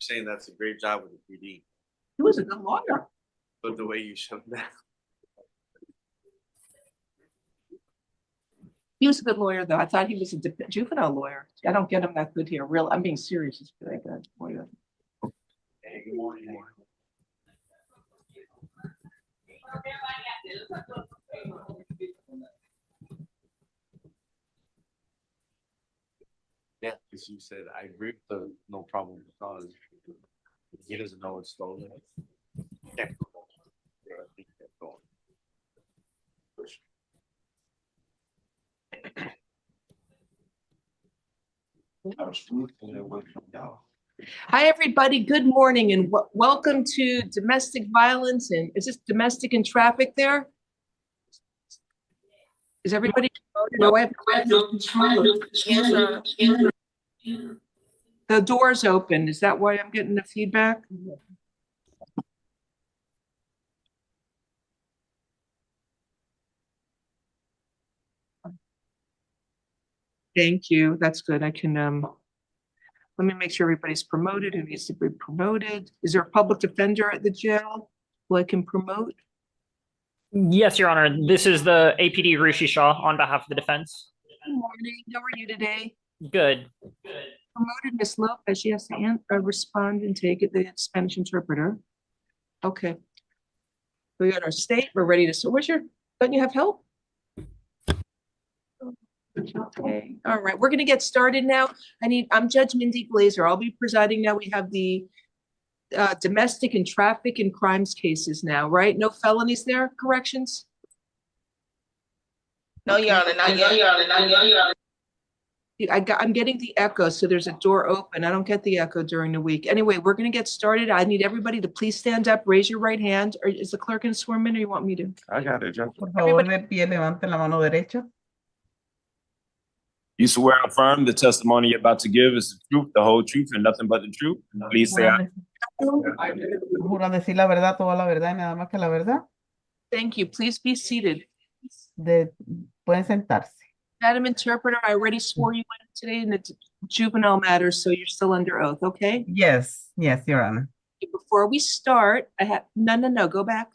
saying that's a great job with the PD, He was a good lawyer. but the way you showed that. He was a good lawyer, though. I thought he was a juvenile lawyer. I don't get him that good here. Real, I'm being serious. He's really good lawyer. Hey, good morning. Yeah, because you said I agree with the no problem because he doesn't know it's stolen. Yeah. I think that's going. Hi, everybody. Good morning and welcome to domestic violence. And is this domestic and traffic there? Is everybody? The door's open. Is that why I'm getting the feedback? Thank you. That's good. I can, let me make sure everybody's promoted who needs to be promoted. Is there a public defender at the jail who I can promote? Yes, Your Honor. This is the APD Rishi Shah on behalf of the defense. Good morning. How are you today? Good. Promoted Ms. Lopez. She has to respond and take it, the Spanish interpreter. Okay. We got our state. We're ready to, so where's your, don't you have help? Okay. All right. We're going to get started now. I'm Judge Mindy Glazer. I'll be presiding now. We have the domestic and traffic and crimes cases now, right? No felonies there, corrections? No, Your Honor, not yet. I'm getting the echo, so there's a door open. I don't get the echo during the week. Anyway, we're going to get started. I need everybody to please stand up, raise your right hand. Or is the clerk going to swear me in, or you want me to? I got it, Judge. Por favor, de pie, levante la mano derecha. You swear or affirm the testimony you're about to give is the truth, the whole truth, and nothing but the truth. Please say aye. Juro decir la verdad, toda la verdad y nada más que la verdad. Thank you. Please be seated. Pueden sentarse. Madam Interpreter, I already swore you in today in the juvenile matters, so you're still under oath, okay? Yes, Your Honor. Before we start, I have, no, go back.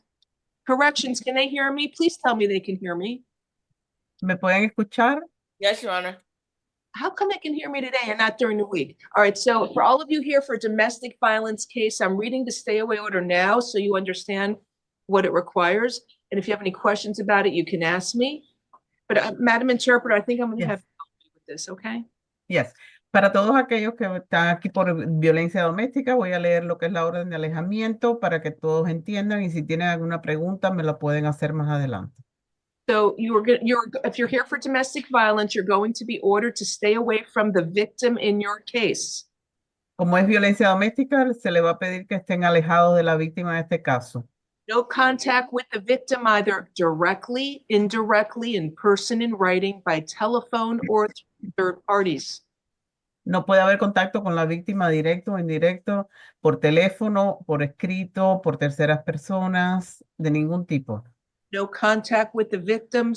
Corrections, can they hear me? Please tell me they can hear me. ¿Me pueden escuchar? Yes, Your Honor. How come they can hear me today and not during the week? All right, so for all of you here for domestic violence case, I'm reading the stay away order now so you understand what it requires. And if you have any questions about it, you can ask me. But Madam Interpreter, I think I'm going to have to help you with this, okay? Yes. Para todos aquellos que están aquí por violencia doméstica, voy a leer lo que es la orden de alejamiento para que todos entiendan y si tienen alguna pregunta me la pueden hacer más adelante. So if you're here for domestic violence, you're going to be ordered to stay away from the victim in your case. Como es violencia doméstica, se le va a pedir que estén alejados de la víctima en este caso. No contact with the victim either directly, indirectly, in person, in writing, by telephone, or third parties. No puede haber contacto con la víctima directo o indirecto, por teléfono, por escrito, por terceras personas, de ningún tipo. No contact with the victim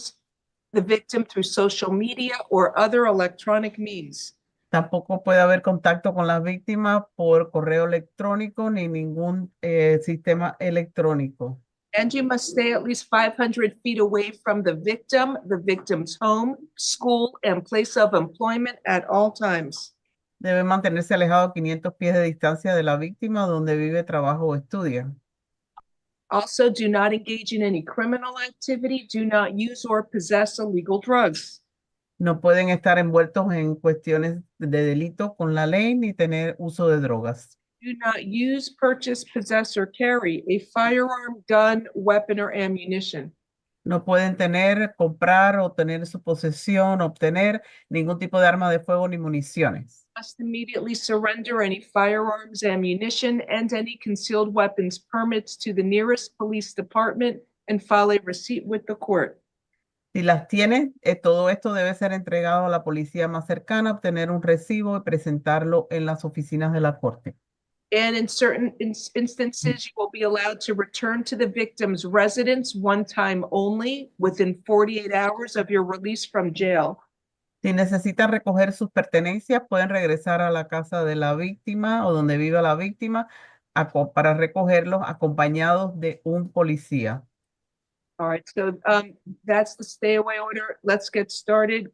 through social media or other electronic means. Tampoco puede haber contacto con la víctima por correo electrónico ni ningún sistema electrónico. And you must stay at least 500 feet away from the victim's home, school, and place of employment at all times. Debe mantenerse alejado 500 pies de distancia de la víctima donde vive, trabaja o estudia. Also, do not engage in any criminal activity. Do not use or possess illegal drugs. No pueden estar envueltos en cuestiones de delito con la ley ni tener uso de drogas. Do not use, purchase, possess, or carry a firearm, gun, weapon, or ammunition. No pueden tener, comprar o tener en su posesión, obtener ningún tipo de arma de fuego ni municiones. Must immediately surrender any firearms, ammunition, and any concealed weapons permits to the nearest police department and file a receipt with the court. Si las tiene, todo esto debe ser entregado a la policía más cercana, obtener un recibo y presentarlo en las oficinas de la corte. And in certain instances, you will be allowed to return to the victim's residence one time only within 48 hours of your release from jail. Si necesitan recoger sus pertenencias, pueden regresar a la casa de la víctima o donde viva la víctima para recogerlos acompañados de un policía. All right, so that's the stay away order. Let's get started.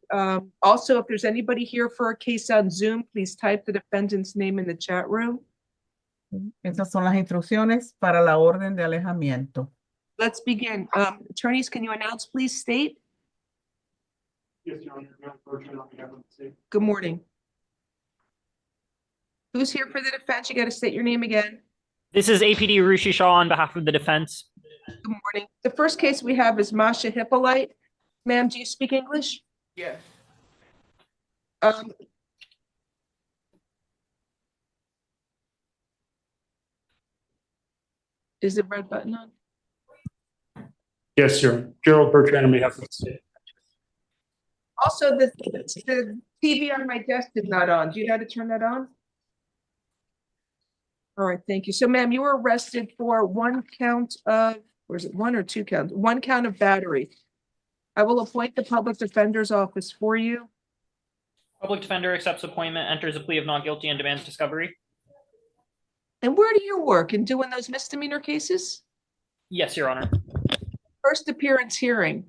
Also, if there's anybody here for a case on Zoom, please type the defendant's name in the chat room. Esas son las instrucciones para la orden de alejamiento. Let's begin. Attorneys, can you announce, please state? Yes, Your Honor. Bertrand on behalf of the state. Good morning. Who's here for the defense? You got to state your name again. This is APD Rushi Shaw on behalf of the defense. Good morning. The first case we have is Masha Hippolyte. Ma'am, do you speak English? Yes. Is the red button on? Yes, sir. Gerald Bertrand on behalf of the state. Also, the TV on my desk is not on. Do you know how to turn that on? All right, thank you. So, ma'am, you were arrested for one count of, or is it one or two counts? One count of battery. I will appoint the public defender's office for you. Public defender accepts appointment, enters a plea of not guilty, and demands discovery. And where do you work in doing those misdemeanor cases? Yes, Your Honor. First appearance hearing.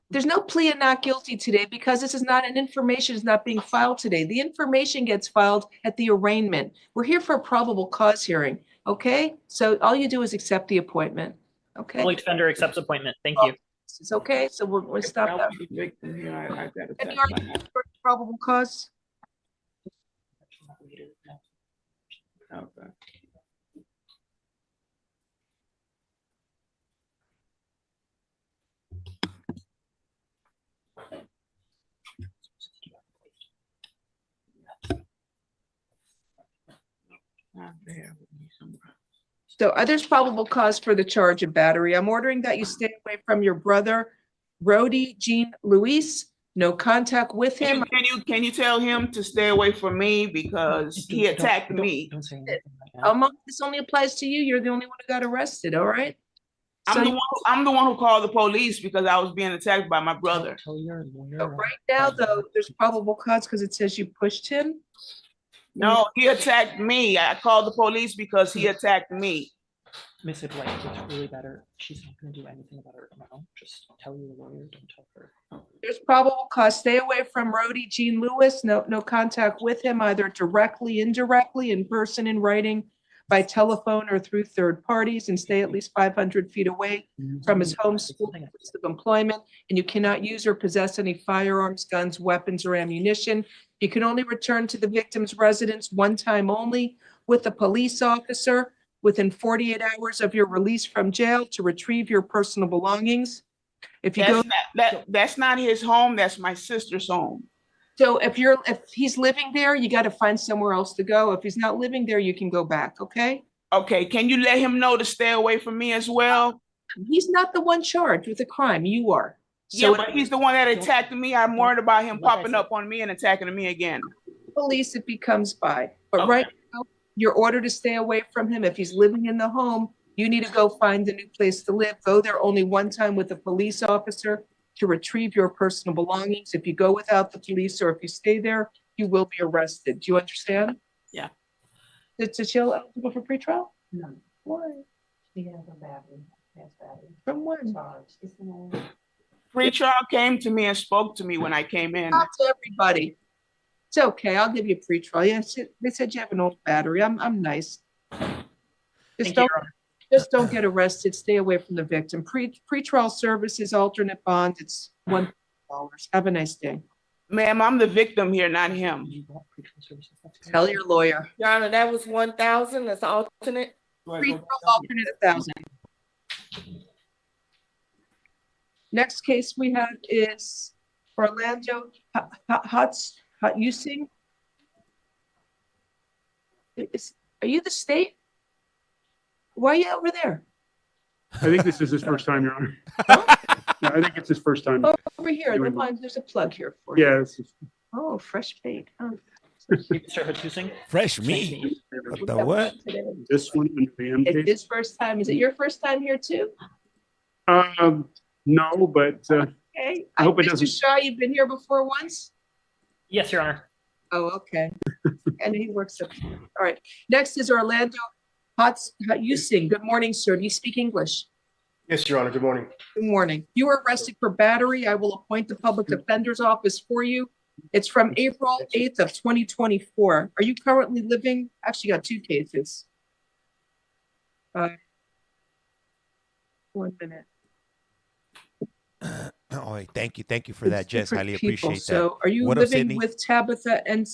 There's no plea of not guilty today because this is not an information is not being filed today. The information gets filed at the arraignment. We're here for a probable cause hearing. Okay, so all you do is accept the appointment. Okay, Public defender accepts appointment. Thank you. it's okay. So we're going to stop that. Victim here, I gotta Any testify. argument for probable cause? Okay. So there's probable cause for the charge of battery. I'm ordering that you stay away from your brother, Rody Jean Luis. No contact with him. Can you tell him to stay away from me because he attacked me? Don't say anything right now. This only applies to you. You're the only one who got arrested, all right? I'm the one who called the police because I was being attacked by my brother. Tell your lawyer. So right now, though, there's probable cause because it says you pushed him. No, he attacked me. I called the police because he attacked me. Miss it, like, it's really better. She's not gonna do anything about it now. Just tell your lawyer, don't tell her. There's probable cause. Stay away from Rody Jean Lewis. No contact with him, either directly, indirectly, in person, in writing, by telephone, or through third parties, and stay at least 500 feet away from his home, school, place of employment. And you cannot use or possess any firearms, guns, weapons, or ammunition. You can only return to the victim's residence one time only with a police officer within 48 hours of your release from jail to retrieve your personal belongings. If you go, That's not his home. That's my sister's home. so if he's living there, you got to find somewhere else to go. If he's not living there, you can go back. Okay. Okay, can you let him know to stay away from me as well? He's not the one charged with a crime. You are. Yeah, So but he's the one that attacked me. I'm worried about him popping up on me and attacking me again. police if he comes by. But Okay. right now, you're ordered to stay away from him. If he's living in the home, you need to go find a new place to live. Go there only one time with a police officer to retrieve your personal belongings. If you go without the police or if you stay there, you will be arrested. Do you understand? Yeah. Is Jill eligible for pretrial? No. Why? She has a battery. Has battery. From when? Charge. It's no. Pre-trial came to me and spoke to me when I came in. Not to everybody. It's okay. I'll give you a pretrial. Yes, they said you have an old battery. I'm nice. Just Thank you, don't Your Honor. Just don't get arrested. Stay away from the victim. Pretrial services, alternate bond, it's $1. Have a nice day. Ma'am, I'm the victim here, not him. You want pretrial services? That's great. Tell your lawyer. Your Honor, that was 1,000. That's alternate. Pretrial alternate 1,000. Next case we have is Orlando Using. Are you the state? Why are you over there? I think this is his first time, Your Honor. Yeah, I think it's his first time. Over here. There's a plug here for you. Yeah, this is- Oh, fresh paint. Oh. Mr. Hatusing? Fresh Nice to meet meat. you. What the what? this one under the M It's case. his first time. Is it your first time here too? No, but Okay, Okay. I hope it Mr. doesn't- Shaw, you've been here before once? Yes, Your Honor. Oh, okay. And he works up. All right. Next is Orlando Using. Good morning, sir. Do you speak English? Yes, Your Honor. Good morning. Good morning. You were arrested for battery. I will appoint the public defender's office for you. It's from April 8th of 2024. Are you currently living? Actually, you got two cases. 1 minute. Oh, thank you for that, It's Jess. different Highly people. appreciate that. So are you What up, living Sydney? with Tabitha and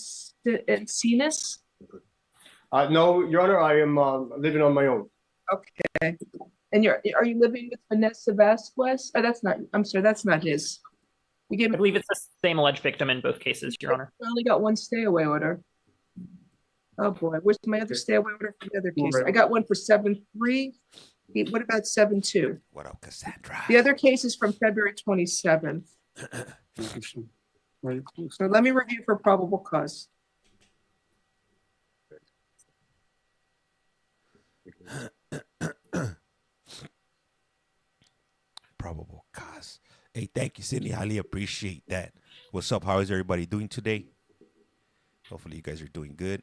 Cenas? No, Your Honor, I am living on my own. Okay. And are you living with Vanessa Vasquez? Oh, that's not, I'm sorry, that's not his. You gave I me, believe it's the same alleged victim in both cases, Your Honor. I only got one stay away order. Oh boy, where's my other stay away order for the other case? I got one for 7-3. What about 7-2? What up, Cassandra? The other case is from February 27th. Right. So let me review for probable cause. Probable cause. Hey, thank you, Sydney. Highly appreciate that. What's up? How is everybody doing today? Hopefully you guys are doing good.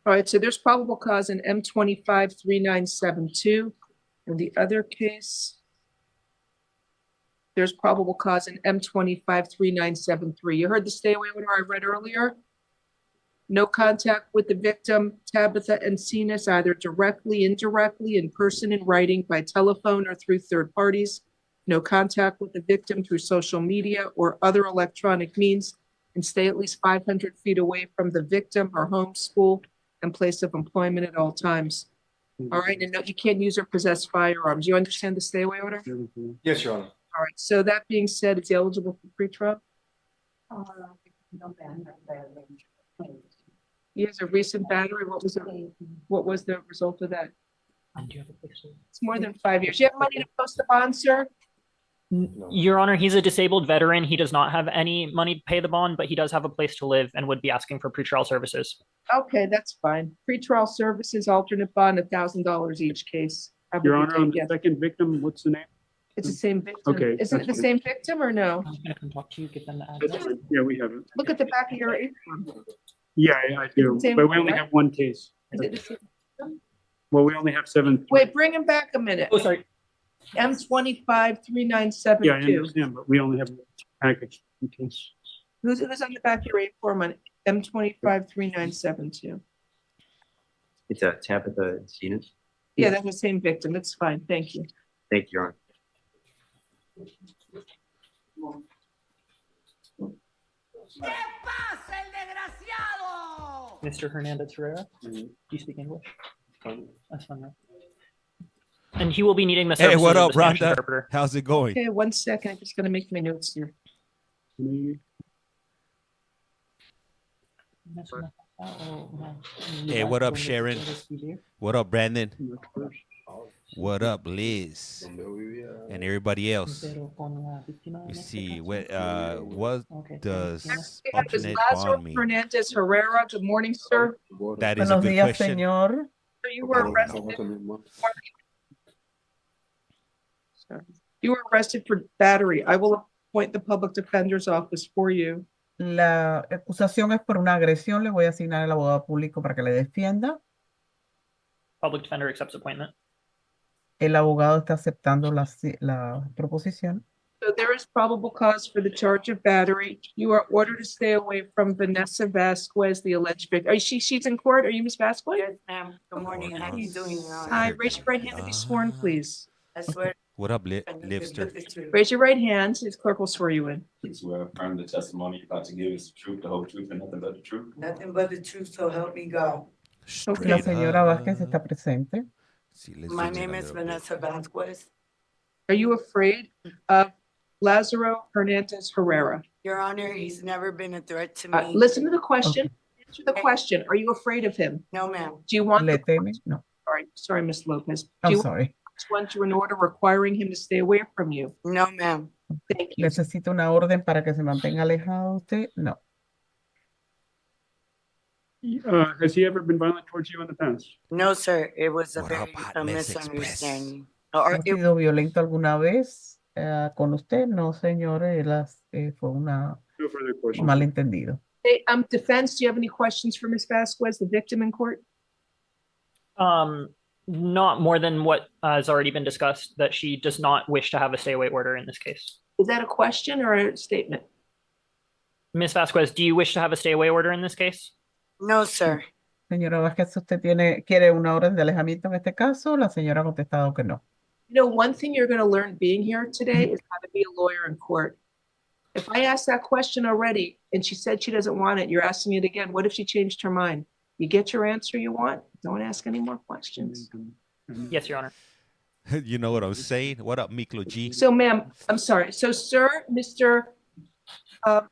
All right, so there's probable cause in M253972. And the other case, there's probable cause in M253973. You heard the stay away order I read earlier? No contact with the victim, Tabitha and Cenas, either directly, indirectly, in person, in writing, by telephone, or through third parties. No contact with the victim through social media or other electronic means, and stay at least 500 feet away from the victim, her home, school, and place of employment at all times. All right, and no, you can't use or possess firearms. You understand the stay away order? Yes, Your Honor. All right, so that being said, it's eligible for pre-trial. He has a recent battery. What was the result of that? It's more than 5 years. You have money to post the bond, sir? Your Honor, he's a disabled veteran. He does not have any money to pay the bond, but he does have a place to live and would be asking for pretrial services. Okay, that's fine. Pre-trial services, alternate bond, $1,000 each case. Have a Your good Honor, day. on the Yes. second victim, what's the name? It's the same victim. Okay, Isn't it the that's same victim or no? I'm gonna come talk to you, give them the That's address. fine. Yeah, we have it. Look at the back of your apron. Yeah, I do, Same but we only right? have one case. Is it the same? Well, we only have 7. Wait, bring him back a minute. Oh, sorry. M253972. Yeah, I understand, but we only have one package in case. Who's on the back of your A4 on M253972? It's Tabitha and Cenas. Yeah, that's the same victim. That's fine. Thank you. Thank you, Your Honor. Mr. Hernandez Herrera, do you speak English? That's fine, right? And he will be needing the Hey, services what of up, the Spanish Rhonda? interpreter. How's it going? Okay, 1 second. I'm just gonna make my notes here. Hey, what up, Sharon? What up, Brandon? What up, Liz? And everybody else. You see, what does Is alternate Lázaro bond mean? Hernandez Herrera. Good morning, sir. That is a Buenos good días, question. señor. So you were arrested. Sorry. You were arrested for battery. I will appoint the public defender's office for you. La acusación es por una agresión. Le voy a asignar al abogado público para que le defienda. Public defender accepts appointment. El abogado está aceptando la proposición. So there is probable cause for the charge of battery. You are ordered to stay away from Vanessa Vasquez, the alleged victim. She's in court. Are you Miss Vasquez? Yes, ma'am. Good morning. How you doing? Hi, raise your right hand to be sworn, please. I swear. What up, Lipster? Raise your right hand. His clerk will swear you in. Swear affirm the testimony you're about to give is the truth, the whole truth, and nothing but the truth. Nothing but the truth, so help me God. Okay. La señora Vázquez está presente. Sí, let's My zoom in name a is little bit. Vanessa Vasquez. Are you afraid of Lázaro Hernandez Herrera? Your Honor, he's never been a threat to me. Listen to the question. Answer the question. Are you afraid of him? No, ma'am. Do you want? Le teme? No, Sorry, Miss Lopez. Do I'm you sorry. want an order requiring him to stay away from you? No, ma'am. Thank you. ¿Necesita una orden para que se mantenga alejado usted? No. Has he ever been violent towards you in the past? No, sir. It was a What very up, Hot a Mess Express? misunderstanding. Or ¿Ha sido violento alguna vez con usted? No, señor, fue un No further questions. malentendido. Hey, defense, do you have any questions for Ms. Vasquez, the victim in court? Not more than what has already been discussed, that she does not wish to have a stay away order in this case. Is that a question or a statement? Ms. Vasquez, do you wish to have a stay away order in this case? No, sir. Señora Vázquez, ¿usted quiere una orden de alejamiento en este caso? La señora ha contestado que no. You know, one thing you're going to learn being here today is how to be a lawyer in court. If I asked that question already and she said she doesn't want it, you're asking it again. What if she changed her mind? You get your answer you want. Don't ask any more questions. Yes, Your Honor. You know what I'm saying? What up, Miklo G? So, ma'am, I'm sorry. So, sir, Mr.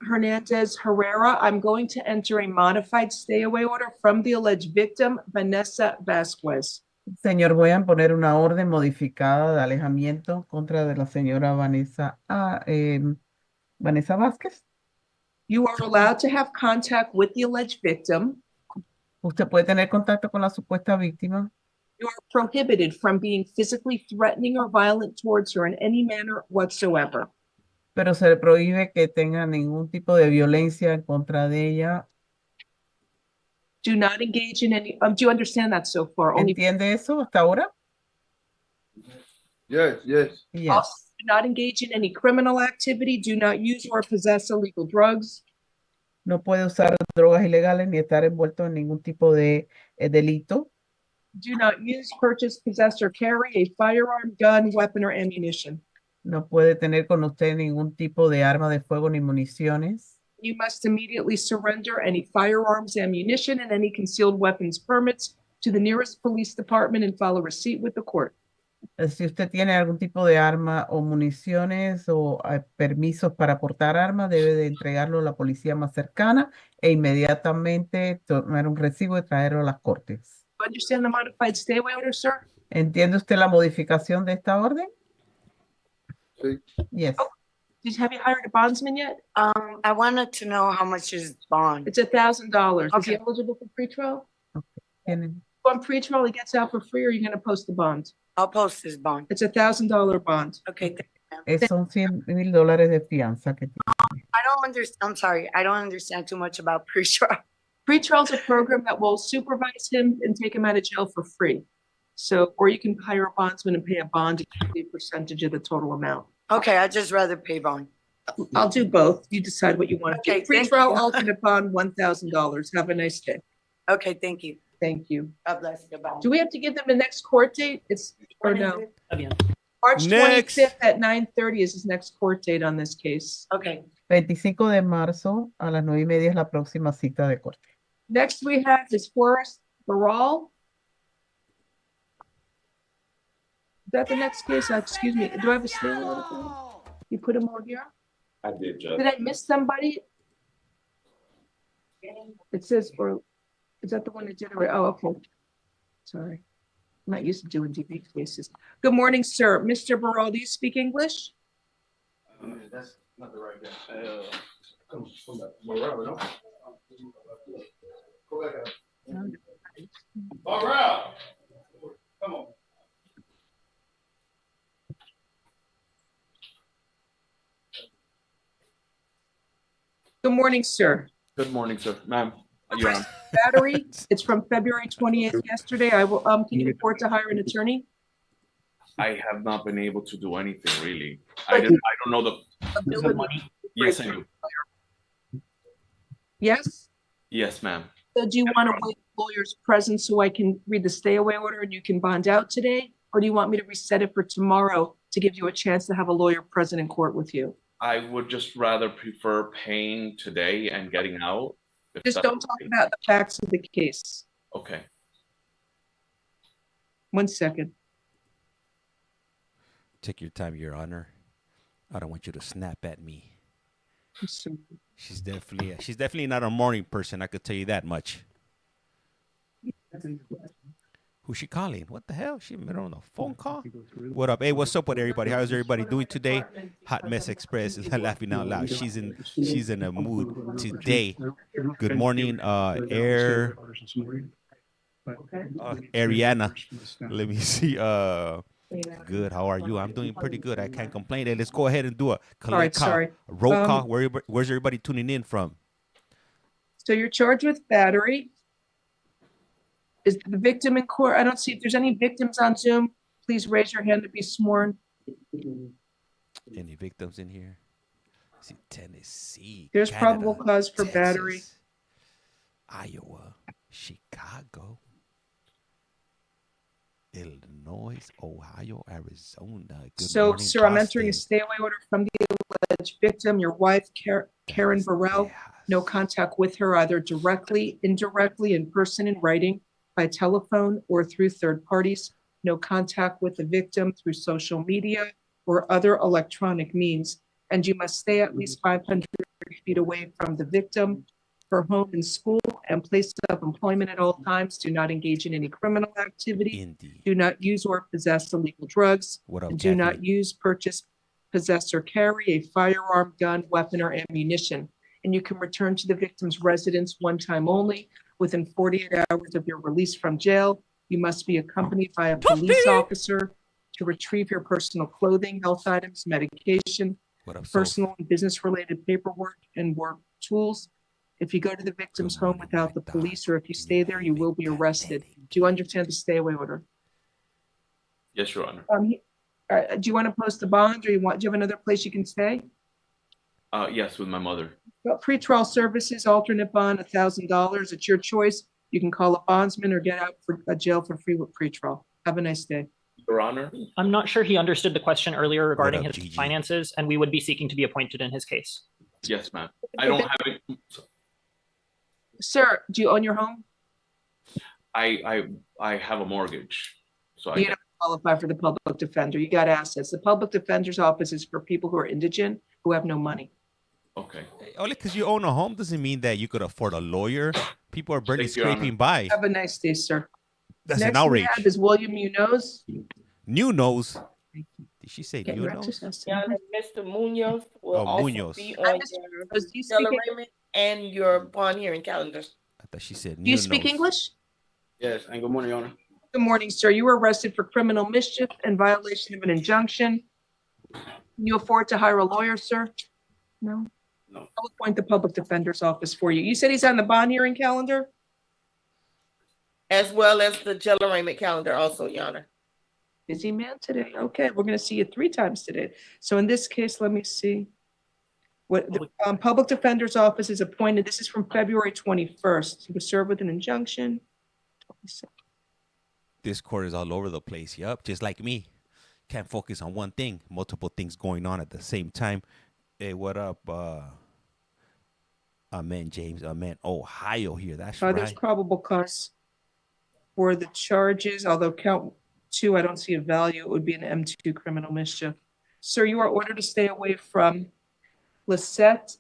Hernandez Herrera, I'm going to enter a modified stay away order from the alleged victim, Vanessa Vasquez. Señor, voy a poner una orden modificada de alejamiento contra de la señora Vanessa Vázquez. You are allowed to have contact with the alleged victim. Usted puede tener contacto con la supuesta víctima, You are prohibited from being physically threatening or violent towards her in any manner whatsoever. pero se le prohíbe que tenga ningún tipo de violencia en contra de ella. Do not engage in any, do you understand that so far? Only ¿Entiende eso hasta ahora? Yes, yes. Yes. also, do not engage in any criminal activity. Do not use or possess illegal drugs. No puede usar drogas ilegales ni estar envuelto en ningún tipo de delito. Do not use, purchase, possess, or carry a firearm, gun, weapon, or ammunition. No puede tener con usted ningún tipo de arma de fuego ni municiones. You must immediately surrender any firearms, ammunition, and any concealed weapons permits to the nearest police department and file a receipt with the court. Si usted tiene algún tipo de arma o municiones o permisos para portar armas, debe de entregarlo a la policía más cercana e inmediatamente tomar un recibo y traerlo a las cortes. You understand the modified stay away order, sir? ¿Entiende usted la modificación de esta orden? Sí. Yes. Oh. Have you hired a bondsman yet? I wanted to know how much is bond. It's $1,000. Is he Okay. eligible for pretrial? Tienen- On pretrial, he gets out for free, or are you going to post the bond? I'll post this bond. It's $1,000 bond. Okay. Son $100,000 de fianza que tiene. I don't understand. I'm sorry. I don't understand too much about pre-trial. Pretrial is a program that will supervise him and take him out of jail for free. So, or you can hire a bondsman and pay a bond, a percentage of the total amount. Okay, I'd just rather pay bond. I'll do both. You decide what you want to do. Okay, thank Pretrial you. alternate bond, $1,000. Have a nice day. Okay, thank you. Thank you. God bless you. Goodbye. Do we have to give them the next court date? It's, or When is no? it? March Next. 25th at 9:30 is his next court date on this case. Okay. 25 de marzo a las 9:30 es la próxima cita de corte. Next we have is Forrest Baral. Is that the next case? Excuse me. Do I have a stay order for him? You put him over here? I did, Judge. Did I miss somebody? It says, or is that the one that did it? Oh, okay. Sorry. I'm not used to doing DB cases. Good morning, sir. Mr. Baral, do you speak English? That's not the right guy. Come back. Morale, no? Go back up. Morale! Come on. Good morning, sir. Good morning, sir. Ma'am, Your Honor. Battery, it's from February 28th yesterday. I will, can you afford to hire an attorney? I have not been able to do anything really. I don't know the, yes, I do. Yes? Yes, ma'am. So do you want to wait lawyer's presence so I can read the stay away order and you can bond out today? Or do you want me to reset it for tomorrow to give you a chance to have a lawyer present in court with you? I would just rather prefer paying today and getting out. if Just that's don't talk okay. about the facts of the case. Okay. 1 second. Take your time, Your Honor. I don't want you to snap at me. I'm sorry. She's definitely not a morning person. I could tell you that much. Who's she calling? What the hell? She made her on a phone call? What up? Hey, what's up with everybody? How's everybody doing today? Hot Mess Express is laughing out loud. She's in a mood today. Good morning, Ariana. Let me see. Good. How are you? I'm doing pretty good. I can't complain. Hey, let's go ahead and do a roll call. Where's everybody tuning in from? So you're charged with battery. Is the victim in court? I don't see if there's any victims on Zoom. Please raise your hand to be sworn. Any victims in here? See, Tennessee. There's Canada, probable cause for Texas, battery. Iowa, Chicago, Illinois, Ohio, Arizona. Good So, morning, sir, I'm entering a Boston. stay away order from the alleged victim, your wife, Karen Burrell. No contact with her, either directly, indirectly, in person, in writing, by telephone, or through third parties. No contact with the victim through social media or other electronic means. And you must stay at least 500 feet away from the victim, her home and school, and place of employment at all times. Do not engage in any criminal activity. Indeed. Do not use or possess illegal drugs. What up, And do not Kathy? use, purchase, possess, or carry a firearm, gun, weapon, or ammunition. And you can return to the victim's residence one time only within 48 hours of your release from jail. You must be accompanied by a police officer to retrieve your personal clothing, health items, medication, What up, personal and business-related paperwork, and work tools. If you go to the victim's home without the police, or if you stay there, you will be arrested. Do you understand the stay away order? Yes, Your Honor. Do you want to post a bond, or do you have another place you can stay? Yes, with my mother. Well, pretrial services, alternate bond, $1,000. It's your choice. You can call a bondsman or get out for a jail for free with pretrial. Have a nice day. Your Honor. I'm not sure he understood the question earlier regarding up, his Gigi? finances, and we would be seeking to be appointed in his case. Yes, ma'am. I don't have it. Sir, do you own your home? I have a mortgage, so You don't qualify for the public defender. You got assets. The public defender's office is for people who are indigent, who have no money. Okay. Only because you own a home doesn't mean that you could afford a lawyer. People are barely Thank you, Your scraping by. Have a nice day, sir. That's Next an outrage. we have is William Munoz. New nose. Did she say Get new your nose? exercise. Mr. Munoz will Oh, also Munoz. be Hi, on Mr. your Munoz. Do you speak English? accelerated and your bond hearing calendars. I thought she said new Do you speak nose. English? Yes, and good morning, Your Honor. Good morning, sir. You were arrested for criminal mischief and violation of an injunction. Can you afford to hire a lawyer, sir? No? No. I'll appoint the public defender's office for you. You said he's on the bond hearing calendar? As well as the jail arraignment calendar also, Your Honor. Busy man today. Okay, we're gonna see you 3 times today. So in this case, let me see. What the public defender's office is appointed. This is from February 21st. He was served with an injunction. This court is all over the place. Yup, just like me. Can't focus on one thing. Multiple things going on at the same time. Hey, what up? Amen, James. Amen. Ohio here. That's There's right. probable cause for the charges, although count 2, I don't see a value. It would be an M2 criminal mischief. Sir, you are ordered to stay away from Lisbeth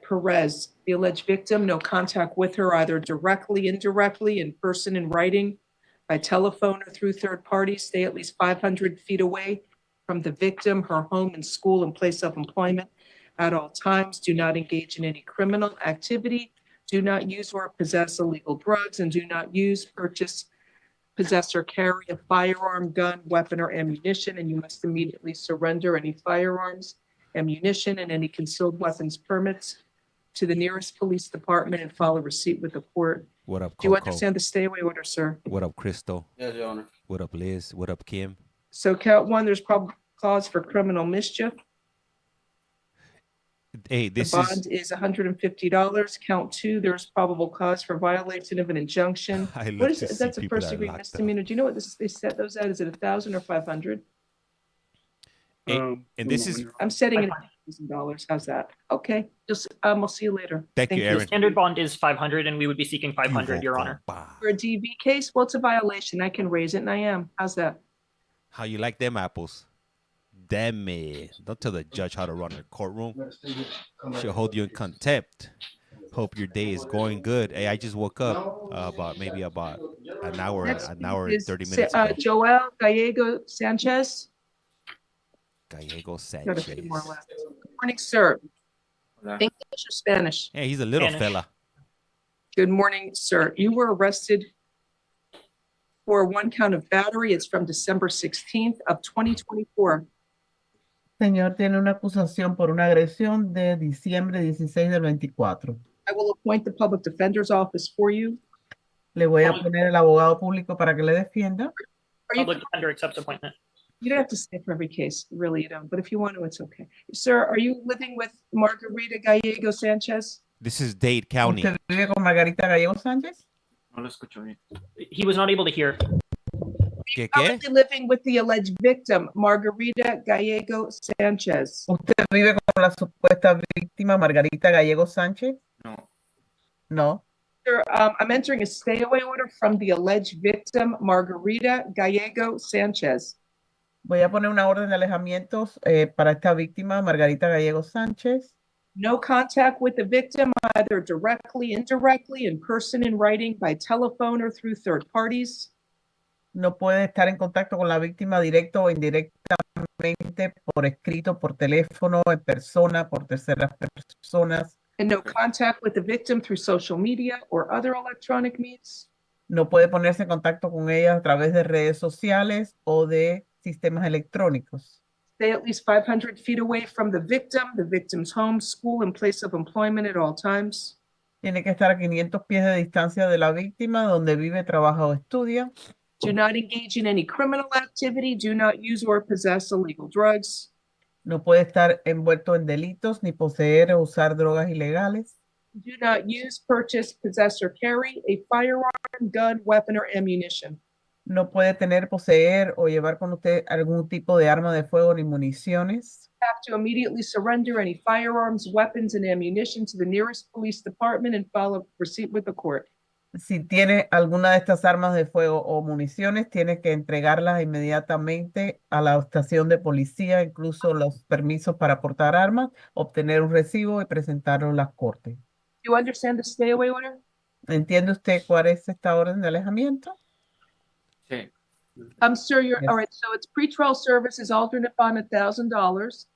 Perez, the alleged victim. No contact with her, either directly, indirectly, in person, in writing, by telephone, or through third parties. Stay at least 500 feet away from the victim, her home and school and place of employment at all times. Do not engage in any criminal activity. Do not use or possess illegal drugs, and do not use, purchase, possess, or carry a firearm, gun, weapon, or ammunition. And you must immediately surrender any firearms, ammunition, and any concealed weapons permits to the nearest police department and file a receipt with the court. What up, Do you Coco? understand the stay away order, sir? What up, Crystal? Yes, Your Honor. What up, Liz? What up, Kim? So count 1, there's probable cause for criminal mischief. Hey, The this bond is $150. Count 2, there's probable cause for violation of an injunction. I love What is to it? see That's a people first that are degree locked up. misdemeanor. Do you know what they set those at? Is it 1,000 or 500? Hey, and this is I'm setting it at $1,000. How's that? Okay, just we'll see you later. Thank you, The Aaron. standard bond is 500, and we would be seeking 500, Your Honor. For a DV case, well, it's a violation. I can raise it, and I am. How's that? How you like them apples? Damn it. Don't tell the judge how to run a courtroom. She'll hold you in contempt. Hope your day is going good. Hey, I just woke up about an hour Next and 30 is, minutes ago. Joel Gallego Sanchez. Gallego Got a few more Sanchez. left. Good morning, sir. English or Spanish? Yeah, he's a little Spanish. fella. Good morning, sir. You were arrested for one count of battery. It's from December 16th of 2024. Señor, tiene una acusación por una agresión de diciembre 16 del 24. I will appoint the public defender's office for you. Le voy a poner el abogado público para que le defienda. Are you, Public defender accepts appointment. you don't have to say for every case, really, you don't, but if you want to, it's okay. Sir, are you living with Margarita Gallego Sanchez? This is Dade County. ¿Usted vive con Margarita Gallego Sánchez? No lo escucho bien. He was not able to hear. ¿Qué? Currently living with the alleged victim, Margarita Gallego Sanchez. ¿Usted vive con la supuesta víctima Margarita Gallego Sánchez? No. No. Sir, I'm entering a stay away order from the alleged victim, Margarita Gallego Sanchez. Voy a poner una orden de alejamientos para esta víctima, Margarita Gallego Sánchez. No contact with the victim, either directly, indirectly, in person, in writing, by telephone, or through third parties. No puede estar en contacto con la víctima directo o indirectamente, por escrito, por teléfono, en persona, por terceras personas. And no contact with the victim through social media or other electronic means. No puede ponerse en contacto con ella a través de redes sociales o de sistemas electrónicos. Stay at least 500 feet away from the victim's home, school, and place of employment at all times. Tiene que estar a 500 pies de distancia de la víctima, donde vive, trabaja o estudia. Do not engage in any criminal activity. Do not use or possess illegal drugs. No puede estar envuelto en delitos ni poseer o usar drogas ilegales. Do not use, purchase, possess, or carry a firearm, gun, weapon, or ammunition. No puede tener, poseer o llevar con usted algún tipo de arma de fuego ni municiones. Have to immediately surrender any firearms, weapons, and ammunition to the nearest police department and file a receipt with the court. Si tiene alguna de estas armas de fuego o municiones, tiene que entregarlas inmediatamente a la estación de policía, incluso los permisos para portar armas, obtener un recibo y presentarlo a las cortes. Do you understand the stay away order? ¿Entiende usted cuál es esta orden de alejamiento? Sí. Sir, you're, Yes. all right, so it's pretrial services, alternate bond $1,000.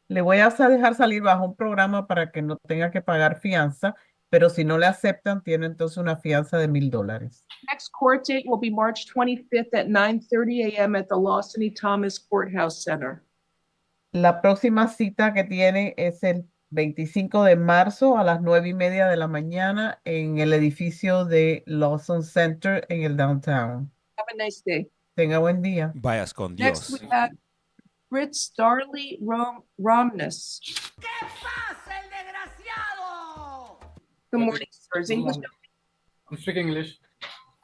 Le voy a dejar salir bajo un programa para que no tenga que pagar fianza, pero si no le aceptan, tiene entonces una fianza de $1,000. Next court date will be March 25th at 9:30 a.m. at the Lawson E. Thomas Courthouse Center. La próxima cita que tiene es el 25 de marzo a las 9:30 de la mañana en el edificio de Lawson Center en el downtown. Have a nice day. Tenga buen día. Vayas con Next, Dios. we have Fritz Darley Romness. Good morning, sir. Is English? I'm speaking English.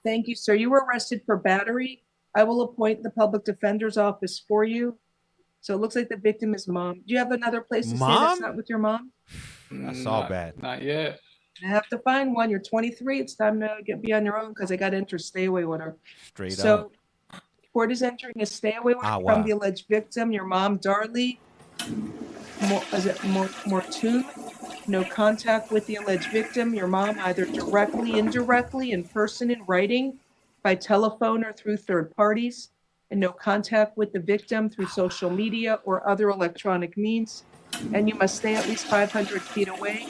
Thank you, sir. You were arrested for battery. I will appoint the public defender's office for you. So it looks like the victim is mom. Do you have another place to stay that's Mom? not with your mom? That's all bad. Not yet. I have to find one. You're 23. It's time to be on your own because I got to enter stay away order. Straight up. So court is entering a stay away order Ah, from wow. the alleged victim, your mom, Darley. Mortoon. No contact with the alleged victim, your mom, either directly, indirectly, in person, in writing, by telephone, or through third parties. And no contact with the victim through social media or other electronic means. And you must stay at least 500 feet away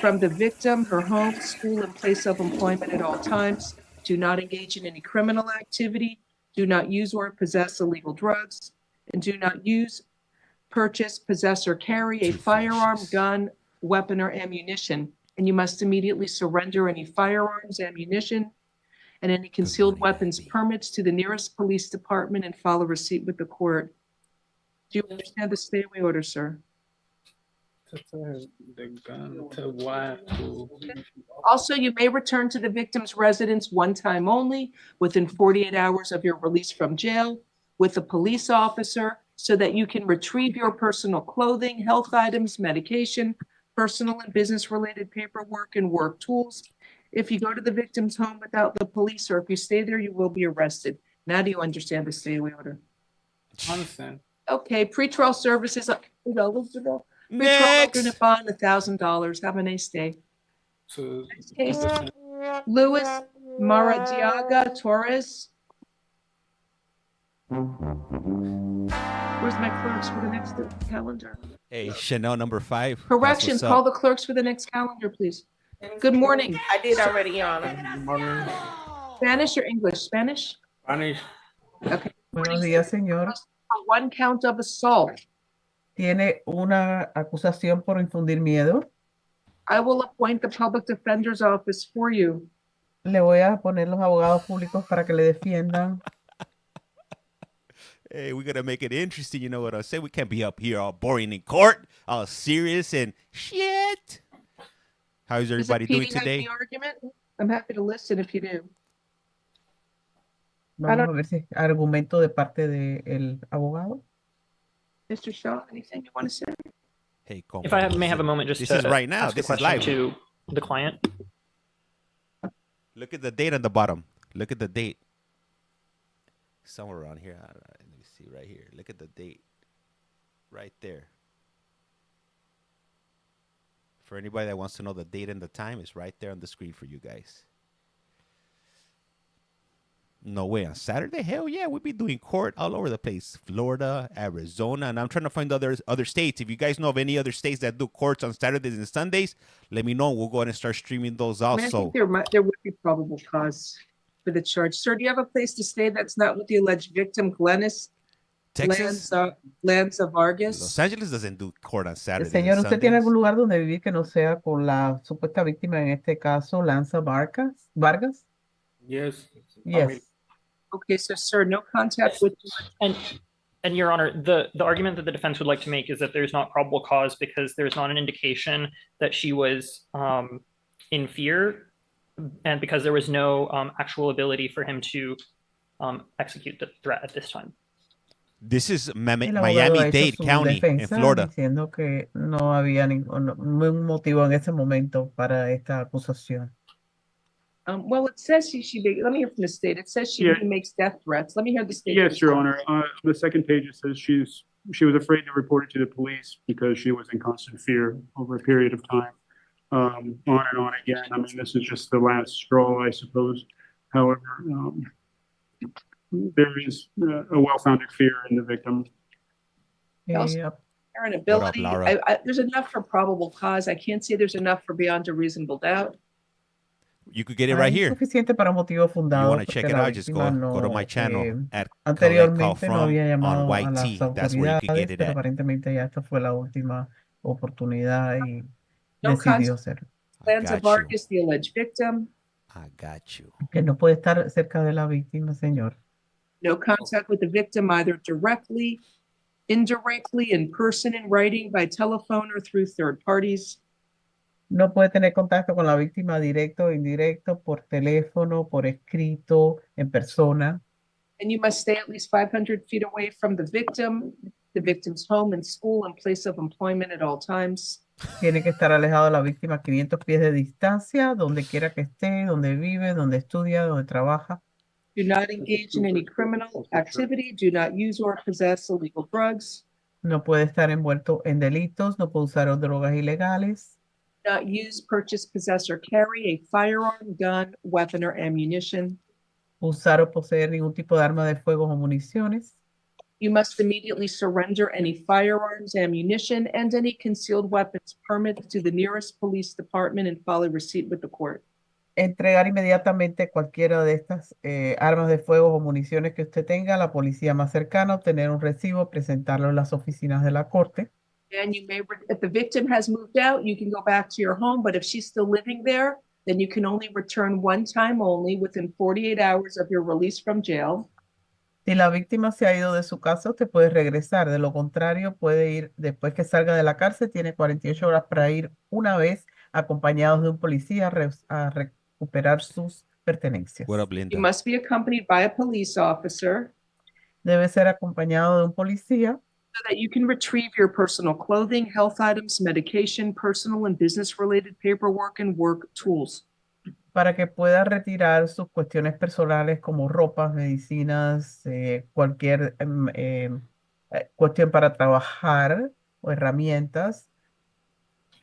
from the victim, her home, school, and place of employment at all times. Do not engage in any criminal activity. Do not use or possess illegal drugs. And do not use, purchase, possess, or carry a firearm, gun, weapon, or ammunition. And you must immediately surrender any firearms, ammunition, and any concealed weapons permits to the nearest police department and file a receipt with the court. Do you understand the stay away order, sir? The gun to what? Also, you may return to the victim's residence one time only within 48 hours of your release from jail with a police officer so that you can retrieve your personal clothing, health items, medication, personal and business-related paperwork, and work tools. If you go to the victim's home without the police, or if you stay there, you will be arrested. Now do you understand the stay away order? Understand. Okay, pretrial services, eligible. Pretrial Next. alternate bond, $1,000. Have a nice day. So Next case, Lewis Maradiaga Torres. Where's my clerks for the next calendar? Hey, Chanel number 5. That's Correction, what's call up. the clerks for the next calendar, please. Good morning. I did already, Your Honor. Spanish or English? Spanish? Spanish. Okay. Buenos días, señor. One count of assault. Tiene una acusación por infundir miedo. I will appoint the public defender's office for you. Le voy a poner los abogados públicos para que le defiendan. Hey, we gotta make it interesting, you know what I'm saying? We can't be up here all boring in court, all serious and shit. How's everybody doing today? The argument? I'm happy to listen if you do. Vamos a ver si argumento de parte del abogado. Mr. Shaw, anything you want to say? Hey, If I may have a moment just this to is right now. ask a This is question live. to the client. Look at the date on the bottom. Look at the date. Somewhere around here. Let me see right here. Look at the date. Right there. For anybody that wants to know the date and the time, it's right there on the screen for you guys. No way, on Saturday? Hell yeah, we'll be doing court all over the place. Florida, Arizona, and I'm trying to find other states. If you guys know of any other states that do courts on Saturdays and Sundays, let me know. We'll go ahead and start streaming those I mean, I also. think there would be probable cause for the charge. Sir, do you have a place to stay that's not with the alleged victim, Glennis Texas? Lanza Vargas? Los Angeles doesn't do court on Saturdays Señor, and ¿usted tiene Sundays. algún lugar donde vivir que no sea con la supuesta víctima, en este caso, Lanza Vargas? Yes. Yes. Okay, so sir, no contact with And Your Honor, the argument that the defense would like to make is that there's not probable cause because there's not an indication that she was in fear, and because there was no actual ability for him to execute the threat at this time. This is El abogado ha Miami-Dade hecho su County in defensa Florida. diciendo que no había ningún motivo en ese momento para esta acusación. well, it says let me hear from the state. It says she makes death threats. Let me hear the state. Yes, Your Honor. On the second page, it says she was afraid to report it to the police because she was in constant fear over a period of time. On and on again. I mean, this is just the last straw, I suppose. However, there is a well-founded fear in the victim. Apparent ability. Laura? There's enough for probable cause. I can't say there's enough for beyond a reasonable doubt. You could get it right Es here. suficiente para un motivo You fundado want to porque check it la out, just víctima go to my no, channel at anteriormente no había CollectCallFrom on llamado a las YT. That's where you could autoridades, get it pero at. aparentemente ya esta fue la última oportunidad y No decidió contact. hacerlo. Lanza got you. Vargas, the alleged victim. I got you. Que no puede estar cerca de la víctima, señor. No contact with the victim either directly, indirectly, in person, in writing, by telephone, or through third parties. No puede tener contacto con la víctima directo o indirecto, por teléfono, por escrito, en persona. And you must stay at least 500 feet away from the victim's home and school and place of employment at all times. Tiene que estar alejado de la víctima a 500 pies de distancia, donde quiera que esté, donde vive, donde estudia, donde trabaja. Do not engage in any criminal activity. Do not use or possess illegal drugs. No puede estar envuelto en delitos, no puede usar drogas ilegales. Do not use, purchase, possess, or carry a firearm, gun, weapon, or ammunition. Usar o poseer ningún tipo de arma de fuego o municiones. You must immediately surrender any firearms, ammunition, and any concealed weapons permit to the nearest police department and file a receipt with the court. Entregar inmediatamente cualquiera de estas armas de fuego o municiones que usted tenga a la policía más cercana, obtener un recibo, presentarlo en las oficinas de la corte. And you may, if the victim has moved out, you can go back to your home, but if she's still living there, then you can only return one time only within 48 hours of your release from jail. Si la víctima se ha ido de su casa, usted puede regresar. De lo contrario, puede ir después que salga de la cárcel, tiene 48 horas para ir una vez acompañados de un policía a recuperar sus pertenencias. What up, Linda? You must be accompanied by a police officer Debe ser acompañado de un policía so that you can retrieve your personal clothing, health items, medication, personal and business-related paperwork, and work tools. para que pueda retirar sus cuestiones personales como ropas, medicinas, cualquier cuestión para trabajar o herramientas.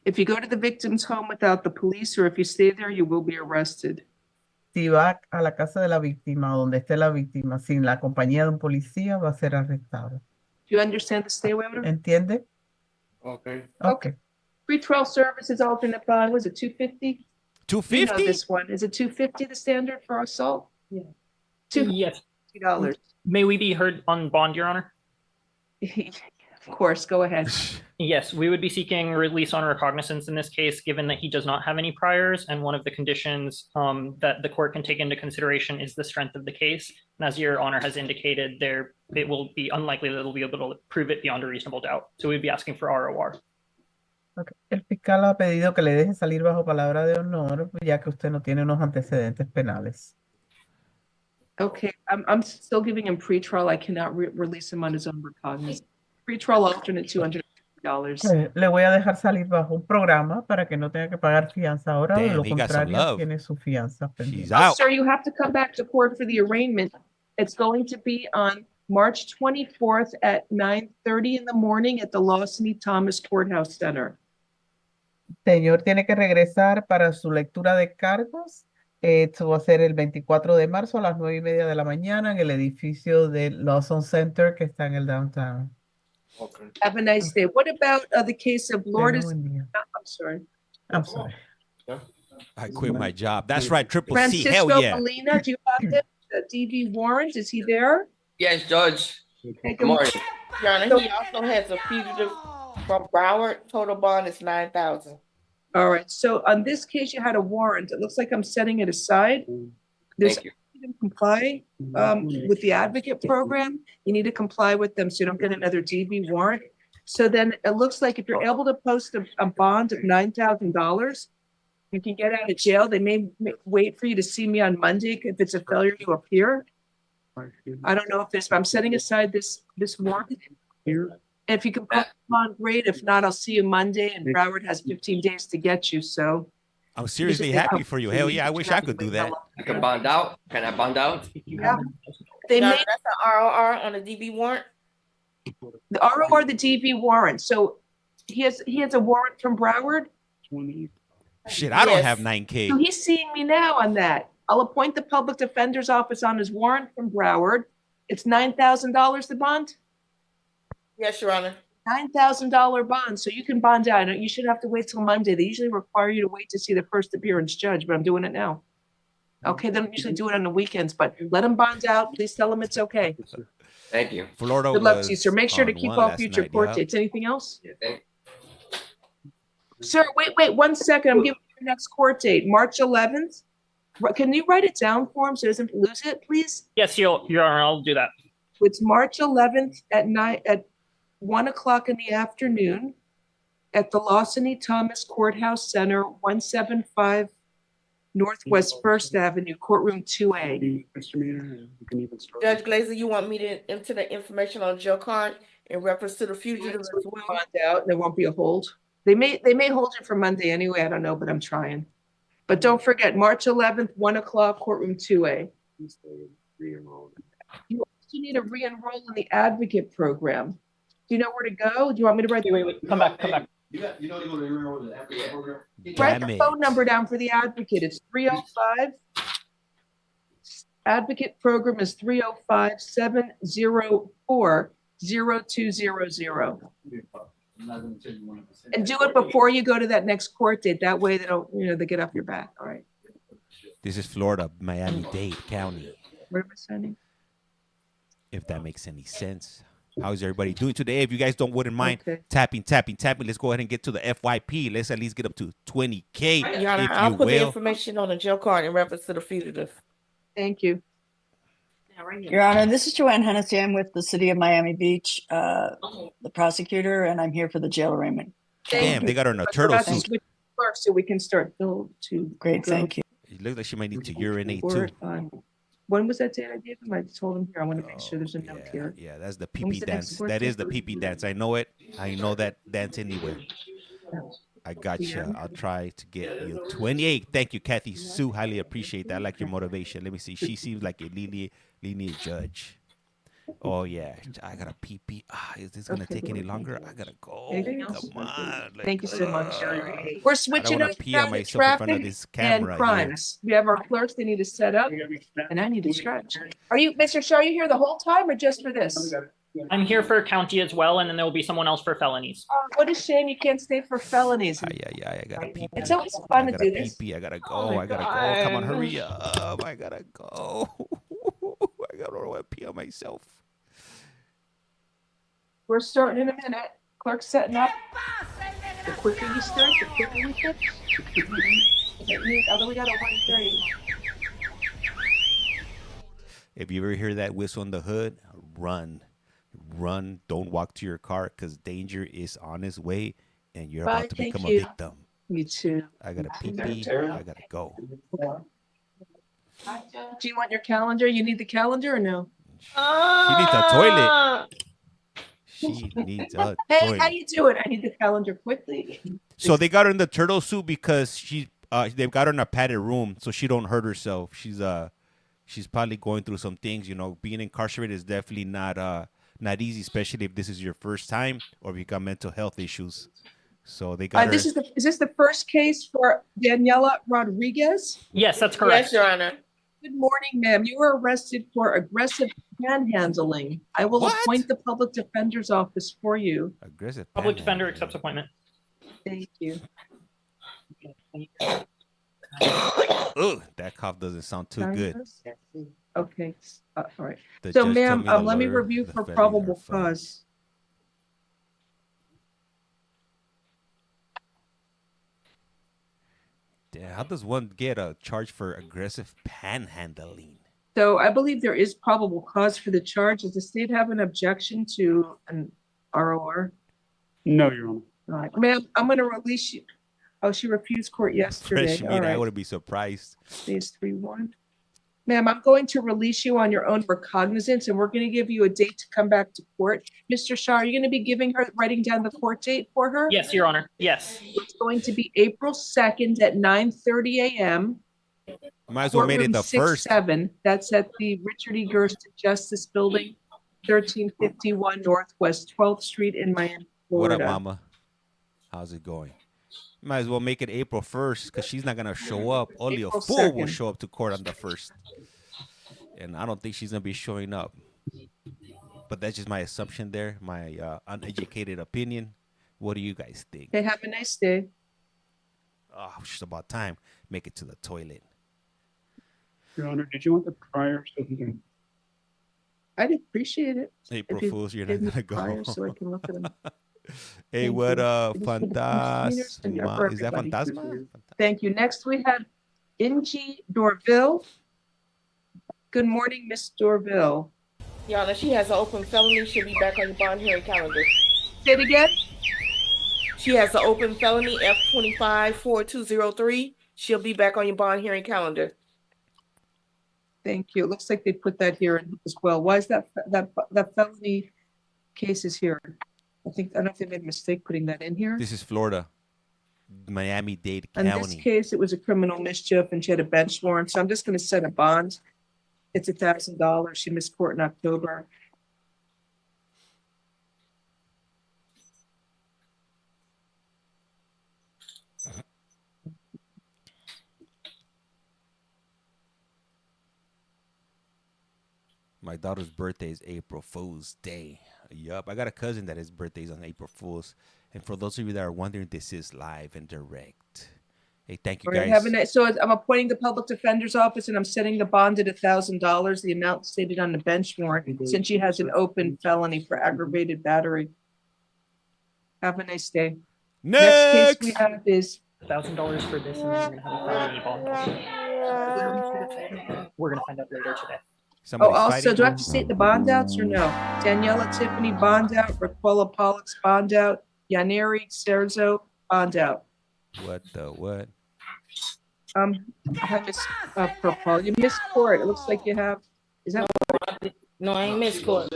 If you go to the victim's home without the police or if you stay there, you will be arrested. Si va a la casa de la víctima o donde esté la víctima sin la compañía de un policía, va a ser arrestado. Do you understand the stay away order? ¿Entiende? Okay. Okay. Pretrial services alternate bond, was it 250? You know 250? this one. Is it 250 the standard for assault? Yeah. Yes. $2. May we be heard on bond, Your Honor? Of course, go ahead. Yes, we would be seeking release on recognizance in this case, given that he does not have any priors, and one of the conditions that the court can take into consideration is the strength of the case. And as Your Honor has indicated, it will be unlikely that they'll be able to prove it beyond a reasonable doubt. So we'd be asking for ROR. Okay. El fiscal ha pedido que le deje salir bajo palabra de honor, ya que usted no tiene unos antecedentes penales. Okay, I'm still giving him pretrial. I cannot release him on his own recognizance. Pretrial alternate $250. Le voy a dejar salir bajo un programa para que no tenga que pagar fianza ahora, de Damn, lo he got some contrario love. tiene su fianza pendiente. She's out. Sir, you have to come back to court for the arraignment. It's going to be on March 24th at 9:30 in the morning at the Lawson E. Thomas Courthouse Center. Señor, tiene que regresar para su lectura de cargos. Esto va a ser el 24 de marzo a las 9:30 de la mañana en el edificio del Lawson Center que está en el downtown. Okay. Have a nice day. What about the case of Lourdes? Tenga buen día. I'm sorry. I'm sorry. I quit my job. That's right, Triple C. Francisco Hell yeah. Molina, do you have the DV warrant? Is he there? Yes, Judge. Okay, Good morning. Your Honor, he also has a fugitive from Broward. Total bond is $9,000. All right, so on this case, you had a warrant. It looks like I'm setting it aside. There's Thank you. you didn't comply with the advocate program. You need to comply with them so you don't get another DV warrant. So then it looks like if you're able to post a bond of $9,000, you can get out of jail. They may wait for you to see me on Monday if it's a failure to appear. I don't know if this, but I'm setting aside this warrant. Here. If you can put them on, great. If not, I'll see you Monday, and Broward has 15 days to get you, so. I'm seriously happy for you. Hell yeah, I wish I could do that. I can bond out. Can I bond out? Yeah. They Your Honor, made that's an ROR on the DV warrant. the ROR, the DV warrant, so he has a warrant from Broward. Shit, I don't Yes. have So 9K. he's seeing me now on that. I'll appoint the public defender's office on his warrant from Broward. It's $9,000 the bond, Yes, Your Honor. $9,000 bond, so you can bond out. You shouldn't have to wait till Monday. They usually require you to wait to see the first appearance judge, but I'm doing it now. Okay, they don't usually do it on the weekends, but let them bond out. Please tell them it's okay. Thank you. Florida Good luck to you, was sir. Make sure to on keep one all last future night, court yeah. dates. Anything else? Yeah, thank Sir, wait 1 second. I'm giving you your next court date, March 11th. Can you write it down for him so he doesn't lose it, please? Yes, Your Honor, I'll do that. It's March 11th at 1 o'clock in the afternoon at the Lawson E. Thomas Courthouse Center, 175 Northwest First Avenue, courtroom 2A. Misdemeanor, you can even start. Judge Glazer, you want me to enter the information on jail card in reference to the fugitive as well? Bond out, there won't be a hold. They may hold it for Monday anyway. I don't know, but I'm trying. But don't forget, March 11th, 1 o'clock, courtroom 2A. You also need to re-enroll in the advocate program. Do you know where to go? Do you want me to write? Wait, come back. You know, you go to the advocate program? Write Damn the it. phone number down for the advocate. It's 305. Advocate program is 305-704-0200. I'm not gonna tell you 100%. And do it before you go to that next court date. That way they don't, they get off your back. All right. This is Florida, Miami-Dade County, Where am I sending? if that makes any sense. How's everybody doing today? If you guys wouldn't mind Okay. tapping, let's go ahead and get to the FYP. Let's at least get up to 20K, Your Honor, if I'll you put the will. information on the jail card in reference to the fugitive. Thank you. Your Honor, this is Joanne Hennessy. I'm with the City of Miami Beach, the prosecutor, and I'm here for the jail arraignment. Damn, they got her in a We're turtle about to suit. switch clerks so we can start to Great, go thank you. It looks like she might need to urinate too. forward on. When was that date I gave him? I told him here. I want to make sure there's a note here. Yeah, that's the When was pee-pee the next dance. court That is date? the pee-pee dance. I know it. I know that dance anywhere. I got you. Yeah. I'll try to get you 28. Thank you, Kathy Sue. Highly appreciate that. I like your motivation. Let me see. She seems like a lenient judge. Oh yeah, I gotta pee pee. Is this gonna take any longer? I gotta go. Anything else? Come on. Thank you so much. We're I don't switching want up to pee on now to myself in front of traffic this and camera here. crimes. We have our clerks, they need to set up, and I need to stretch. Are you, Mr. Shaw, are you here the whole time or just for this? I'm here for county as well, and then there will be someone else for felonies. What a shame you can't stay for felonies. Yeah, I gotta pee pee. It's always fun to do this. I gotta go. Oh my I gotta go. Come on, God. hurry up. I gotta go. I gotta pee on myself. We're starting in a minute. Clerk's setting up. The quicker you start, the quicker we finish. Although we got a 1:30. If you ever hear that whistle in the hood, run. Run. Don't walk to your car because danger is on its way and you're about to become a victim. Me too. I gotta pee pee. I gotta go. Do you want your calendar? You need the calendar or no? She needs a toilet. She needs a Hey, toilet. how you doing? I need the calendar quickly. So they got her in the turtle suit because they've got her in a padded room so she don't hurt herself. She's probably going through some things. You know, being incarcerated is definitely not easy, especially if this is your first time or if you got mental health issues. So they got her. Is this the first case for Daniela Rodriguez? Yes, that's correct. Yes, Your Honor. Good morning, ma'am. You were arrested for aggressive panhandling. I will appoint the public defender's office for you. Aggressive. Public defender accepts appointment. Thank you. Ugh, that cough doesn't sound too good. Okay. All right. The So, judge ma'am, told me to let me lower review the for felony probable or fine. cause. Yeah, how does one get a charge for aggressive panhandling? So I believe there is probable cause for the charge. Does the state have an objection to an ROR? No, Your Honor. All right, ma'am, I'm going to release you. Oh, she refused court yesterday. Fresh meat, All right. I wouldn't be surprised. Phase 3-1. Ma'am, I'm going to release you on your own recognizance, and we're going to give you a date to come back to court. Mr. Shah, are you going to be writing down the court date for her? Yes, Your Honor. Yes. It's going to be April 2nd at 9:30 a.m. Might as well made it the first. 7. That's at the Richard E. Gersten Justice Building, 1351 Northwest 12th Street in Miami, What Florida. up, mama? How's it going? Might as well make it April 1st because she's not going to show up. Only April a fool will 2nd. show up to court on the 1st. And I don't think she's going to be showing up. But that's just my assumption there, my uneducated opinion. What do you guys think? Okay, have a nice day. Oh, it's just about time. Make it to the toilet. Your Honor, did you want the prior so he can? I'd appreciate it. April if you Fools, you're give not me going to prior go. So I can look at them. Hey, Thank what you. up, It is for the misdemeanors and Fantasma? for Is that everybody. Fantasma? Thank you. Next, we have Ingy Dorville. Good morning, Miss Dorville. Your Honor, she has an open felony. She'll be back on your bond hearing calendar. Say it again. She has an open felony, F254203. She'll be back on your bond hearing calendar. Thank you. It looks like they put that here as well. Why is that felony case is here? I don't know if they made a mistake putting that in here. This is Florida, Miami-Dade In this County. case, it was a criminal mischief and she had a bench warrant. So I'm just going to set a bond. It's $1,000. She missed court in October. My daughter's birthday is April Fool's Day. Yup, I got a cousin that his birthday is on April Fool's. And for those of you that are wondering, this is live and direct. Hey, thank you All right, guys. have a nice, so I'm appointing the public defender's office and I'm setting the bond at $1,000, the amount stated on the bench warrant, since she has an open felony for aggravated battery. Have a nice day. Next case we have is $1,000 for this, and then you're gonna have a felony bond. We're gonna find out later today. Somebody's also, fighting? do I have to state the bond outs or no? Daniela Tiffany bond out, Raquella Pollux bond out, Yaneri Serzo bond out. What the what? I have Miss Paul. You missed court. It looks like you have. Is that? No, I ain't missed court.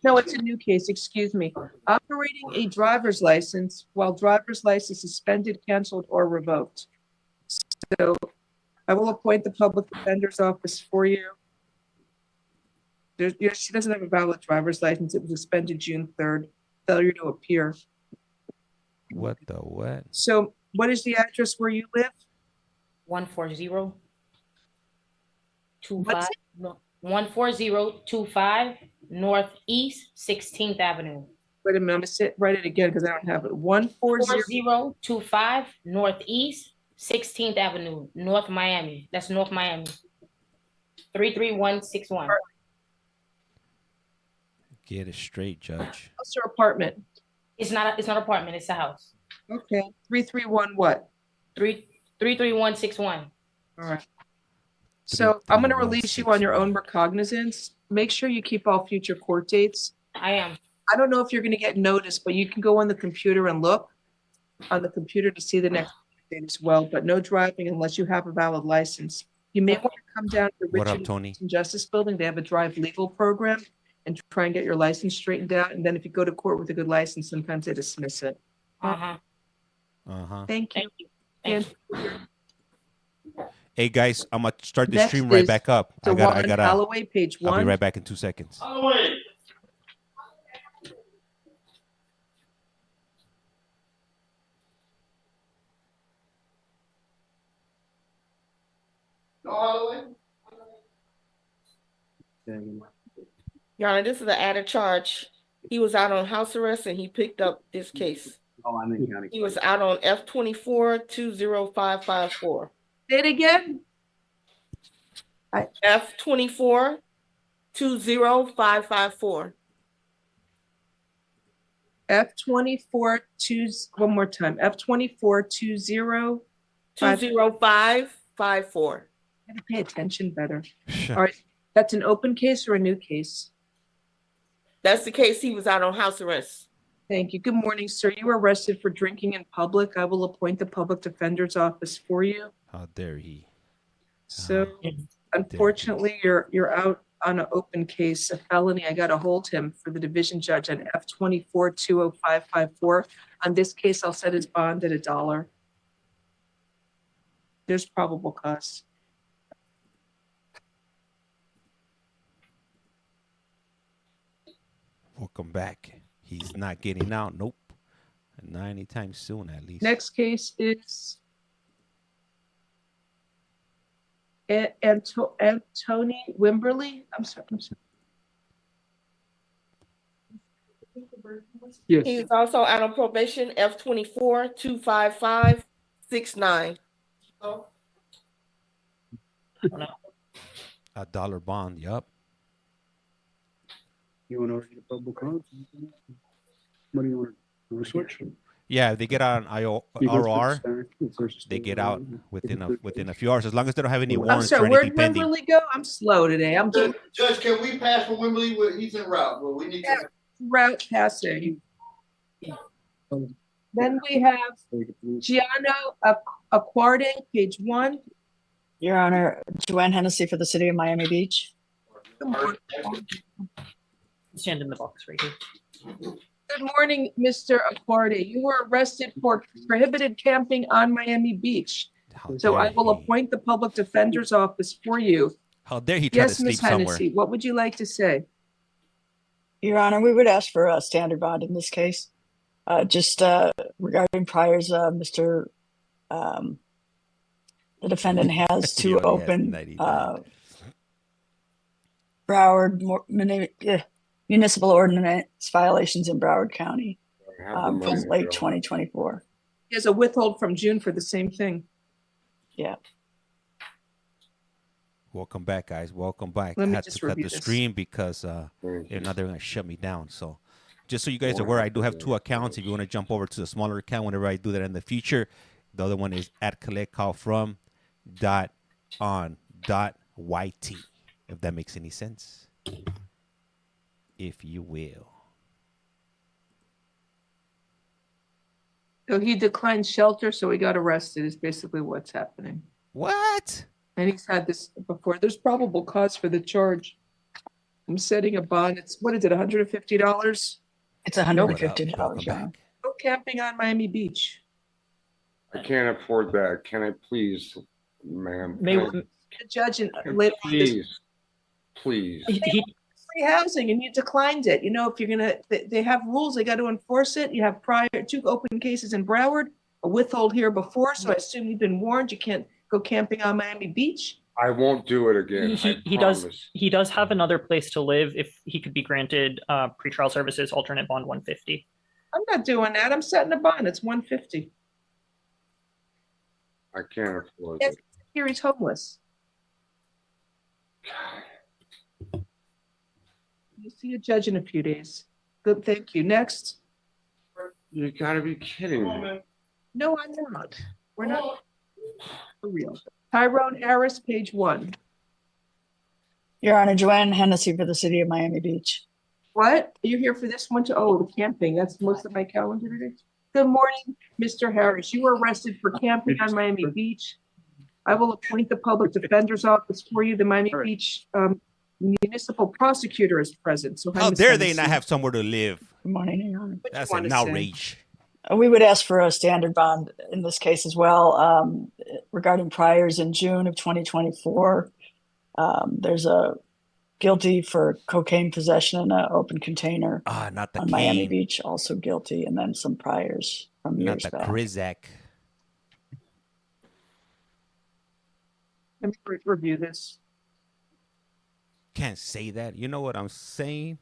No, it's a new case. Excuse me. Operating a driver's license while driver's license suspended, canceled, or revoked. So, I will appoint the public defender's office for you. She doesn't have a valid driver's license. It was suspended June 3rd. Failure to appear. What the what? So what is the address where you live? 14025. What's it? No, 14025 Northeast 16th Avenue. Wait a minute, I'm gonna write it again because I don't have it. 140. 4025 Northeast 16th Avenue, North Miami. That's North Miami. 33161. Get it straight, Judge. House or apartment? It's not apartment, it's a house. Okay. 331 what? 33161. All right. So I'm going to release you on your own recognizance. Make sure you keep all future court dates. I am. I don't know if you're going to get noticed, but you can go on the computer and look on the computer to see the next date as well, but no driving unless you have a valid license. You may want to come down to What up, Richard Tony? Justice Building. They have a drive legal program and try and get your license straightened out. And then if you go to court with a good license, sometimes they dismiss it. Uh-huh. Thank you. Thank you. Hey guys, I'm gonna start the Next stream right is back up. I Dewan gotta. Holloway, page I'll be 1. right back in 2 seconds. Holloway. No Holloway? Your Honor, this is an added charge. He was out on house arrest and he picked up this case. Oh, I'm in county. He was out on F24-20554. Say it again. F24-20554. F24 one more time. F24 20554. Gotta pay attention better. All right. That's an open case or a new case? That's the case. He was out on house arrest. Thank you. Good morning, sir. You were arrested for drinking in public. I will appoint the public defender's office for you. How dare he? So unfortunately, you're out on an open case, a felony. I got to hold him for the division judge on F24 20554. On this case, I'll set his bond at $1. There's probable cause. Welcome back. He's not getting out. Nope. Not anytime soon, at least. Next case is Antony Wimberly. I'm sorry. Yes. He's also out on probation, F24-25569. $1 bond. Yup. You want to read a public comment? What do you want to switch? Yeah, if they get out on He goes ROR, for the stack. they get out within a few hours, as long as they don't have any I'm warrants sorry, or where'd anything pending. Wimberly go? I'm slow today. I'm doing Judge, can we pass for Wembley? He's en route, but we need to. route passing. Then we have Giano Aquatic, page 1. Your Honor, Joanne Hennessy for the City of Miami Beach. Stand in the box right here. Good morning, Mr. Aquarte. You were arrested for prohibited camping on Miami Beach. So I will appoint the public defender's office for you. How dare he try to Yes, sleep Ms. somewhere? Hennessy, what would you like to say? Your Honor, we would ask for a standard bond in this case. Just regarding priors, the defendant has He to only has open 99. Broward municipal ordinance violations in Broward County from late 2024. He has a withhold from June for the same thing. Yeah. Welcome back, guys. Welcome back. Let I me had just to cut review the this. stream because if not, they're going to shut me down. So just so you guys are aware, I do have 2 accounts. If you want to jump over to the smaller account whenever I do that in the future, the other one is at CollectCallFrom.on.YT, if that makes any sense. If you will. So he declined shelter, so he got arrested is basically what's happening. What? And he's had this before. There's probable cause for the charge. I'm setting a bond. It's, what is it, $150? It's $150. Welcome back. Go camping on Miami Beach. I can't afford that. Can I please, ma'am? May, The judge and later on this, Please, please. he, free housing and you declined it. You know, if you're gonna, they have rules, they got to enforce it. You have prior 2 open cases in Broward, a withhold here before, so I assume you've been warned you can't go camping on Miami Beach. I won't do it again. He does have another place to live if he could be granted pretrial services alternate bond 150. I'm not doing that. I'm setting a bond. It's 150. I can't afford Yes, it. here he's homeless. You see a judge in a few days. Good, thank you. Next. You gotta be kidding me. No, I'm not. We're not for real. Tyrone Harris, page 1. Your Honor, Joanne Hennessy for the City of Miami Beach. What? Are you here for this one too? Oh, the camping. That's most of my calendar today. Good morning, Mr. Harris. You were arrested for camping on Miami Beach. I will appoint the public defender's office for you. The Miami Beach municipal prosecutor is present. So How dare they not have somewhere to live? Good morning, Your Honor. That's an outrage. We would ask for a standard bond in this case as well. Regarding priors in June of 2024, there's a guilty for cocaine possession in an open container not the on Miami Beach, also guilty, and then some priors from years back. Not the Krizak. Let me review this. Can't say that. You know what I'm saying?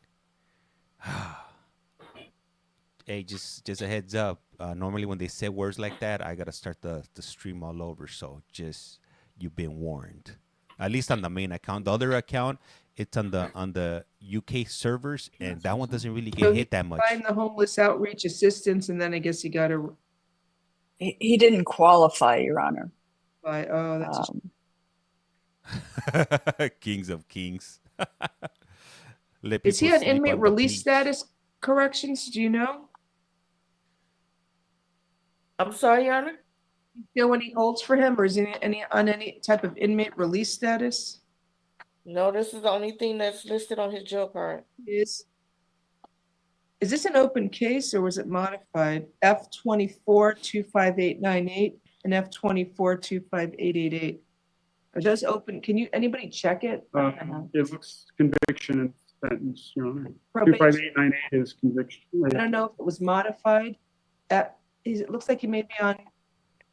Hey, just a heads up. Normally when they say words like that, I gotta start the stream all over. So just you've been warned. At least on the main account. The other account, it's on the UK servers, and that one doesn't really get hit that much. Find the homeless outreach assistance, and then I guess you got to. He didn't qualify, Your Honor. Oh, that's. Kings of Kings. Is he on inmate release status corrections? Do you know? I'm sorry, Your Honor? Do you know any holds for him, or is he on any type of inmate release status? No, this is the only thing that's listed on his jail card. Is this an open case or was it modified? F24-25898 and F24-25888. Are those open? Can anybody check it? It looks conviction and sentence, Your Honor. Probation. 25898 is conviction. I don't know if it was modified. It looks like he may be on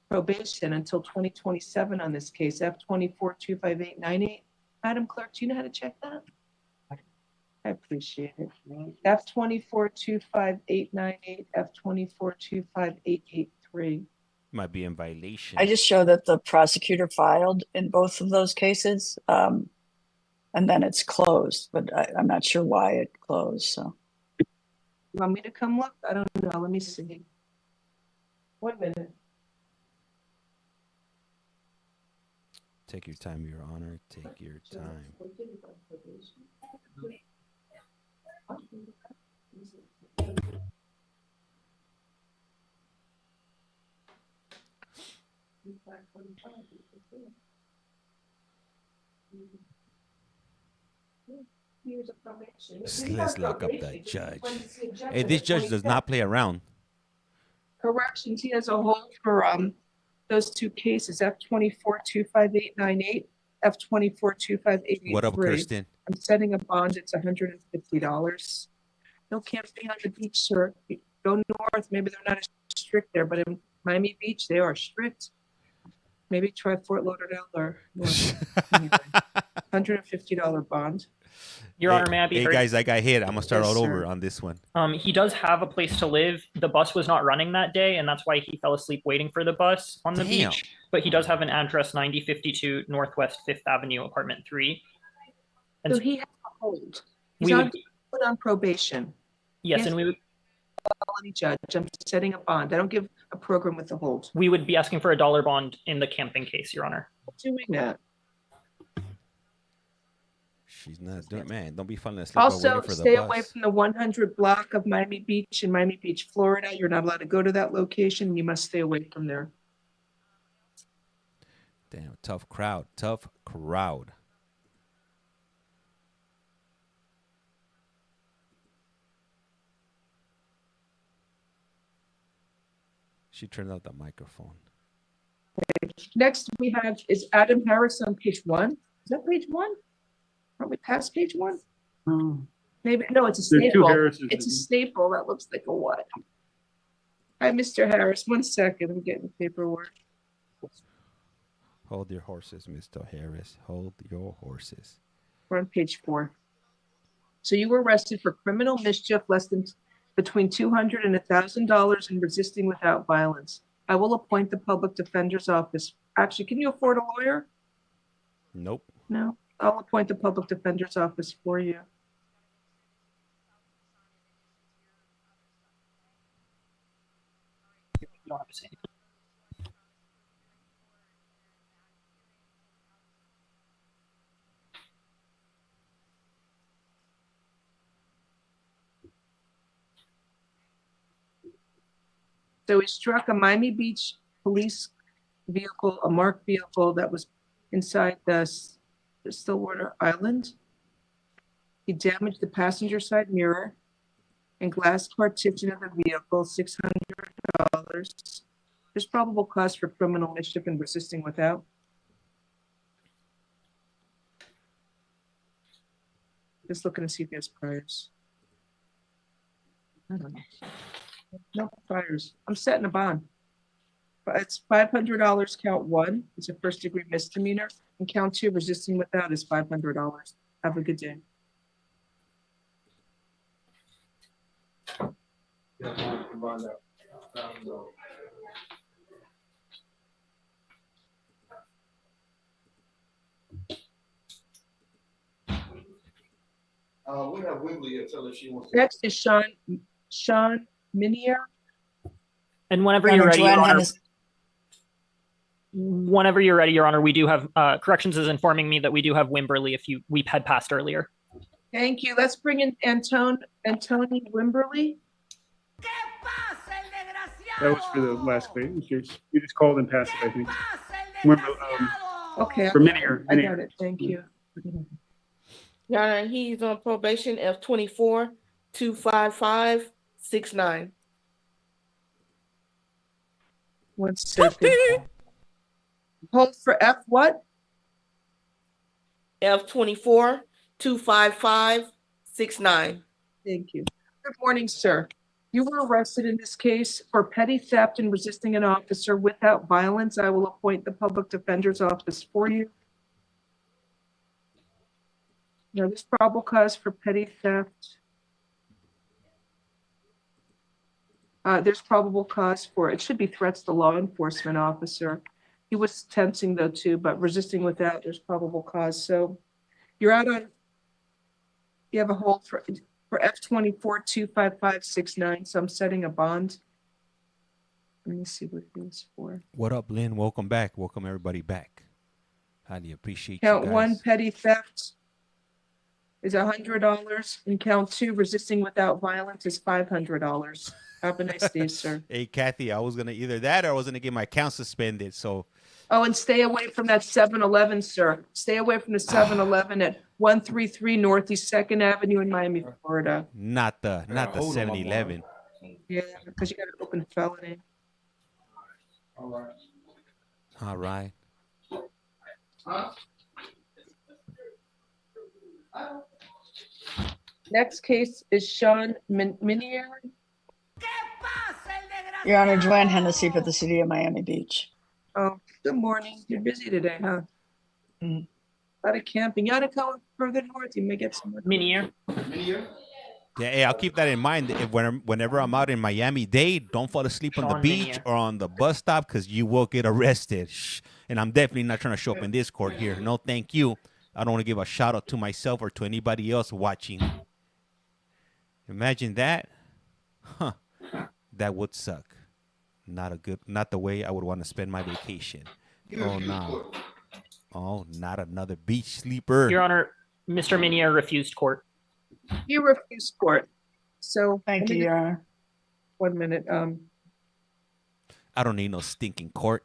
probation until 2027 on this case, F24-25898. Madam Clerk, do you know how to check that? I appreciate it. F24-25898, F24-25883. Might be in violation. I just show that the prosecutor filed in both of those cases, and then it's closed, but I'm not sure why it closed. So, You want me to come look? I don't know. Let me see. 1 minute. Take your time, Your Honor. Take your time. Let's lock up that judge. Hey, this judge does not play around. Corrections, he has a hold for those 2 cases, F24-25898, F24-25883. What up, Kirsten? I'm setting a bond, it's $150. No camping on the beach, sir. Go north, maybe they're not as strict there, but in Miami Beach, they are strict. Maybe try Fort Lauderdale or $150 bond. Your Honor, may I be Hey heard? guys, I got hit. I'm gonna start Yes, all sir. over on this one. He does have a place to live. The bus was not running that day, and that's why he fell asleep waiting for the bus on the Damn. beach. But he does have an address 9052 Northwest 5th Avenue, apartment 3. And So he has a hold. He's we would, put on probation. yes, Yes. and we would Felony judge, I'm setting a bond. I don't give a program with the hold. be asking for a dollar bond in the camping case, Your Honor. Doing that. She's not doing, man. Don't be falling asleep while Also, waiting for the stay bus. away from the 100 block of Miami Beach in Miami Beach, Florida. You're not allowed to go to that location. You must stay away from there. Damn, tough crowd. Tough crowd. She turned out the microphone. Next we have is Adam Harris on page 1. Is that page 1? Aren't we past page 1? Maybe, no, it's a There are two staple. Harrises. It's a staple that looks like a what? Hi, Mr. Harris. 1 second. I'm getting paperwork. Hold your horses, Mr. Harris. Hold your horses. We're on page 4. So you were arrested for criminal mischief between $200 and $1,000 and resisting without violence. I will appoint the public defender's office. Actually, can you afford a lawyer? Nope. No. I'll appoint the public defender's office for you. You don't have to say anything. So he struck a Miami Beach police vehicle, a marked vehicle that was inside the Stillwater Island. He damaged the passenger side mirror and glass partition of the vehicle, $600. There's probable cause for criminal mischief and resisting without. Just looking to see if he has priors. I don't know. No priors. I'm setting a bond. But it's $500 count 1. It's a first degree misdemeanor. And count 2, resisting without, is $500. Have a good day. We have Wiggly until if she wants. Next is Sean Minier. And whenever you're ready, Your Honor, whenever you're ready, Your Honor, we do have corrections is informing me that we do have Wimberly we had passed earlier. Thank you. Let's bring in Antony Wimberly. That was for the last case. You just called and passed it, I think. Remember, Okay. for Minier. I got it. Thank you. Your Honor, he's on probation F24 25569. 1 second. Hold for F what? F24 25569. Thank you. Good morning, sir. You were arrested in this case for petty theft and resisting an officer without violence. I will appoint the public defender's office for you. Now, there's probable cause for petty theft. There's probable cause for, it should be threats to law enforcement officer. He was tempting though too, but resisting without, there's probable cause. So you're out on, you have a hold for F24 25569. So I'm setting a bond. Let me see what it is for. What up, Lynn? Welcome back. Welcome everybody back. Highly appreciate you Count guys. 1, petty theft is $100, and count 2, resisting without violence, is $500. Have a nice day, sir. Hey, Kathy, I was going to either that or I was going to get my account suspended. So, Oh, and stay away from that 7-Eleven, sir. Stay away from the 7-Eleven at 133 Northeast 2nd Avenue in Miami, Florida. not the 7-Eleven. Yeah, because you got an open felony. All All right. right. Next case is Sean Minier. Your Honor, Joanne Hennessy for the city of Miami Beach. Oh, good morning. You're busy today, huh? A lot of camping. You ought to go further north. You may get some more. Minier. Yeah, hey, I'll keep that in mind. Whenever I'm out in Miami-Dade, don't fall asleep on the Sean beach Minier. or on the bus stop because you will get arrested. Shh. And I'm definitely not trying to show up in this court here. No, thank you. I don't want to give a shout out to myself or to anybody else watching. Imagine that. Huh. That would suck. Not the way I would want to spend my vacation. Oh, no. Oh, not another beach sleeper. Your Honor, Mr. Minier refused court. You refuse court. So Thank you, Your Honor. 1 minute. I don't need no stinking court.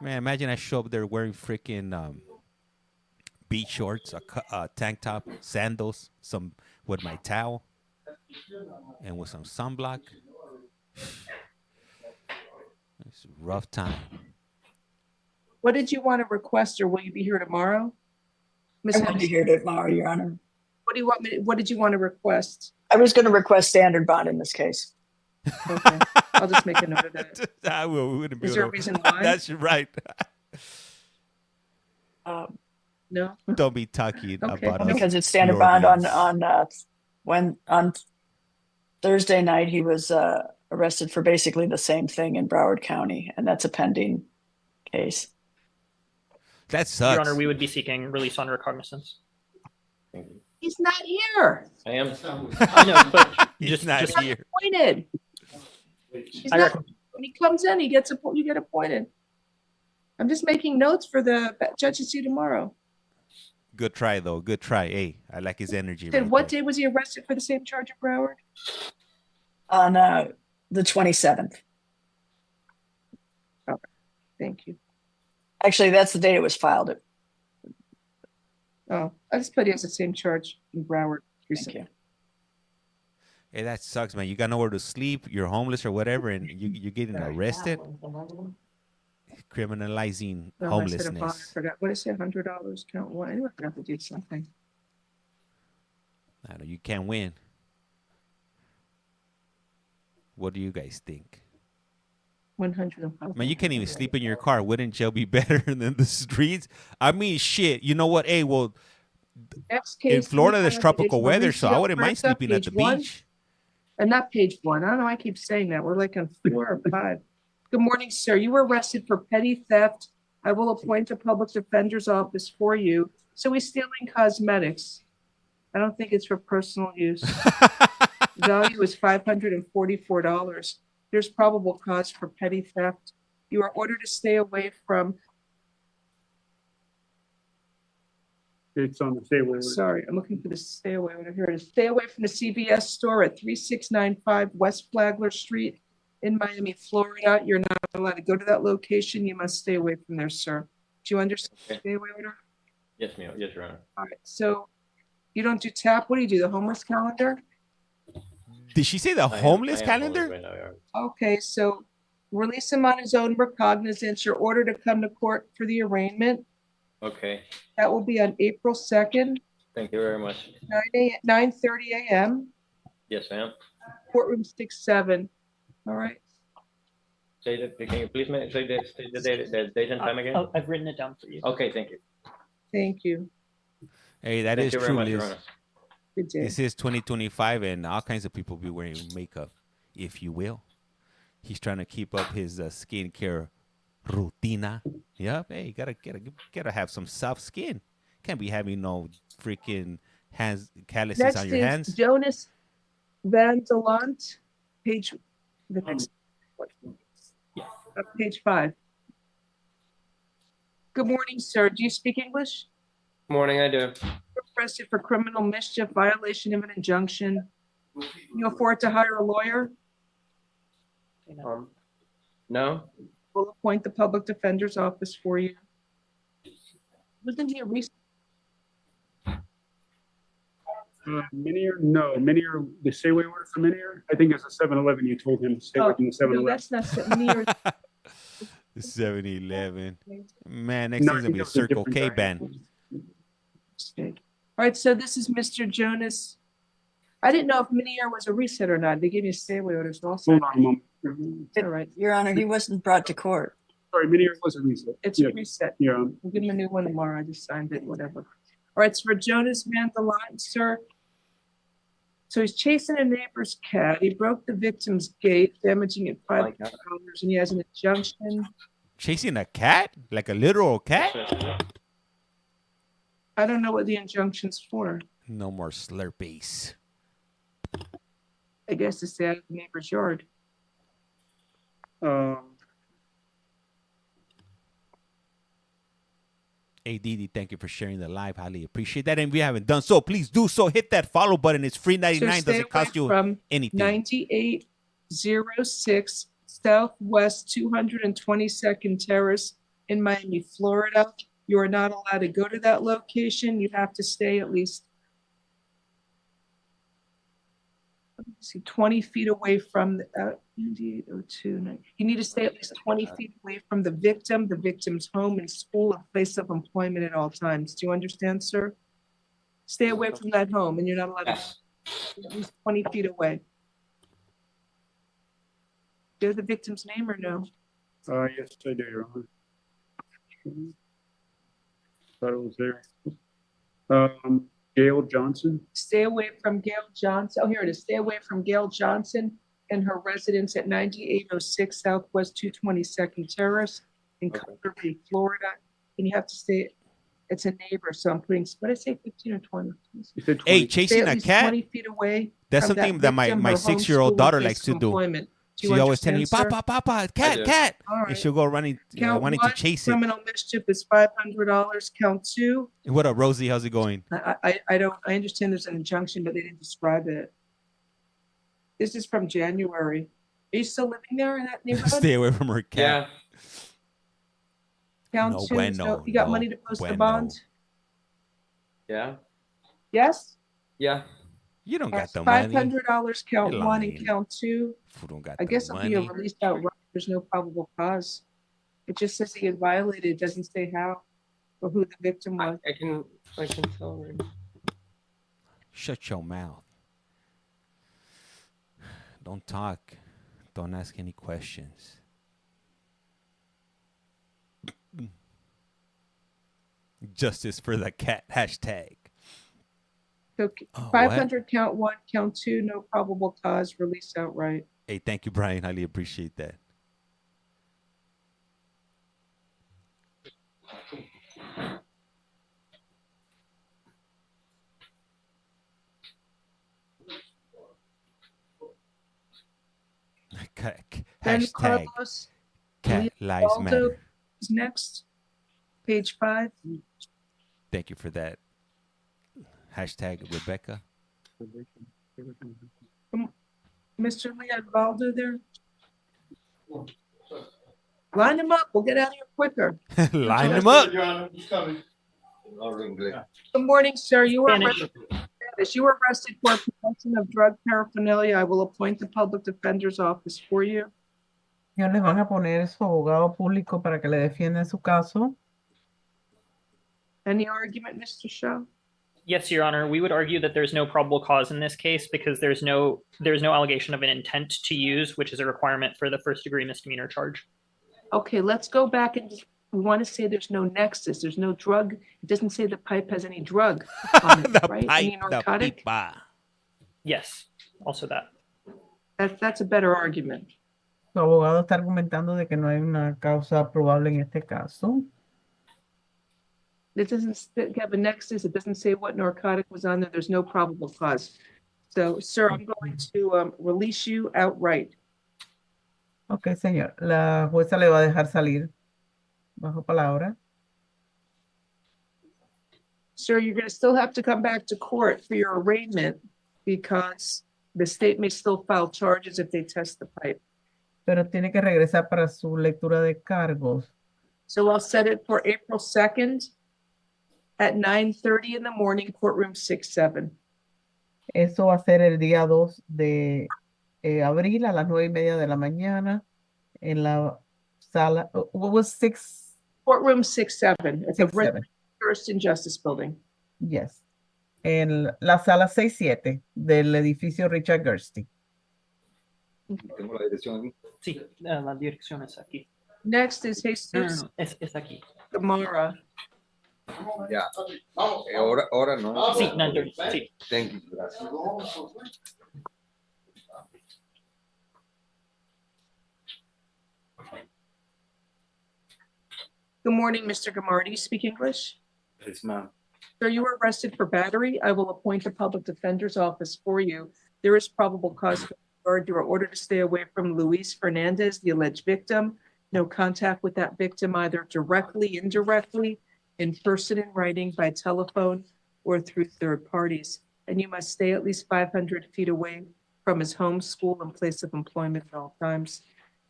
Man, imagine I show up there wearing freaking beach shorts, a tank top, sandals, with my towel, and with some sunblock. It's a rough time. What did you want to request, or will you be here tomorrow? Ms. I won't be here tomorrow, Your Honor. What do you want me, what did you want to request? I was going to request standard bond in this case. Okay, I'll just make a note of that. I will. We wouldn't be Is there a able to- reason why? That's right. No. Don't be talking Okay. about us. Because it's standard bond Floridians. on Thursday night, he was arrested for basically the same thing in Broward County, and that's a pending case. That sucks. Your Honor, we would be seeking release on recognizance. He's not here. I am. I know, but He's not just here. Appointed. He's not, when he comes in, you get appointed. I'm just making notes for the judge to see tomorrow. Good try, though. Good try. Hey, I like his energy. Then right what there. day was he arrested for the same charge of Broward? On the 27th. Okay, thank you. Actually, that's the day it was filed. Oh, I just put he has the same charge in Broward Thank recently. you. Hey, that sucks, man. You got nowhere to sleep. You're homeless or whatever, and you're getting arrested. Criminalizing Oh, I said a bond, I homelessness. forgot. What did I say? $100 count one. I knew I forgot to do something. I know you can't win. What do you guys think? 100. Man, you can't even sleep in your car. Wouldn't jail be better than the streets? I mean, shit. You know what? Hey, well, Next in case, Florida, we there's have tropical is weather, so I Mauricio wouldn't mind Huerta, sleeping at the page 1. beach. And not page 1. I don't know why I keep saying that. We're like on 4 or 5. Good morning, sir. You were arrested for petty theft. I will appoint a public defender's office for you. So he's stealing cosmetics. I don't think it's for personal use. Value is $544. There's probable cause for petty theft. You are ordered to stay away from. It's on the stay away order. Sorry, I'm looking for the stay away order. Here it is. Stay away from the CVS store at 3695 West Flagler Street in Miami, Florida. You're not allowed to go to that location. You must stay away from there, sir. Do you understand the stay away order? Yes, ma'am. Yes, Your Honor. All right. So you don't do TAP. What do you do? The homeless calendar? Did she say the homeless calendar? Right now, Your Honor. Okay. So release him on his own recognizance. You're ordered to come to court for the arraignment. Okay. That will be on April 2nd, Thank you very much. 9:30 a.m. Yes, ma'am. Courtroom 6-7. All right. Say that. Can you please say the date and time again? I've written it down for you. Okay. Thank you. Thank you. Hey, that Thank is you very true, much, Your Liz. Honor. Good day. This is 2025, and all kinds of people be wearing makeup, if you will. He's trying to keep up his skincare rutina. Yep. Hey, gotta have some soft skin. Can't be having no freaking hands calluses Next on your is hands. Jonas Van Delant, page, the next, page 5. Good morning, sir. Do you speak English? Morning, I do. You're arrested for criminal mischief, violation of an injunction. Can you afford to hire a lawyer? No. We'll appoint the public defender's office for you. Wasn't he a recent? Minier, no. Minier, the stay away order for Minier, I think it's a 7-Eleven. You told him to stay away from the 7-Eleven. No, that's not near. 7-Eleven. Man, next No, thing's I gonna be a think those are Circle K different band. All right, so this is Mr. Jonas. I didn't know if Minier was a reset or not. They gave me a stay away orders also. Hold on a moment. All right. Your Honor, he wasn't brought to court. Sorry, Minier was a reset. It's Yeah. a reset. Yeah. We'll give him a new one tomorrow. I just signed it, whatever. All right, it's for Jonas Mandelant, sir. So he's chasing a neighbor's cat. He broke the victim's gate, damaging it $500, and he has an injunction. Chasing a cat? Like a literal cat? I don't know what the injunction's for. No more Slurpees. I guess to stay out of the neighbor's yard. Hey, Didi, thank you for sharing the live. Highly appreciate that. And if you haven't done so, please do so. Hit that follow button. It's free 99. So stay Doesn't cost away you from anything. 9806 Southwest 222nd Terrace in Miami, Florida. You are not allowed to go to that location. You have to stay at least see, 20 feet away from the, 9802. You need to stay at least 20 feet away from the victim's home and school and place of employment at all times. Do you understand, sir? Stay away from that home, and you're not allowed to be at least 20 feet away. Do you have the victim's name or no? Yes, I do, Your Honor. Thought it was there. Gail Johnson. Stay away from Gail Johnson. Oh, here it is. Stay away from Gail Johnson and her residence at 9806 Southwest 222nd Terrace in Culver City, Florida. And you have to stay, it's a neighbor, so I'm putting, what did I say, 15 or 20? You said 20. Hey, chasing a cat? 20 feet away. That's from something that my victim, her 6-year-old home, daughter school, likes place to of do. employment. Do She's you always telling me, understand, sir? Papa, cat. All right. And she'll go running, Count wanting to one, chase it. criminal mischief is $500. Count two. What up, Rosie? How's it going? I understand there's an injunction, but they didn't describe it. This is from January. Are you still living there in that neighborhood? Stay away from her cat. Count No two. bueno, So you got no money to post the bueno. bond? Yeah. Yes? Yeah. You don't got the money. $500 count You're one lying. and count two. Fool don't got I the guess it'll be a money. released outright. There's no probable cause. It just says he had violated. It doesn't say how or who the victim was. I can tell her. Shut your mouth. Don't talk. Don't ask any questions. Justice for the cat. Hashtag. So Oh, 500 count one, count two, no probable cause, release outright. Hey, thank you, Brian. Highly appreciate that. Then Hashtag Carlos cat lives Leopoldo matter. is next. Page 5. Thank you for that. Hashtag Rebecca. Mr. Leopoldo there. Line him up. We'll get out of here quicker. Line him up. Good morning, sir. You were Spanish. arrested. You were arrested for possession of drug paraphernalia. I will appoint the public defender's office for you. Ellos le van a poner su abogado público para que le defienda su caso. Any argument, Mr. Shaw? Yes, Your Honor. We would argue that there's no probable cause in this case because there's no allegation of an intent to use, which is a requirement for the first-degree misdemeanor charge. Okay, let's go back and we want to say there's no nexus. There's no drug. It doesn't say the pipe has any drug on it, right? Any narcotic? Yes, also that. That's a better argument. Su abogado está argumentando de que no hay una causa probable en este caso. It doesn't have a nexus. It doesn't say what narcotic was on there. There's no probable cause. So, sir, I'm going to release you outright. Ok, señor. La jueza le va a dejar salir bajo palabra. Sir, you're going to still have to come back to court for your arraignment because the state may still file charges if they test the pipe. Pero tiene que regresar para su lectura de cargos. So I'll set it for April 2nd at 9:30 in the morning, courtroom 6-7. Eso va a ser el día 2 de abril a las 9:30 de la mañana en la sala. What was 6? Courtroom 6-7. It's a 6-7. First in Justice Building. Yes. En la sala 6-7 del edificio Richard Gerstein. Tengo la dirección aquí. Sí, la dirección es aquí. Next is Jesus Es aquí. Gamara. Ya. Ahora no. Sí, 9:30. Sí. Thank you. Gracias. Good morning, Mr. Gamara. Do you speak English? Yes, ma'am. Sir, you were arrested for battery. I will appoint a public defender's office for you. There is probable cause for regard. You are ordered to stay away from Luis Fernandez, the alleged victim. No contact with that victim, either directly, indirectly, in person, in writing, by telephone, or through third parties. And you must stay at least 500 feet away from his home, school, and place of employment at all times.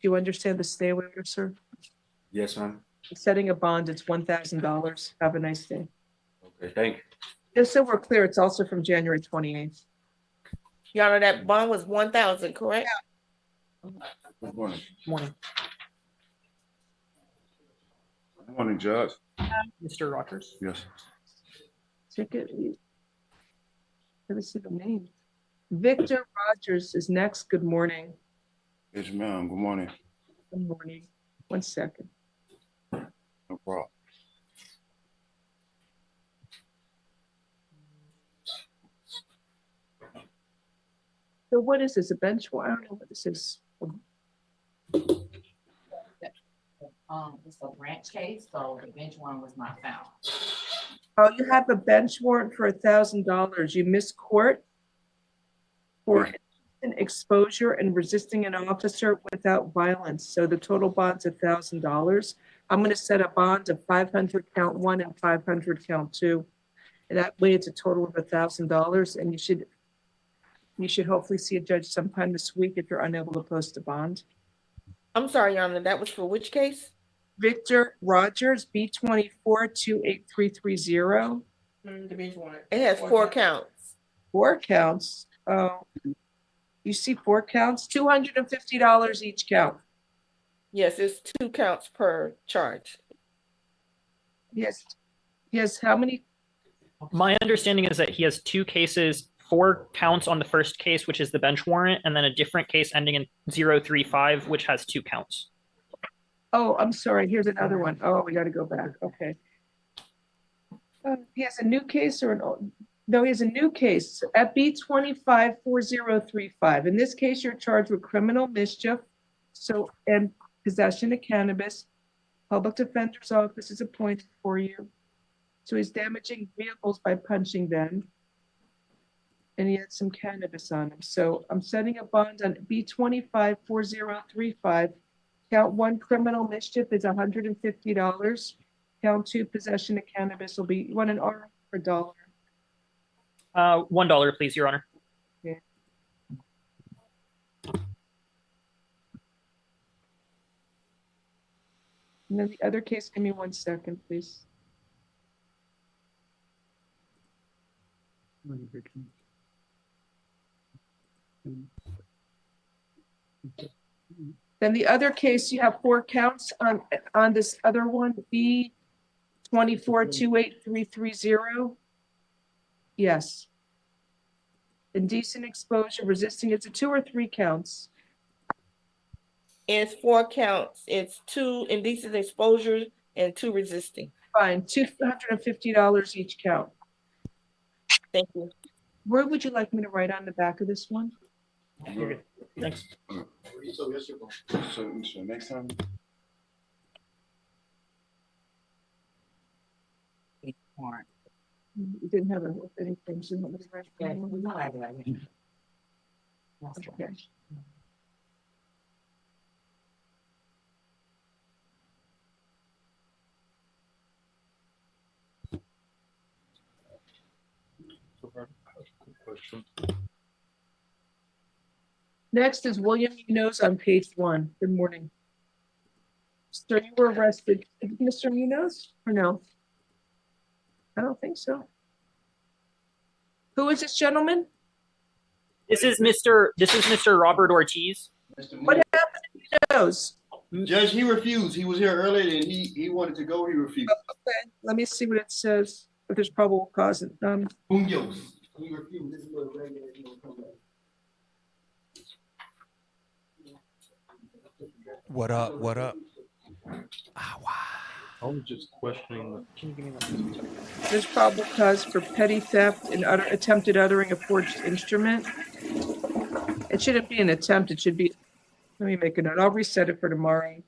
Do you understand the stay away order, sir? Yes, ma'am. Setting a bond, it's $1,000. Have a nice day. Okay, thank you. Just so we're clear, it's also from January 28th. Your Honor, that bond was 1,000, correct? Good morning. Morning, Good morning, Judge. Mr. Rogers. Yes. Ticket. Let me see the name. Victor Rogers is next. Good morning. Yes, ma'am. Good morning. Good morning. 1 second. No problem. So what is this, a bench warrant? I don't know what this is. It's a branch case, so the bench warrant was not found. Oh, you have a bench warrant for $1,000. You missed court for exposure and resisting an officer without violence. So the total bond's $1,000. I'm going to set a bond of 500 count 1 and 500 count 2. And that way it's a total of $1,000, and you should hopefully see a judge sometime this week if you're unable to post a bond. I'm sorry, Your Honor, that was for which case? Victor Rogers, B24-28330. It has 4 counts. 4 counts. Oh, you see 4 counts, $250 each count. Yes, it's 2 counts per charge. Yes. Yes, how many? My understanding is that he has 2 cases, 4 counts on the first case, which is the bench warrant, and then a different case ending in 035, which has 2 counts. Oh, I'm sorry. Here's another one. Oh, we got to go back. Okay. He has a new case or an old? No, he has a new case at B254035. In this case, you're charged with criminal mischief, and possession of cannabis. Public defender's office is appointed for you. So he's damaging vehicles by punching them. And he had some cannabis on him. So I'm setting a bond on B254035. Count 1, criminal mischief is $150. Count 2, possession of cannabis will be, you want an R or $1? $1, please, Your Honor. Okay. And then the other case, give me 1 second, please. Then the other case, you have 4 counts on this other one, B24-28330. Yes. Indecent exposure, resisting, it's a 2 or 3 counts. It's 4 counts. It's 2 indecent exposures and 2 resisting. Fine, $250 each count. Thank you. Where would you like me to write on the back of this one? Thanks. So next time. Warrant. You didn't have anything. So you want me to write Yeah, down? we know that, right? Okay. Next is William Munoz on page 1. Good morning. Sir, you were arrested. Mr. Munoz or no? I don't think so. Who is this gentleman? This is Mr. Robert Ortiz. What happened to Munoz? Judge, he refused. He was here earlier and he wanted to go. He refused. Okay, let me see what it says. If there's probable cause. Munoz. He refused. This is what regular people come back. What up? What up? I was just questioning. Can you give me that? There's probable cause for petty theft and attempted uttering a forged instrument. It shouldn't be an attempt. It should be. Let me make a note. I'll reset it for tomorrow.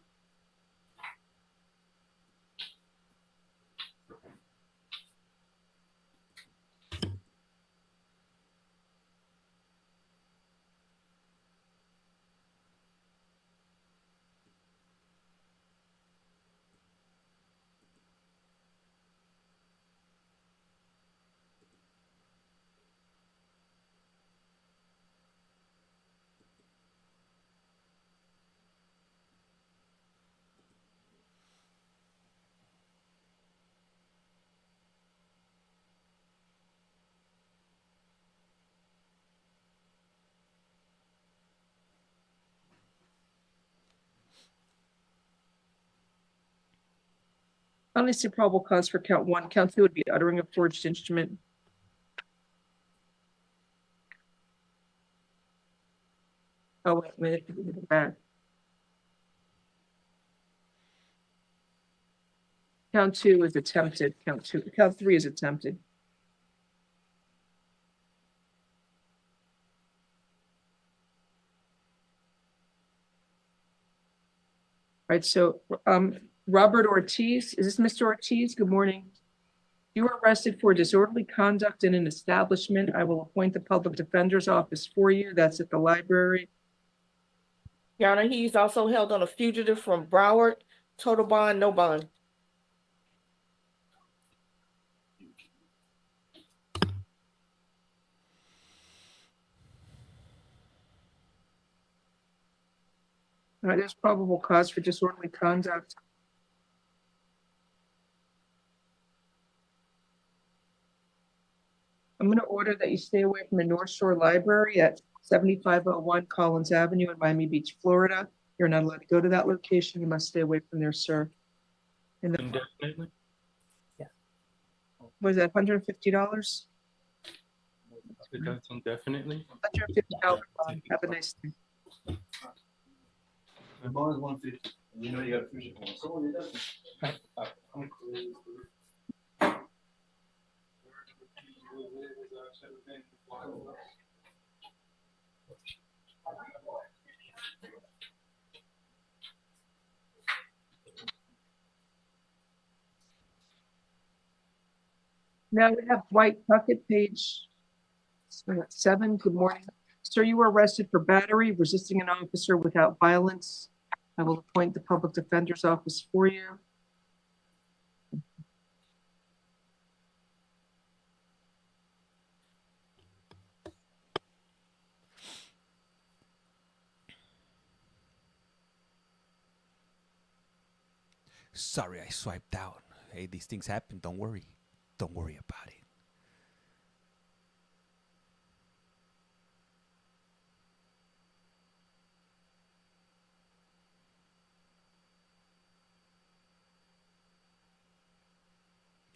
I only see probable cause for count 1. Count 2 would be uttering a forged instrument. Oh, wait a minute. Back. Count 2 is attempted. Count 3 is attempted. All right, so Robert Ortiz, is this Mr. Ortiz? Good morning. You were arrested for disorderly conduct in an establishment. I will appoint the public defender's office for you. That's at the library. Your Honor, he's also held on a fugitive from Broward. Total bond, no bond. All right, there's probable cause for disorderly conduct. I'm going to order that you stay away from the North Shore Library at 7501 Collins Avenue in Miami Beach, Florida. You're not allowed to go to that location. You must stay away from there, sir. And Indefinitely? Yeah. Was that $150? That's indefinitely? $150 bond. Have a nice day. The bond is 150. You know you got a future bond. Someone doesn't. Now we have White Puckett, page 7. Good morning. Sir, you were arrested for battery, resisting an officer without violence. I will appoint the public defender's office for you. Sorry, I swiped out. Hey, these things happen. Don't worry. Don't worry about it.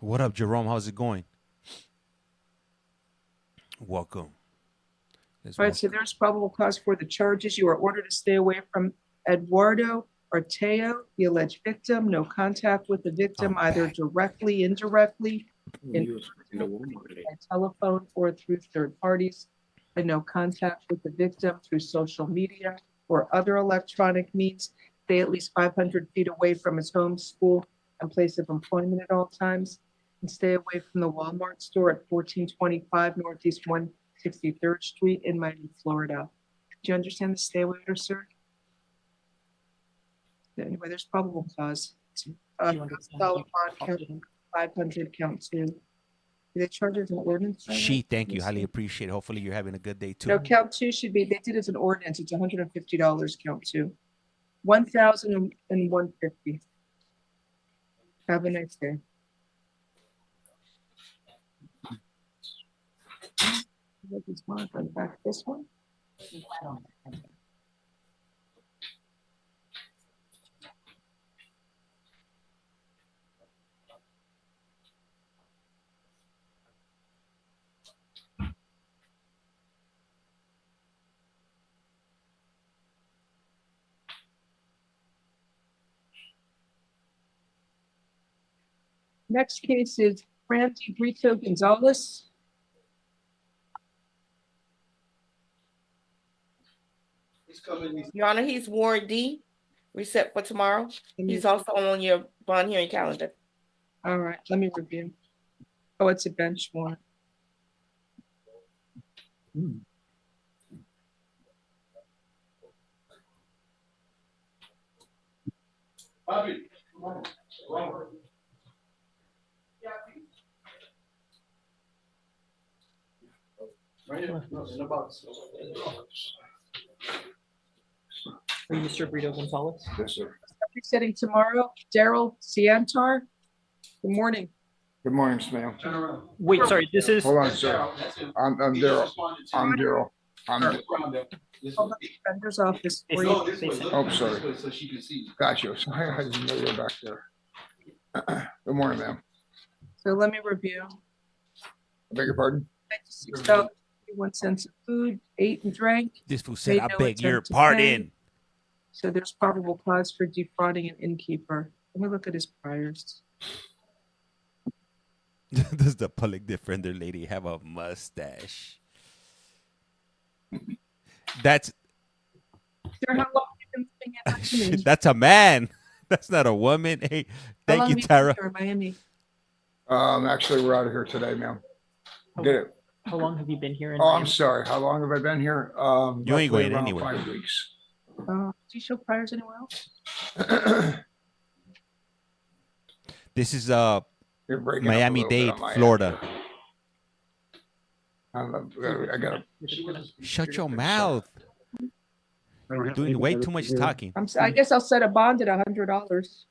What up, Jerome? How's it going? Welcome. All right, so there's probable cause for the charges. You are ordered to stay away from Eduardo Arteo, the alleged victim. No contact with the victim, either directly, indirectly, by telephone or through third parties. And no contact with the victim through social media or other electronic means. Stay at least 500 feet away from his home, school, and place of employment at all times. And stay away from the Walmart store at 1425 Northeast 163rd Street in Miami, Florida. Do you understand the stay away order, sir? Anyway, there's probable cause. $1,000 bond, count 500, count 2. Do they charge it as an ordinance? She, thank you. Highly appreciate it. Hopefully you're having a good day too. No, count 2 should be, they did it as an ordinance. It's $150, count 2. 1,000 and 150. Have a nice day. This one, back this one. Next case is Randy Brito Gonzalez. Your Honor, he's Ward D, reset for tomorrow. He's also on your bond hearing calendar. All right, let me review. Oh, it's a bench warrant. Bobby. Right here. No, in the box. Are you Mr. Brito Gonzalez? Yes, sir. Setting tomorrow, Daryl Ciantar. Good morning. Good morning, ma'am. Wait, sorry, this is. Hold on, sir. I'm Daryl. I'm Daryl. Public Defender's Office. Oh, sorry. Got you. Sorry, I didn't know you were back there. Good morning, ma'am. So let me review. I beg your pardon? $96.51 of food, ate and drank. This fool said, made I no beg your attempt to pardon. pay. So there's probable cause for defrauding an innkeeper. Let me look at his priors. Does the public defender lady have a mustache? That's Sir, how long have you been living in Miami? that's a man. That's not a woman. Hey, How thank long you, have been Tara. here in Miami? Actually, we're out of here today, ma'am. Get it? How long have you been here in Oh, I'm Miami? sorry. How long have I been here? You ain't roughly going around anywhere. 5 weeks. Do you show priors anywhere else? This is You're breaking up a little bit Miami-Dade, on my end. Florida. I gotta. Shut your mouth. Doing way too much talking. I guess I'll set a bond at $100.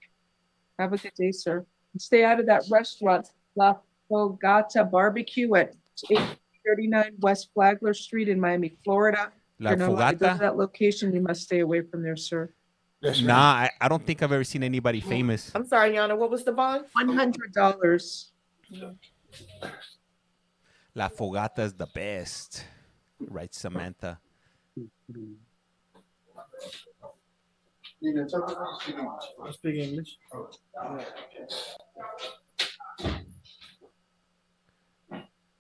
Have a good day, sir. And stay out of that restaurant, La Fogata Barbecue at 839 West Flagler Street in Miami, Florida. La You're not allowed to go to Fogata? that location. You must stay away from there, sir. Yes, Nah, I don't think I've ever seen anybody famous. I'm sorry, Yana, what was the bond? $100. La Fogata is the best. Right, Samantha? I speak English.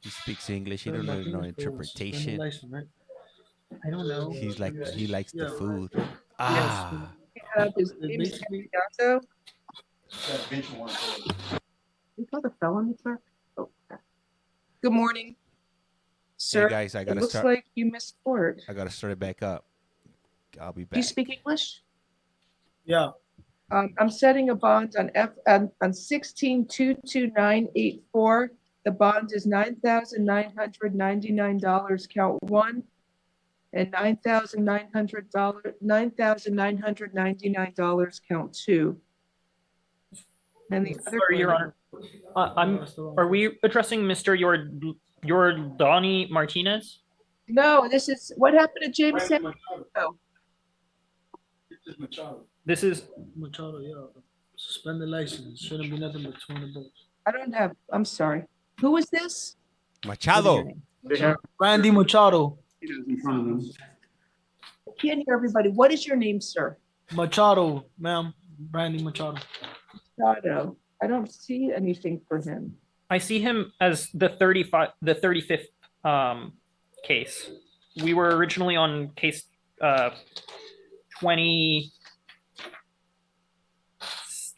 He speaks English. He don't know no interpretation. I don't know. He's like he likes the food. Yes. Ah, We have his name is Yayo. You call the felony clerk? Oh. Good morning, sir. guys, I It gotta looks start- like you missed court. I gotta start it back up. I'll be Do you back. speak English? Yeah. I'm setting a bond on 16-22984. The bond is $9,999, count one, and $9,999, count two. And the other. Sorry, Your Honor. Are we addressing Mr. Yordani Martinez? No, this is, what happened to James? Oh, This is Machado, yeah. Suspended license. Shouldn't be nothing but 20 bucks. I don't have, I'm sorry. Who is this? Machado. Randy Machado. I can't hear everybody. What is your name, sir? Machado, ma'am. Randy Machado. Machado. I don't see anything for him. I see him as the 35th case. We were originally on case 20.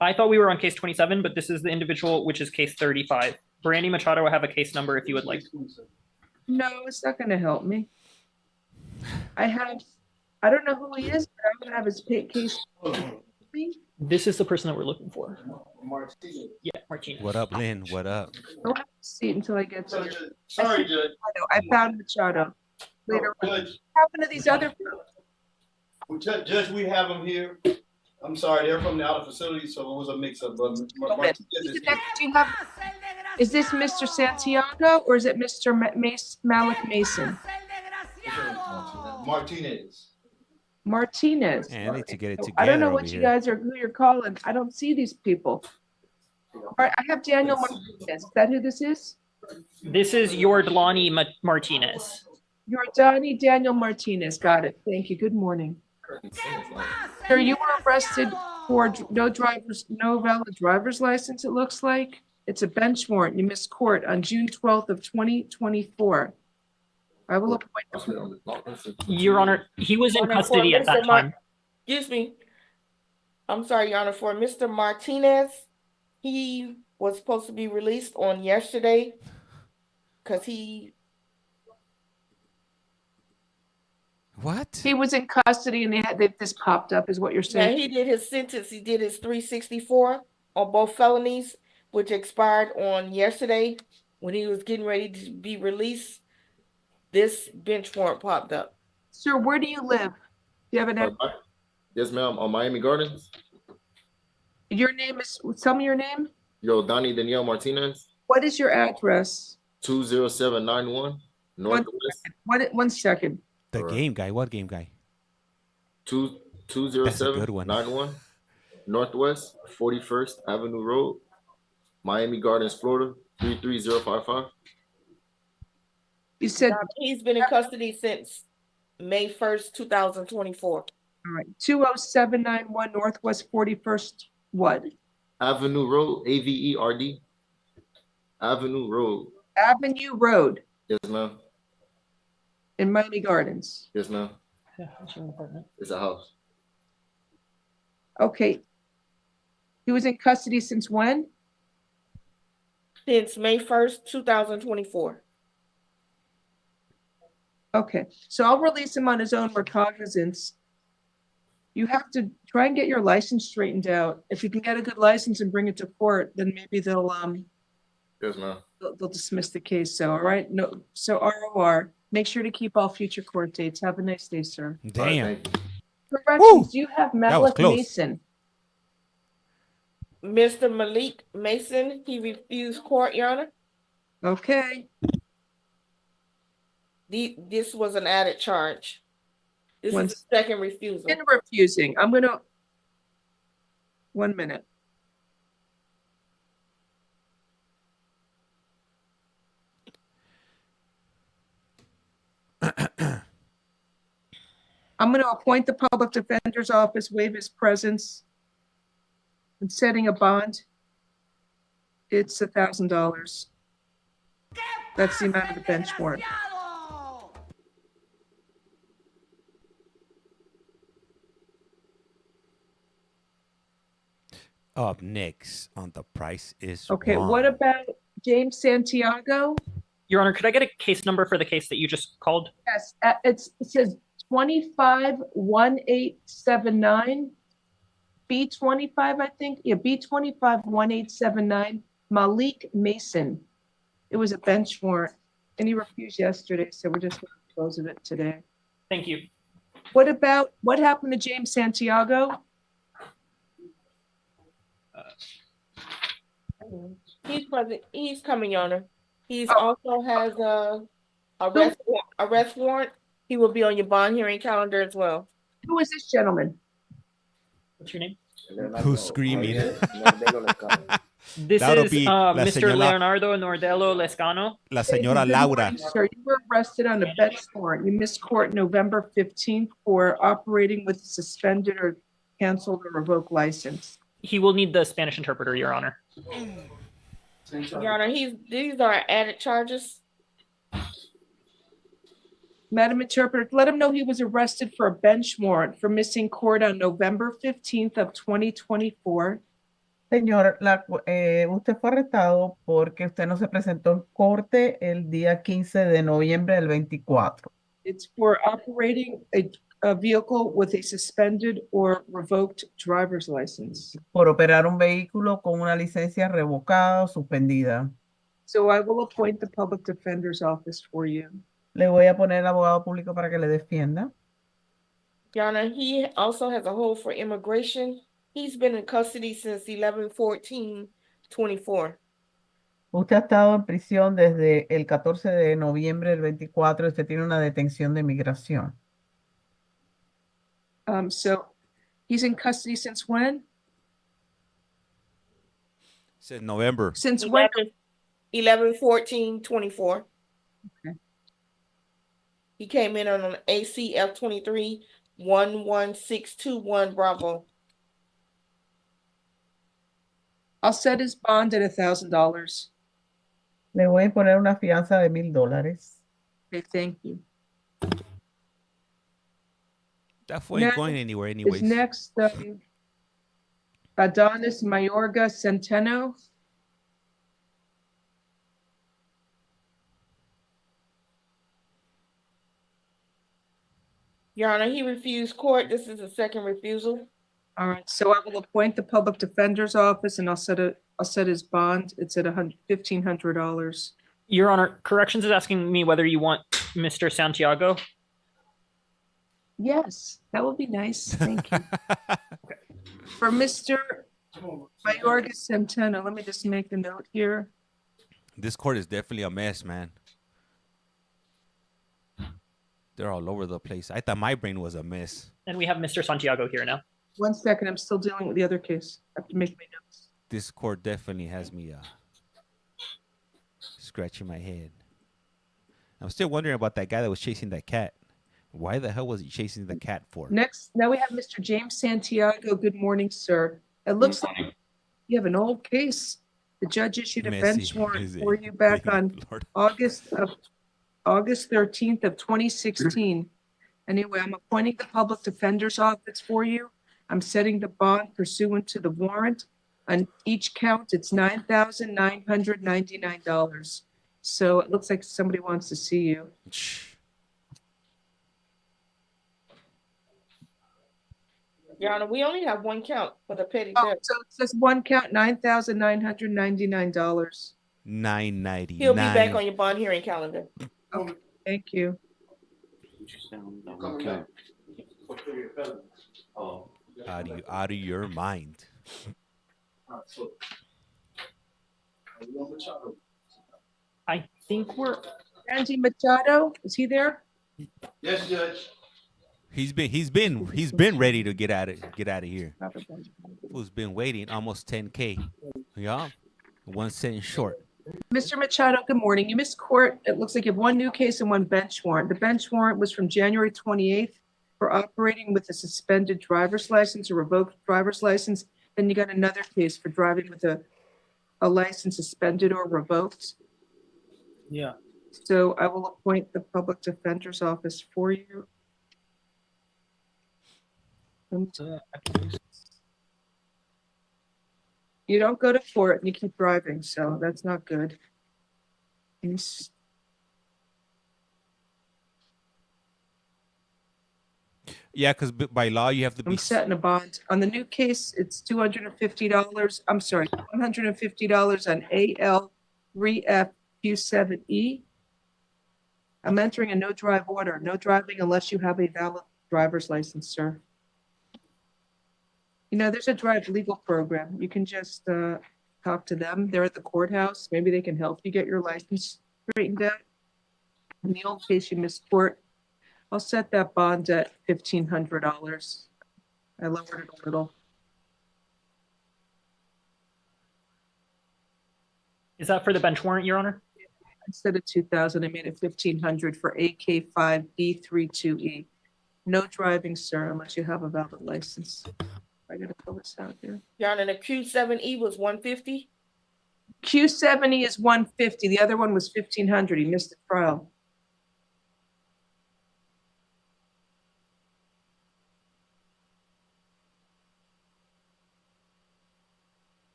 I thought we were on case 27, but this is the individual, which is case 35. Brandy Machado, I have a case number if you would like. No, it's not going to help me. I don't know who he is, but I'm going to have his case. This is the person that we're looking for. Yeah, Martinez. What up, Lynn? What up? Don't have to see it until I get to it. Sorry, Judge. I found Machado. Later. What happened to these other? Judge, we have them here. I'm sorry, they're from the outer facility, so it was a mix-up. But Is this Mr. Santiago or is it Mr. Malik Mason? Martinez. Martinez. Man, I need to get it together. I don't know over what you here. guys are, who you're calling. I don't see these people. All right, I have Daniel Martinez. Is that who this is? This is Yordani Martinez. Yordani Daniel Martinez. Got it. Thank you. Good morning. Sir, you were arrested for no valid driver's license, it looks like. It's a bench warrant. You missed court on June 12th of 2024. I will appoint the. Your Honor, he was in Honor, custody for at that Mr. Mar- time. Excuse me. I'm sorry, Your Honor, for Mr. Martinez, he was supposed to be released on yesterday because he. What? He was in custody and this popped up is what you're Yeah, saying? he did his sentence. He did his 364 on both felonies, which expired on yesterday. When he was getting ready to be released, this bench warrant popped up. Sir, where do you live? Do you have an address? Yes, ma'am. On Miami Gardens. Your name is, tell me your name. Donnie Danielle Martinez. What is your address? 20791 Northwest. One second. The game guy. What game guy? 20791 Northwest 41st Avenue Road, Miami Gardens, Florida, 33055. You said, He's been in custody since May 1st, 2024. all right, 20791 Northwest 41st, what? Avenue Road, AVERD. Avenue Road. Avenue Road Yes, ma'am. in Miami Gardens. Yes, ma'am. Yeah, it's an apartment. It's a house. Okay. He was in custody since when? Since May 1st, 2024. Okay, so I'll release him on his own recognizance. You have to try and get your license straightened out. If you can get a good license and bring it to court, then maybe they'll Yes, ma'am. they'll dismiss the case. So, all right, no, so ROR, make sure to keep all future court dates. Have a nice day, sir. Damn. Corrections, you have was Malik close. Mason. Mr. Malik Mason, he refused court, Your Honor. Okay. This was an added charge. This One is the second refusal. In refusing, I'm gonna, 1 minute. I'm gonna appoint the public defender's office, waive his presence, and setting a bond. It's $1,000. That's the amount of the bench warrant. Up next on The Price is Okay, Wrong. what about James Santiago? Your Honor, could I get a case number for the case that you just called? Yes, it says 251879. B25, I think. Yeah, B251879. Malik Mason. It was a bench warrant, and he refused yesterday, so we're just going to close of it today. Thank you. What happened to James Santiago? He's present. He's coming, Your Honor. He's also has a arrest warrant. He will be on your bond hearing calendar as well. Who is this gentleman? What's your name? Who's screaming? This That'll is be La Mr. Señora- Leonardo Nordello Lescano. La señora Laura. Sir, you were arrested on a bench warrant. You missed court November 15th for operating with suspended or canceled or revoked license. He will need the Spanish interpreter, Your Honor. Your Honor, these are added charges. Madam Interpreter, let him know he was arrested for a bench warrant for missing court on November 15th of 2024. Señor, usted fue arrestado porque usted no se presentó en corte el día 15 de noviembre del 24. It's for operating a vehicle with a suspended or revoked driver's license. Por operar un vehículo con una licencia revocada o suspendida. So I will appoint the public defender's office for you. Le voy a poner el abogado público para que le defienda. Your Honor, he also has a hold for immigration. He's been in custody since 11/14/24. Usted ha estado en prisión desde el 14 de noviembre del 24. Usted tiene una detención de migración. So he's in custody since when? Since November. Since when? 11/14/24. Okay. He came in on an ACF 23-11621 Bravo. I'll set his bond at $1,000. Le voy a poner una fianza de $1,000. Okay, thank you. That fool ain't going anywhere anyways. Is next Adonis Mayorga Centeno. Your Honor, he refused court. This is a second refusal. All right, so I will appoint the public defender's office and I'll set his bond. It's at $1,500. Your Honor, Corrections is asking me whether you want Mr. Santiago. Yes, that would be nice. Thank you. For Mr. Mayorga Centeno, let me just make a note here. This court is definitely a mess, man. They're all over the place. I thought my brain was a mess. And we have Mr. Santiago here now. 1 second, I'm still dealing with the other case. I have to make my notes. This court definitely has me scratching my head. I'm still wondering about that guy that was chasing that cat. Why the hell was he chasing the cat for? Next, now we have Mr. James Santiago. Good morning, sir. It looks like you have an old case. The judge issued a bench warrant for you back on August 13th of 2016. Anyway, I'm appointing the public defender's office for you. I'm setting the bond pursuant to the warrant. On each count, it's $9,999. So it looks like somebody wants to see you. Your Honor, we only have one count for the petty theft. So it says one count, $9,999. $999. He'll be back on your bond hearing calendar. Okay, thank you. Out of your mind. I think we're Andy Machado. Is he there? Yes, Judge. He's been ready to get out of here. Who's been waiting almost 10K. Yeah. 1 cent short. Mr. Machado, good morning. You missed court. It looks like you have one new case and one bench warrant. The bench warrant was from January 28th for operating with a suspended driver's license or revoked driver's license. Then you got another case for driving with a license suspended or revoked. Yeah. So I will appoint the public defender's office for you. You don't go to court and you keep driving, so that's not good. Yeah, because by law you have to be. I'm setting a bond. On the new case, it's $250. I'm sorry, $150 on AL 3FQ7E. I'm entering a no drive order. No driving unless you have a valid driver's license, sir. You know, there's a drive legal program. You can just talk to them. They're at the courthouse. Maybe they can help you get your license straightened out. In the old case, you missed court. I'll set that bond at $1,500. I lowered it a little. Is that for the bench warrant, Your Honor? Instead of 2,000, I made it 1,500 for AK5B32E. No driving, sir, unless you have a valid license. I gotta fill this out here. Your Honor, the Q7E was 150. Q70 is 150. The other one was 1,500. He missed the trial.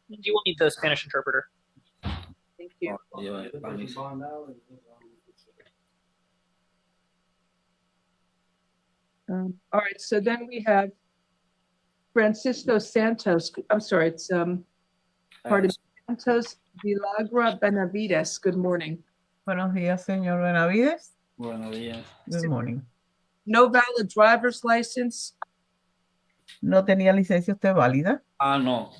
You will need the Spanish interpreter. Thank you. All right, so then we have Francisco Santos. I'm sorry, it's pardon, Santos Villagra Benavides. Good morning. Buenos días, señor Benavides. Buenos días. Good morning. No valid driver's license. ¿No tenía licencia usted válida? No.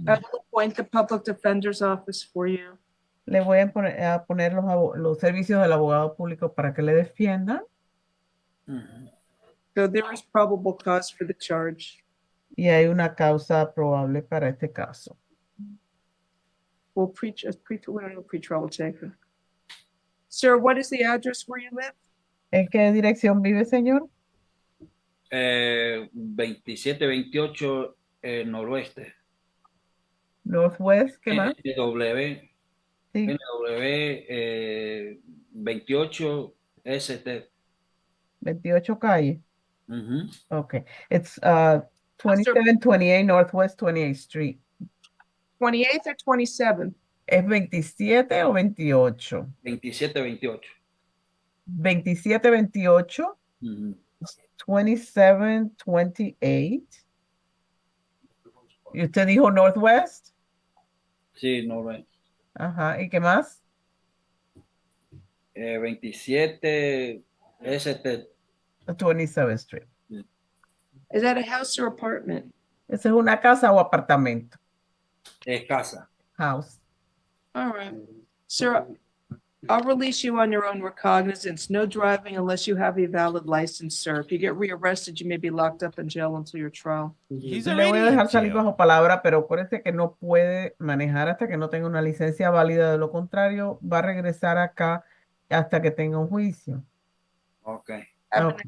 I will appoint the public defender's office for you. Le voy a poner los servicios del abogado público para que le defiendan. So there is probable cause for the charge. Y hay una causa probable para este caso. We'll pre-trial take. Sir, what is the address where you live? ¿En qué dirección vive, señor? 2728 noroeste. Northwest, ¿qué más? NW, Sí. NW 28 ST. 28 calle. Okay. It's 2728 Northwest 28th Street. 28th or 27th? ¿Es 27 o 28? 2728. 2728. 2728. ¿Y usted dijo Northwest? Sí, noroeste. Ajá. ¿Y qué más? 27 ST. 27th Street. Is that a house or apartment? ¿Esa es una casa o apartamento? Es casa. House. All right. Sir, I'll release you on your own recognizance. No driving unless you have a valid license, sir. If you get rearrested, you may be locked up in jail until your trial. He's Le voy a already in dejar salir jail. bajo palabra, pero acuérdese que no puede manejar hasta que no tenga una licencia válida. De lo contrario, va a regresar acá hasta que tenga un juicio. Okay. Ok.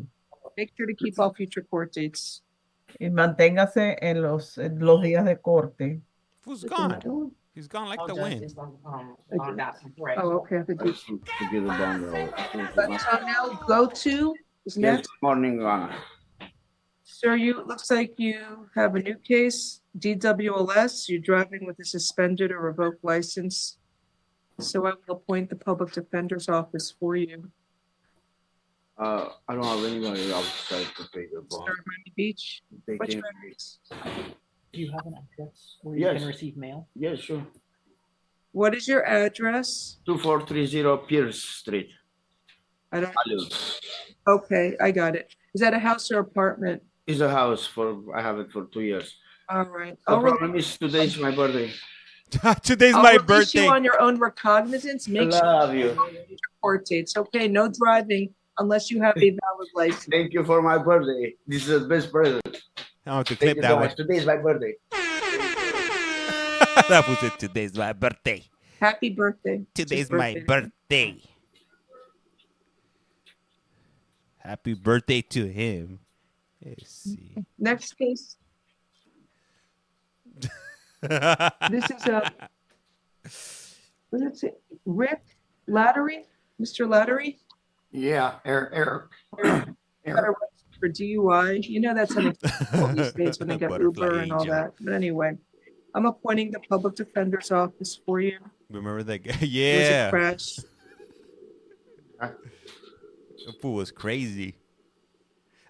Make sure to keep all future court dates. Y manténgase en los días de corte. Who's gone? He's gone like the wind. Oh, okay. I could do. To give the bond. So now go to is Yes, next. morning. Sir, looks like you have a new case, DWLS. You're driving with a suspended or revoked license. So I will appoint the public defender's office for you. I don't have anybody outside to pay the bond. Sir, Miami Beach. They What's came- your address? Do you have an address where Yes. you can receive mail? Yeah, sure. What is your address? 2430 Pierce Street. I don't. Olive. Okay, I got it. Is that a house or apartment? It's a house I have it for 2 years. All right. The problem is today's my birthday. Today's I'll my release birthday. you on your own recognizance. Make sure Love you. your court dates. Okay, no driving unless you have a valid license. Thank you for my birthday. This is the best present. I want to Thank clip you that so one. much. Today is my birthday. That was it. Today's my birthday. Happy birthday. Today's my birthday. Happy birthday to him. Let's see. Next case. This is what is it? Rick Lattery? Mr. Lattery? Yeah, Eric. For DUI. You know that's how these days when they get Butterfly Uber and all angel. that. But anyway, I'm appointing the public defender's office for you. Remember that guy? It was a Yeah. crash. That fool was crazy.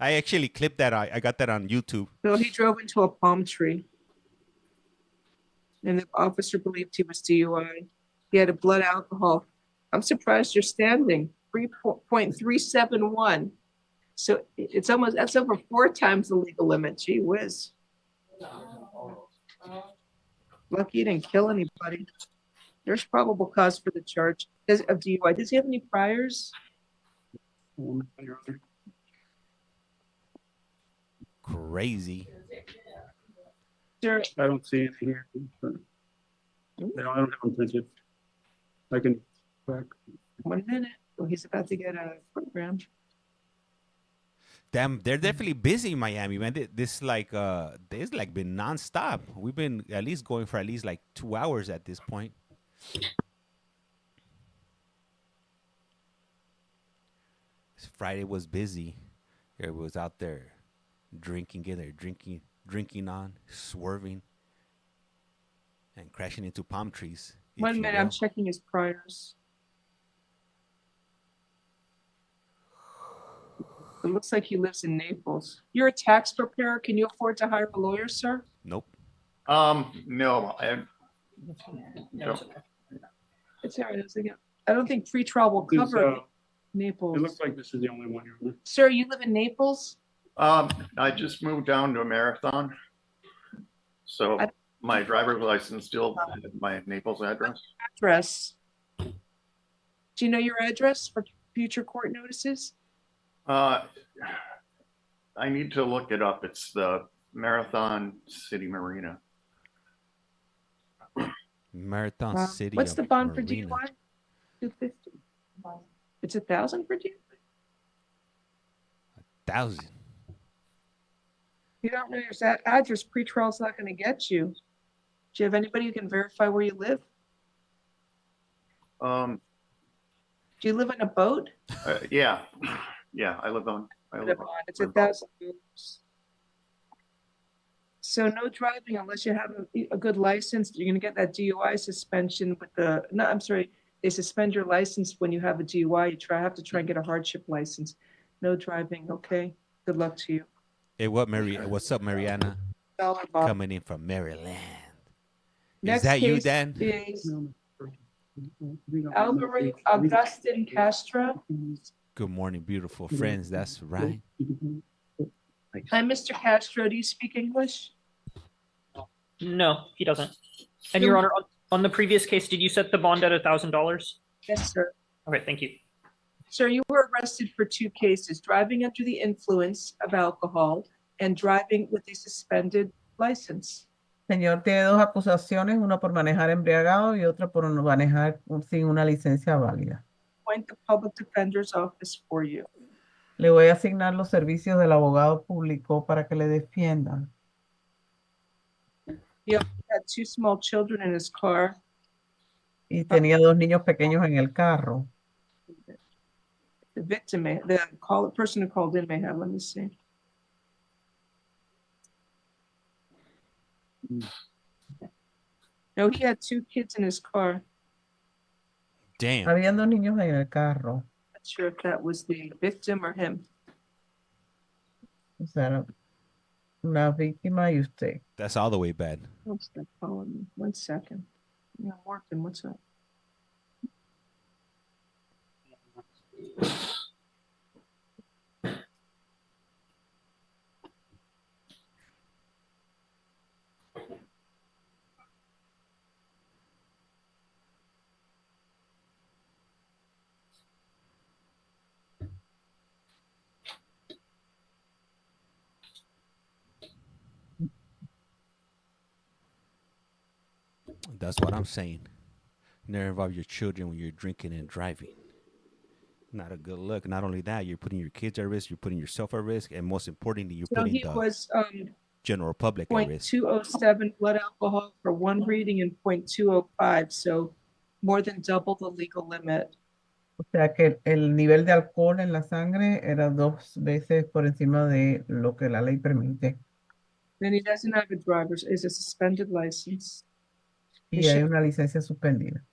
I actually clipped that. I got that on YouTube. So he drove into a palm tree. And the officer believed he was DUI. He had a blood alcohol. I'm surprised you're standing. 3.371. So it's almost, that's over 4 times the legal limit. Gee whiz. Lucky you didn't kill anybody. There's probable cause for the charge of DUI. Does he have any priors? Crazy. Sir, I don't see it here. But I don't have them printed. I can back. 1 minute. Oh, he's about to get a program. Damn, they're definitely busy in Miami, man. This like been nonstop. We've been at least going for at least like 2 hours at this point. Friday was busy. It was out there drinking on, swerving, and crashing into palm trees. if 1 you minute, I'm will. checking his priors. It looks like he lives in Naples. You're a tax preparer. Can you afford to hire a lawyer, sir? Nope. No, no. It's all right. I don't think pretrial will This is, cover Naples. It looks like this is the only one here. Sir, you live in Naples? I just moved down to a Marathon. So my driver's license still has my Naples address. Address. Do you know your address for future court notices? I need to look it up. It's the Marathon City Marina. Marathon City. What's of the bond for Marina. DUI? 250. It's 1,000 for DUI? 1,000. You don't know your address, pretrial's not going to get you. Do you have anybody who can verify where you live? Um, Do you live in a boat? yeah, I live on. It's 1,000. So no driving unless you have a good license. You're going to get that DUI suspension with no, I'm sorry. They suspend your license when you have a DUI. You have to try and get a hardship license. No driving. Okay. Good luck to you. Hey, what's up, Mariana? Dollar Bob. Coming in from Maryland. Next Is that you, case Dan? is Alvaro Augustin Castro. Good morning, beautiful friends. That's right. Hi, Mr. Castro. Do you speak English? No, he doesn't. And Your Honor, on the previous case, did you set the bond at $1,000? Yes, sir. Okay, thank you. Sir, you were arrested for 2 cases, driving under the influence of alcohol and driving with a suspended license. Señor, tiene 2 acusaciones, una por manejar embriagado y otra por no manejar sin una licencia válida. Appoint the public defender's office for you. Le voy a asignar los servicios del abogado público para que le defiendan. He also had 2 small children in his car. Y tenía 2 niños pequeños en el carro. The victim person who called in may have, let me see. No, he had 2 kids in his car. Damn. Habían 2 niños en el carro. Not sure if that was the victim or him. O sea, una víctima y usted. That's all the way bad. What's that calling me? 1 second. Yeah, I'm working. What's up? That's what I'm saying. Never involve your children when you're drinking and driving. Not a good look. Not only that, you're putting your kids at risk, you're putting yourself at risk, and most importantly, you're So putting he the was general public at risk. 0.207 blood alcohol for 1 reading and 0.205, so more than double the legal limit. O sea que el nivel de alcohol en la sangre era 2 veces por encima de lo que la ley permite. Then he doesn't have a driver's, is a suspended license. Y hay una licencia suspendida.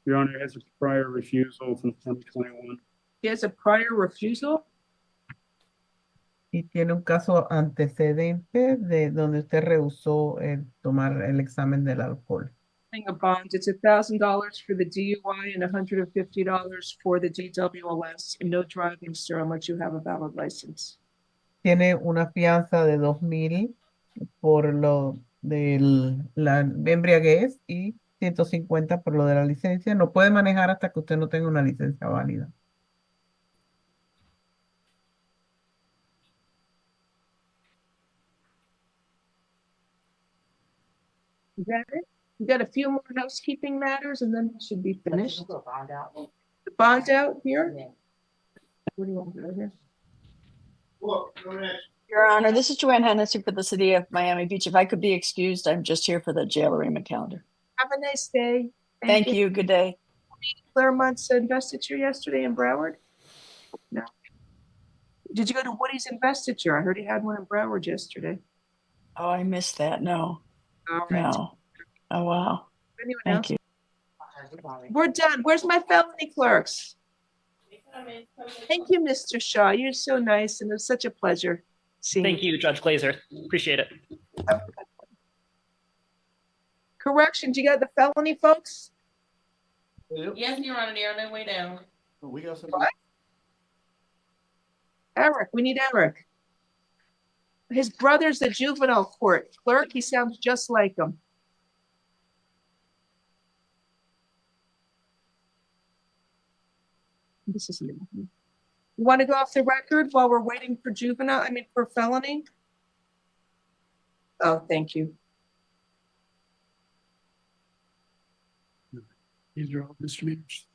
Your Honor, has a prior refusal from 2021. He has a prior refusal? Y tiene un caso antecedente de donde usted rehusó tomar el examen del alcohol. A bond, it's $1,000 for the DUI and $150 for the DWLS, and no driving, sir, unless you have a valid license. Tiene una fianza de 2,000 por lo de la embriaguez y 150 por lo de la licencia. No puede manejar hasta que usted no tenga una licencia válida. Is that it? We got a few more housekeeping matters and then we should be finished. The bond out here? What do you want to do here? Your Honor, this is Joanne Hennessy for the City of Miami Beach. If I could be excused, I'm just here for the jail arraignment calendar. Have a nice day. Thank you. Good day. Claremont's investiture yesterday in Broward? No. Did you go to Woody's investiture? I heard he had one in Broward yesterday. Oh, I missed that. No. All right. No. Oh, wow. Anyone Thank else? you. We're done. Where's my felony clerks? Thank you, Mr. Shaw. You're so nice and it's such a pleasure seeing Thank you, Judge Glazer. Appreciate it. Corrections, you got the felony, folks? Yes, Your Honor, they're on their way down. We got some. What? Eric, we need Eric. His brother's the juvenile court clerk. He sounds just like him. This is new. You want to go off the record while we're waiting for for felony? Oh, thank you. These are all misdemeanors.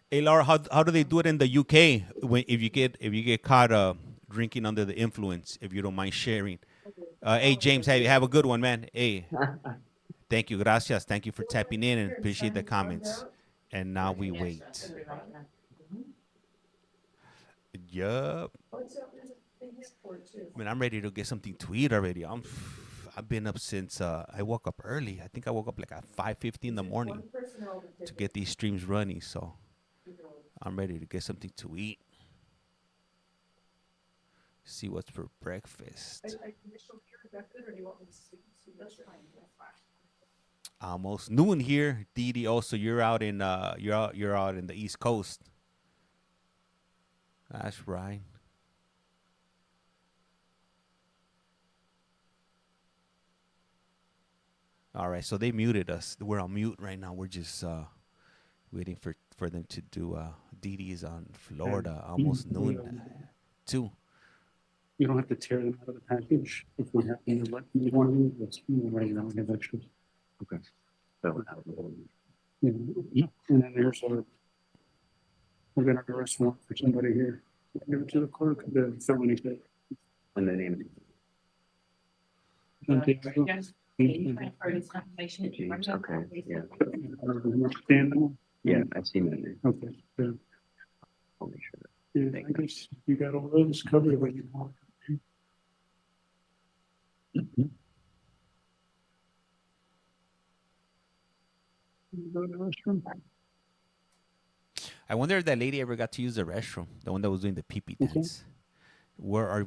Hey Laura, how do they do it in the UK if you get caught drinking under the influence? If you don't mind sharing. Hey James, hey, have a good one, man. Hey, thank you, gracias, thank you for tapping in and appreciate the comments. And now we wait. Yup. I mean, I'm ready to get something to eat already. I've been up since I woke up early. I think I woke up like at 5:50 in the morning to get these streams running. So I'm ready to get something to eat. See what's for breakfast. Almost noon here. Didi, also you're out in you're out in the East Coast. That's right. All right, so they muted us. We're on mute right now. We're just waiting for them to do. Didi is on Florida, almost noon too. You don't have to tear them out of the package if we have to let you want to. That's right now. We have extras. Okay. Yeah. And then there's we're gonna arrest one for somebody here. Give it to the clerk. The felony case. And the name. Santiago. James, okay. Yeah. Stand Yeah, I've seen that name. Okay. Yeah. I'll make sure. Yeah, I guess you got all those covered what you want. Go to the restroom. I wonder if that lady ever got to use the restroom, the one that was doing the pee-pee dance. Where are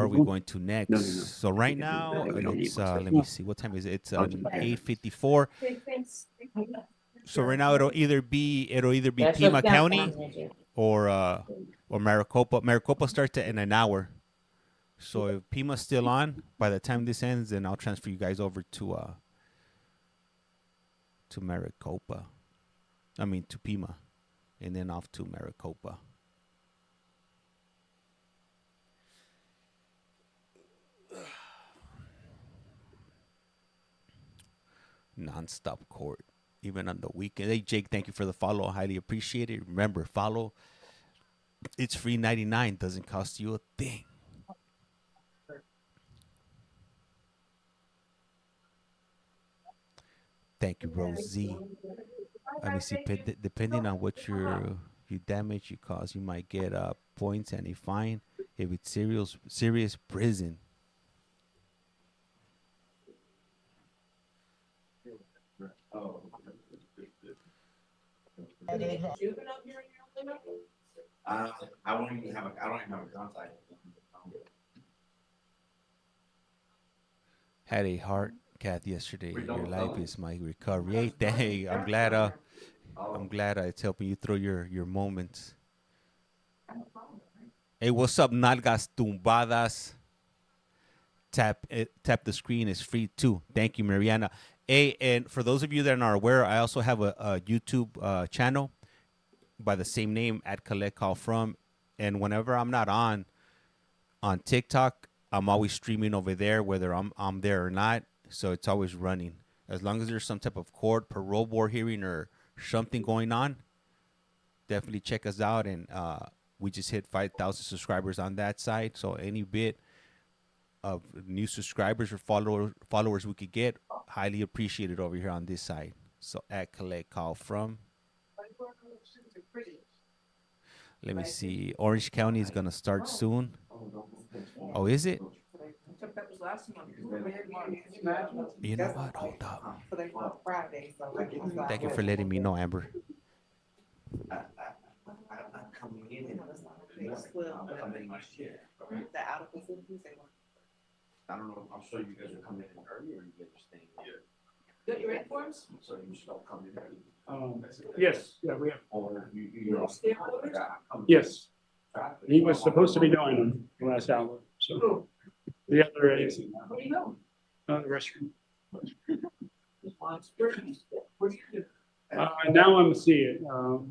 we going to next? No. So right now it's let me see, what time is it? It's 8:54. So right now it'll either be Pima County or Maricopa. Maricopa starts in an hour. So if Pima's still on by the time this ends, then I'll transfer you guys over to Maricopa. I mean to Pima, and then off to Maricopa. Non-stop court, even on the weekend. Hey Jake, thank you for the follow. I highly appreciate it. Remember, follow. It's free 99. Doesn't cost you a thing. Thank you, Rosie. Let me see. Depending on what you damage you cause, you might get points and a fine. If it's serious prison. I don't even have a contact. Had a heart cath yesterday. Your life is my recovery. Hey, dang, I'm glad it's helping you through your moments. Hey, what's up, nalgas tumbadas? Tap the screen, is free too. Thank you, Mariana. Hey, and for those of you that are aware, I also have a YouTube channel by the same name at CollectCallFrom. And whenever I'm not on TikTok, I'm always streaming over there, whether I'm there or not. So it's always running. As long as there's some type of court, parole board hearing, or something going on, definitely check us out. And we just hit 5,000 subscribers on that side. So any bit of new subscribers or followers we could get, highly appreciated over here on this side. So at CollectCallFrom. Let me see. Orange County is gonna start soon. Oh, is it? You know what? Hold up. Thank you for letting me know, Amber. I'm coming in. I don't know. I'm sure you guys are coming in early, or you guys are staying here. Got your red forms? So you should all come in early. Yes, yeah, we have. You're Yes. He was supposed to be doing them the last hour, so. The other is. Where do you go? The restroom. Now I'm seeing it.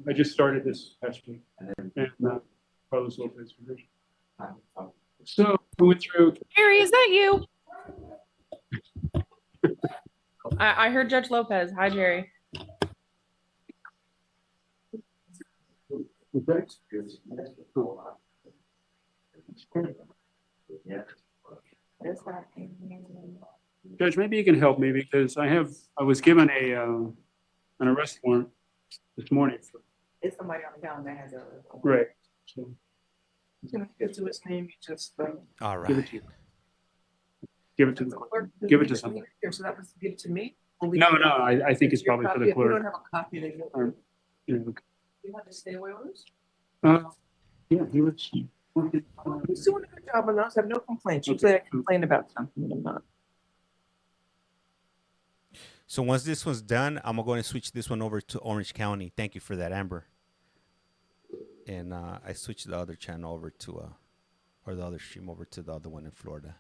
I just started this past week. And Carlos Lopez. So we went through. Harry, is that you? I heard Judge Lopez. Hi, Jerry. Judge, maybe you can help me because I was given an arrest warrant this morning. It's somebody on the calendar that has a. Right. So. Can I get to his name? You just all right. Give it to the clerk. Give it to somebody. Here, so that was give it to me? No, I think it's probably for the If you don't clerk. have a copy, then Or, yeah, okay. you have to stay away orders? Yeah, he was. He's doing a good job on those. I have no complaints. Usually I complain about something, but I'm not. So once this one's done, I'm gonna go and switch this one over to Orange County. Thank you for that, Amber. And I switched the other channel over to or the other stream over to the other one in Florida,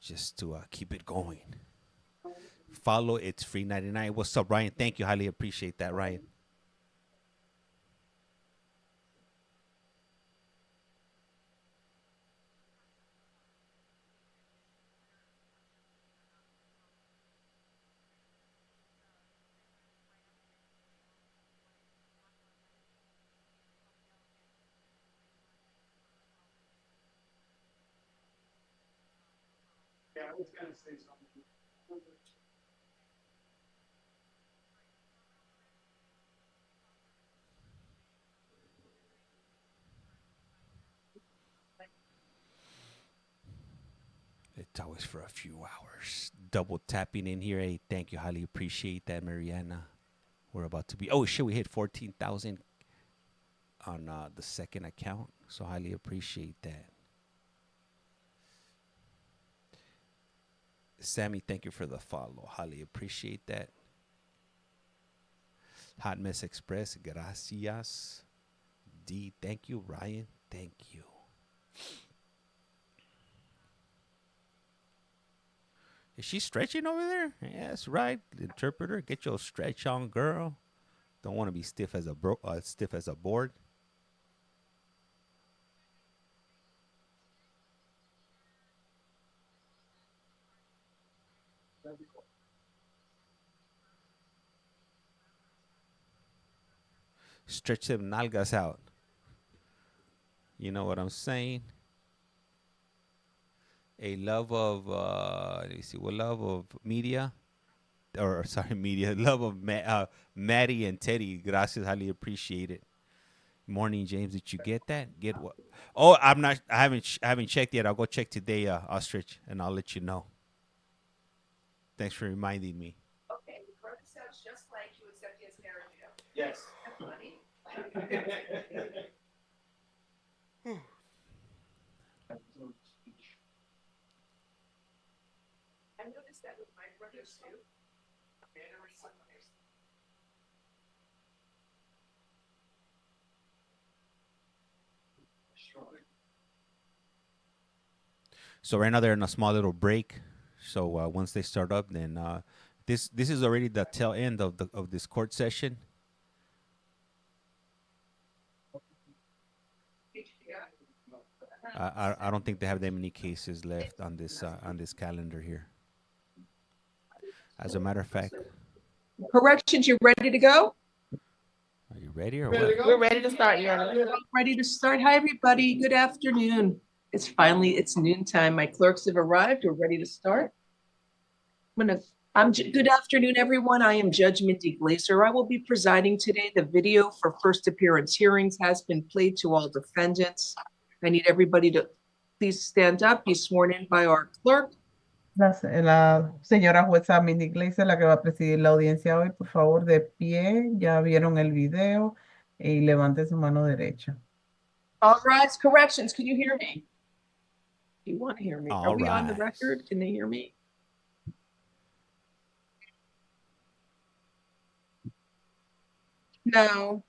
just to keep it going. Follow, it's free 99. What's up, Ryan? Thank you, highly appreciate that, Ryan. Yeah, I was gonna say something. It's always for a few hours. Double tapping in here. Hey, thank you. Highly appreciate that, Mariana. We're about to be. Oh, shit. We hit 14,000 on the second account. So highly appreciate that. Sammy, thank you for the follow. Highly appreciate that. Hot Mess Express. Gracias. D, thank you. Ryan, thank you. Is she stretching over there? Yeah, that's right. Interpreter, get your stretch on, girl. Don't want to be stiff as a board. Stretch them nalgas out. You know what I'm saying? A love of let me see, what love of media, or sorry, media, love of Maddie and Teddy. Gracias, highly appreciate it. Morning, James. Did you get that? Get what? Oh, I haven't checked yet. I'll go check today, Ostrich, and I'll let you know. Thanks for reminding me. Okay, Corona sounds just like you, except he has hair in jail. Yes. Funny. I noticed that with my brothers too. So right now they're in a small little break. So once they start up, then this is already the tail end of this court session. I don't think they have that many cases left on this calendar here. As a matter of fact. Corrections, you ready to go? Are you ready or what? We're ready to start, Your Honor. Ready to start. Hi, everybody. Good afternoon. It's noontime. My clerks have arrived. We're ready to start. Good afternoon, everyone. I am Judge Mindy Glazer. I will be presiding today. The video for first appearance hearings has been played to all defendants. I need everybody to please stand up, be sworn in by our clerk. La señora jueza Mindy Glazer, la que va a presidir la audiencia hoy, por favor, de pie. Ya vieron el video y levante su mano derecha. All rise. Corrections. Can you hear me? Do you want to hear me? All Are we on the rise. record? Can they hear me? No.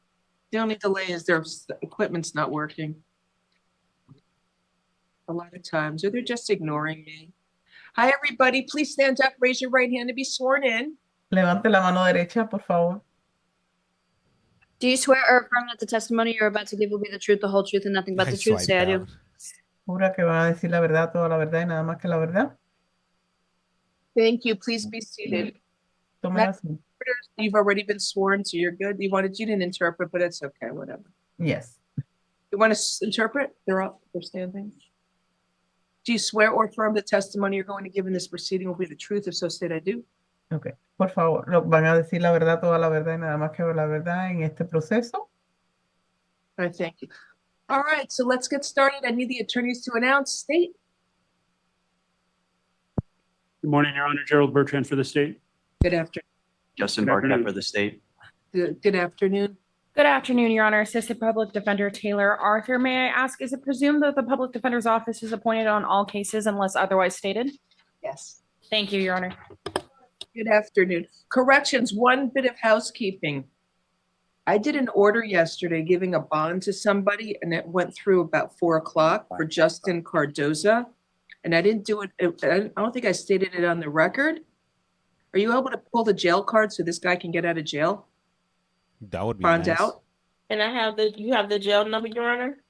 The only delay is their equipment's not working. A lot of times, or they're just ignoring me. Hi, everybody. Please stand up, raise your right hand to be sworn in. Levante la mano derecha, por favor. Do you swear or affirm that the testimony you're about to give will be the truth, the whole truth, and nothing but the truth? Say I do. Jura que van a decir la verdad, toda la verdad y nada más que la verdad. Thank you. Please be seated. Tome Next, asiento. you've already been sworn, so you're good. You didn't interpret, but it's okay, whatever. Yes. You want to interpret? They're up, they're standing. Do you swear or affirm the testimony you're going to give in this proceeding will be the truth? If so, state I do. Okay. Por favor, van a decir la verdad, toda la verdad y nada más que la verdad en este proceso. All right, thank you. All right, so let's get started. I need the attorneys to announce. State. Good morning, Your Honor. Gerald Bertrand for the state. Good afternoon. Justin Good afternoon. Barkat for the state. Good afternoon. Good afternoon, Your Honor. Assistant Public Defender Taylor Arthur. May I ask, is it presumed that the Public Defender's Office is appointed on all cases unless otherwise stated? Yes. Thank you, Your Honor. Good afternoon. Corrections, one bit of housekeeping. I did an order yesterday giving a bond to somebody and it went through about 4 o'clock for Justin Cardoza. And I didn't do it, I don't think I stated it on the record. Are you able to pull the jail card so this guy can get out of jail? That would be Bond nice. out? And you have the jail number, Your Honor?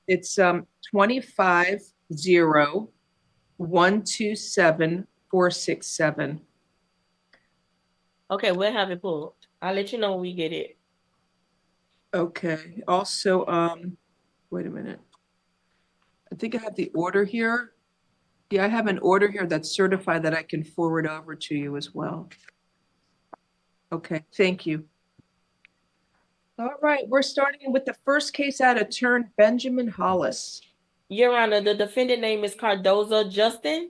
It's 250127-467. Okay, we'll have it pulled. I'll let you know when we get it. Okay, also, wait a minute. I think I have the order here. Yeah, I have an order here that's certified that I can forward over to you as well. Okay, thank you. All right, we're starting with the first case out of turn, Benjamin Hollis. Your Honor, the defendant name is Cardoza Justin.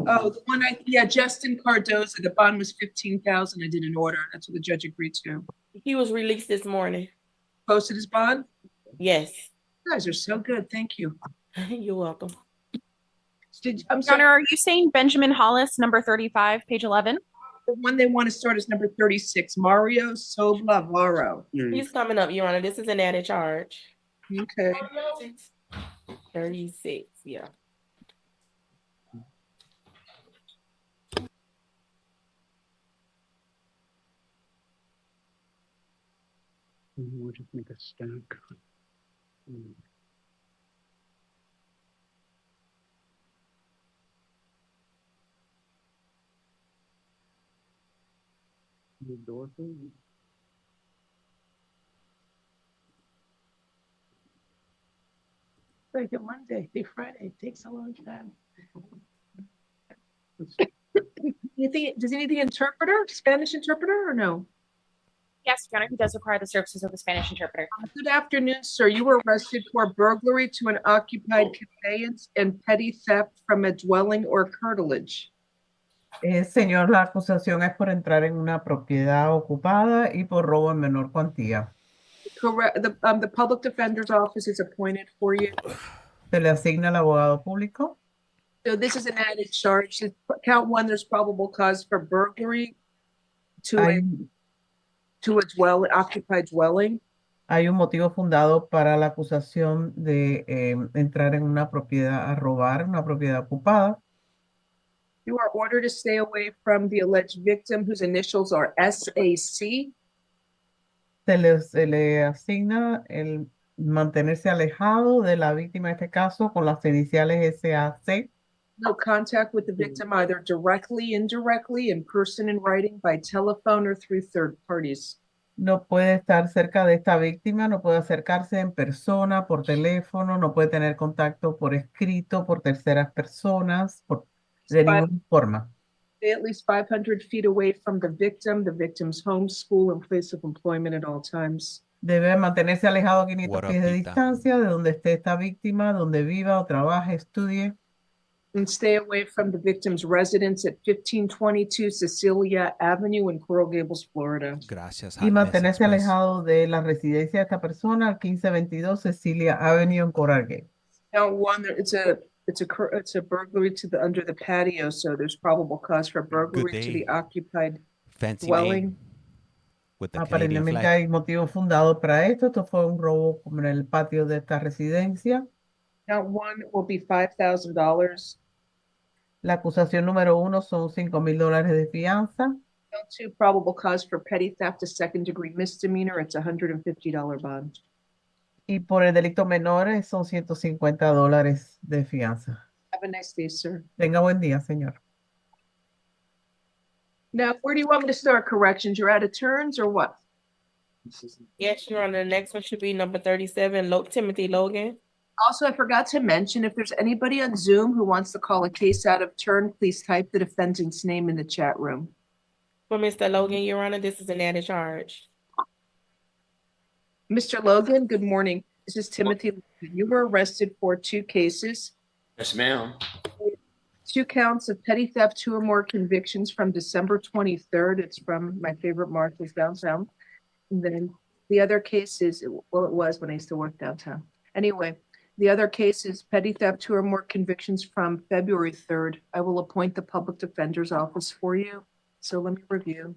Oh, the one Justin Cardoza. The bond was $15,000. I did an order. That's what the judge agreed to. He was released this morning. Posted his bond? Yes. You guys are so good. Thank you. You're welcome. I'm Your Honor, are you saying Benjamin Hollis, number 35, page 11? The one they want to start is number 36, Mario Soblavaro. He's coming up, Your Honor. This is an added charge. Okay. 36, yeah. We'll just make a stack. The door thing? Like a Monday, Friday, it takes a long time. Does he need the interpreter, Spanish interpreter, or no? Yes, Your Honor, he does require the services of the Spanish interpreter. Good afternoon, sir. You were arrested for burglary to an occupied conveyance and petty theft from a dwelling or curtilage. Señor, la acusación es por entrar en una propiedad ocupada y por robo en menor cuantía. Correct. The public defender's office is appointed for you. Se le asigna el abogado público. So this is an added charge. Count one, there's probable cause for burglary to a occupied dwelling. Hay un motivo fundado para la acusación de entrar en una propiedad a robar, una propiedad ocupada. You are ordered to stay away from the alleged victim whose initials are SAC. Se le asigna el mantenerse alejado de la víctima en este caso con las iniciales SAC. No contact with the victim either directly, indirectly, in person, in writing, by telephone, or through third parties. No puede estar cerca de esta víctima, no puede acercarse en persona, por teléfono, no puede tener contacto por escrito, por terceras personas, de ninguna forma. Stay at least 500 feet away from the victim's home, school, and place of employment at all times. Debe mantenerse alejado a 500 pies de distancia de donde esté esta víctima, donde viva o trabaje, estudie. And stay away from the victim's residence at 1522 Cecilia Avenue in Coral Gables, Florida. Gracias. Y mantenerse alejado de la residencia de esta persona al 1522 Cecilia Avenue en Coral Gables. Now, one, it's a burglary to the under the patio, so there's probable cause for burglary to the occupied dwelling. Aparentemente hay motivo fundado para esto. Esto fue un robo como en el patio de esta residencia. Now, one will be $5,000. La acusación número 1 son $5,000 de fianza. Count two, probable cause for petty theft, a second-degree misdemeanor. It's a $150 bond. Y por el delito menor son $150 de fianza. Have a nice day, sir. Tenga buen día, señor. Now, where do you want me to start corrections? You're out of turns or what? Yes, Your Honor. The next one should be number 37, Timothy Logan. Also, I forgot to mention, if there's anybody on Zoom who wants to call a case out of turn, please type the defendant's name in the chat room. For Mr. Logan, Your Honor, this is an added charge. Mr. Logan, good morning. This is Timothy. You were arrested for 2 cases. Yes, ma'am. 2 counts of petty theft, 2 or more convictions from December 23rd. It's from my favorite Martha's downtown. And then the other case is, well, it was when I used to work downtown. Anyway, the other case is petty theft, 2 or more convictions from February 3rd. I will appoint the public defender's office for you. so let me review.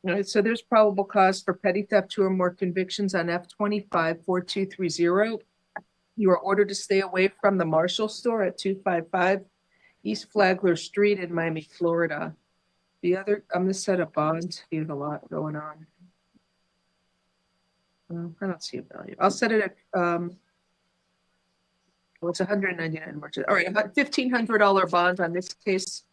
All right, so there's probable cause for petty theft, 2 or more convictions on F25-4230. You are ordered to stay away from the Marshall store at 255 East Flagler Street in Miami, Florida. The other, I'm gonna set a bond. You have a lot going on. I don't see a value. I'll set it at, well, it's 199 merchant. All right, about $1,500 bond on this case.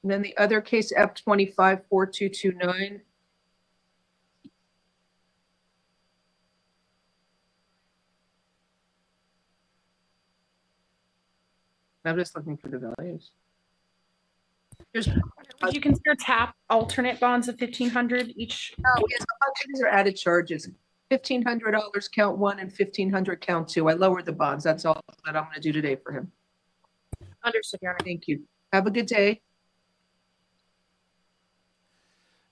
And then the other case, F25-4229. I'm just looking for the values. Would you consider tap alternate bonds of 1,500 each? No, yes, these are added charges. $1,500 count 1 and $1,500 count 2. I lowered the bonds. That's all that I'm going to do today for him. Understood, Your Honor. Thank you. Have a good day.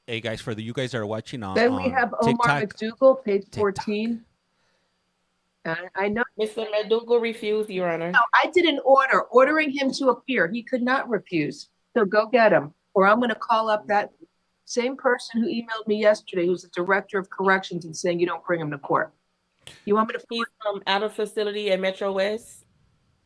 Hey guys, for you guys that are watching on Then we have Omar McDougal, page 14. I know Mr. McDougal refused, Your Honor. No, I did an order ordering him to appear. He could not refuse. So go get him, or I'm going to call up that same person who emailed me yesterday, who's the director of corrections, and saying you don't bring him to court. You want me to? He's out of facility at Metro West.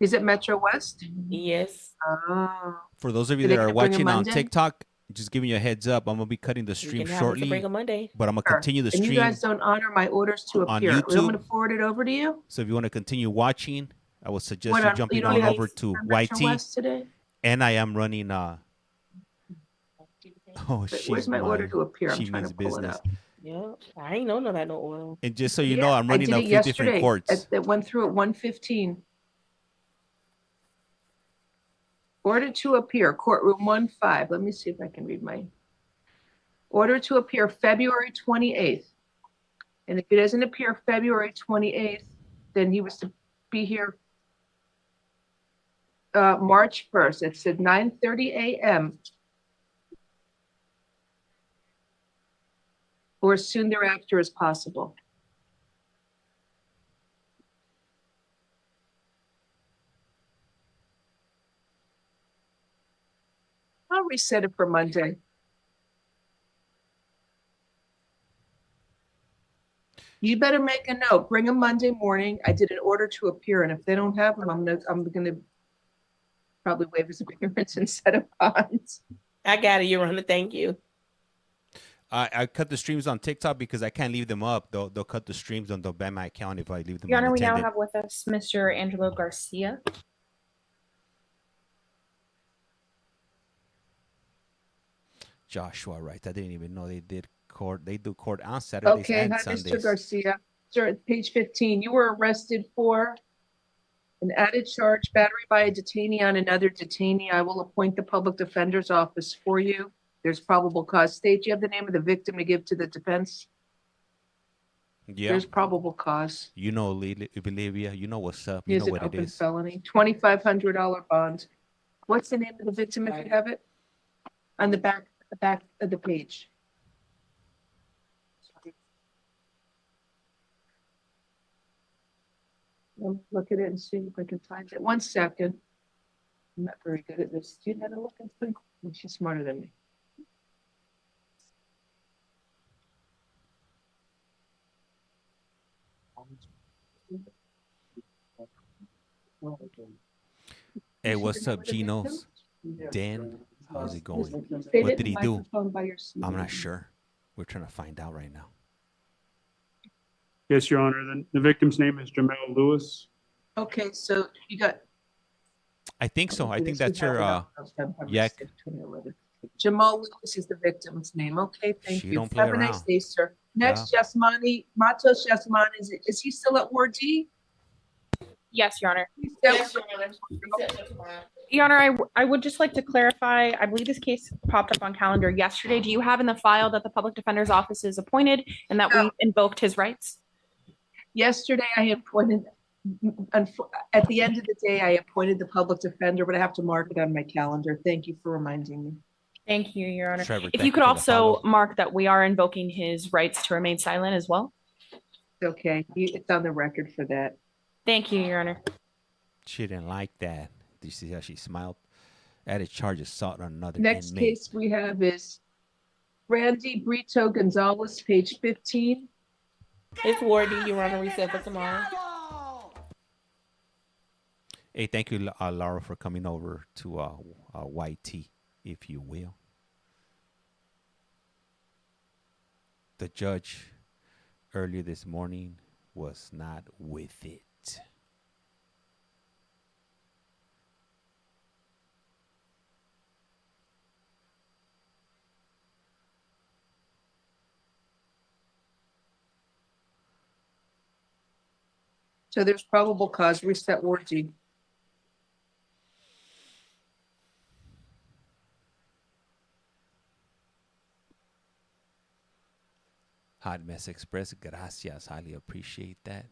Is it Metro West? Yes. Oh. For those of you that are watching on TikTok, just giving you a heads up, I'm gonna be cutting the stream shortly. Bring him Monday. But I'm gonna continue the stream. And you guys don't honor my orders to appear. YouTube. I'm going to forward it over to you. So if you want to continue watching, I would suggest you jumping on over to YT. Today? And I am running. Where's my order to appear? I'm She trying means to pull it business. up. Yeah, I ain't know about no oil. And just so you know, I'm running I a did it few different yesterday. courts. It went through at 1:15. Order to appear, courtroom 1-5. Let me see if I can read my order to appear February 28th. And if he doesn't appear February 28th, then he was to be here March 1st. It said 9:30 a.m. or as soon thereafter as possible. I'll reset it for Monday. You better make a note. Bring them Monday morning. I did an order to appear, and if they don't have them, I'm gonna probably waive his appearance and set up bonds. I got it, Your Honor. Thank you. I cut the streams on TikTok because I can't leave them up. They'll cut the streams on the ban my account if I leave them. Your Honor, we now unattended. have with us Mr. Angelo Garcia. Joshua, right? I didn't even know they did court. They do court on Saturdays Okay, and hi, Sundays. Mr. Garcia. Sir, page 15, you were arrested for an added charge, battery by a detainee on another detainee. I will appoint the public defender's office for you. There's probable cause. State, do you have the name of the victim to give to the defense? Yeah. There's probable cause. You know, Olivia, you know what's up. You Here's know an what it open is. felony. $2,500 bond. What's the name of the victim if you have it? On the back of the page. I'll look at it and see if I can find it. 1 second. I'm not very good at this. Do you know how to look at things? She's smarter than me. Hey, what's up, Geno's? Dan, how's it going? Stay What at did the he do? microphone by your seat. I'm not sure. We're trying to find out right now. Yes, Your Honor. The victim's name is Jamel Lewis. Okay, so you got. I think so. I think that's her. Yak. Jamal Lewis is the victim's name. Okay, thank She you. don't play Have a nice around. day, sir. Next, Yasmani, Matos Yasmani, is he still at Ward D? Yes, Your Honor. Yes, Your Honor. Your Honor, I would just like to clarify, I believe this case popped up on calendar yesterday. Do you have in the file that the public defender's office is appointed and that we invoked his rights? Yesterday, I appointed, at the end of the day, I appointed the public defender, but I have to mark it on my calendar. Thank you for reminding me. Thank you, Your Honor. Trevor, If thank you could for the also follow. mark that we are invoking his rights to remain silent as well. Okay, it's on the record for that. Thank you, Your Honor. She didn't like that. Did you see how she smiled? Added charge of assault on another Next inmate. case we have is Randy Brito Gonzalez, page 15. It's Wardy, Your Honor, reset for tomorrow. Hey, thank you, Laura, for coming over to YT, if you will. The judge earlier this morning was not with it. So there's probable cause, reset Wardy. Hot Mess Express, gracias. Highly appreciate that.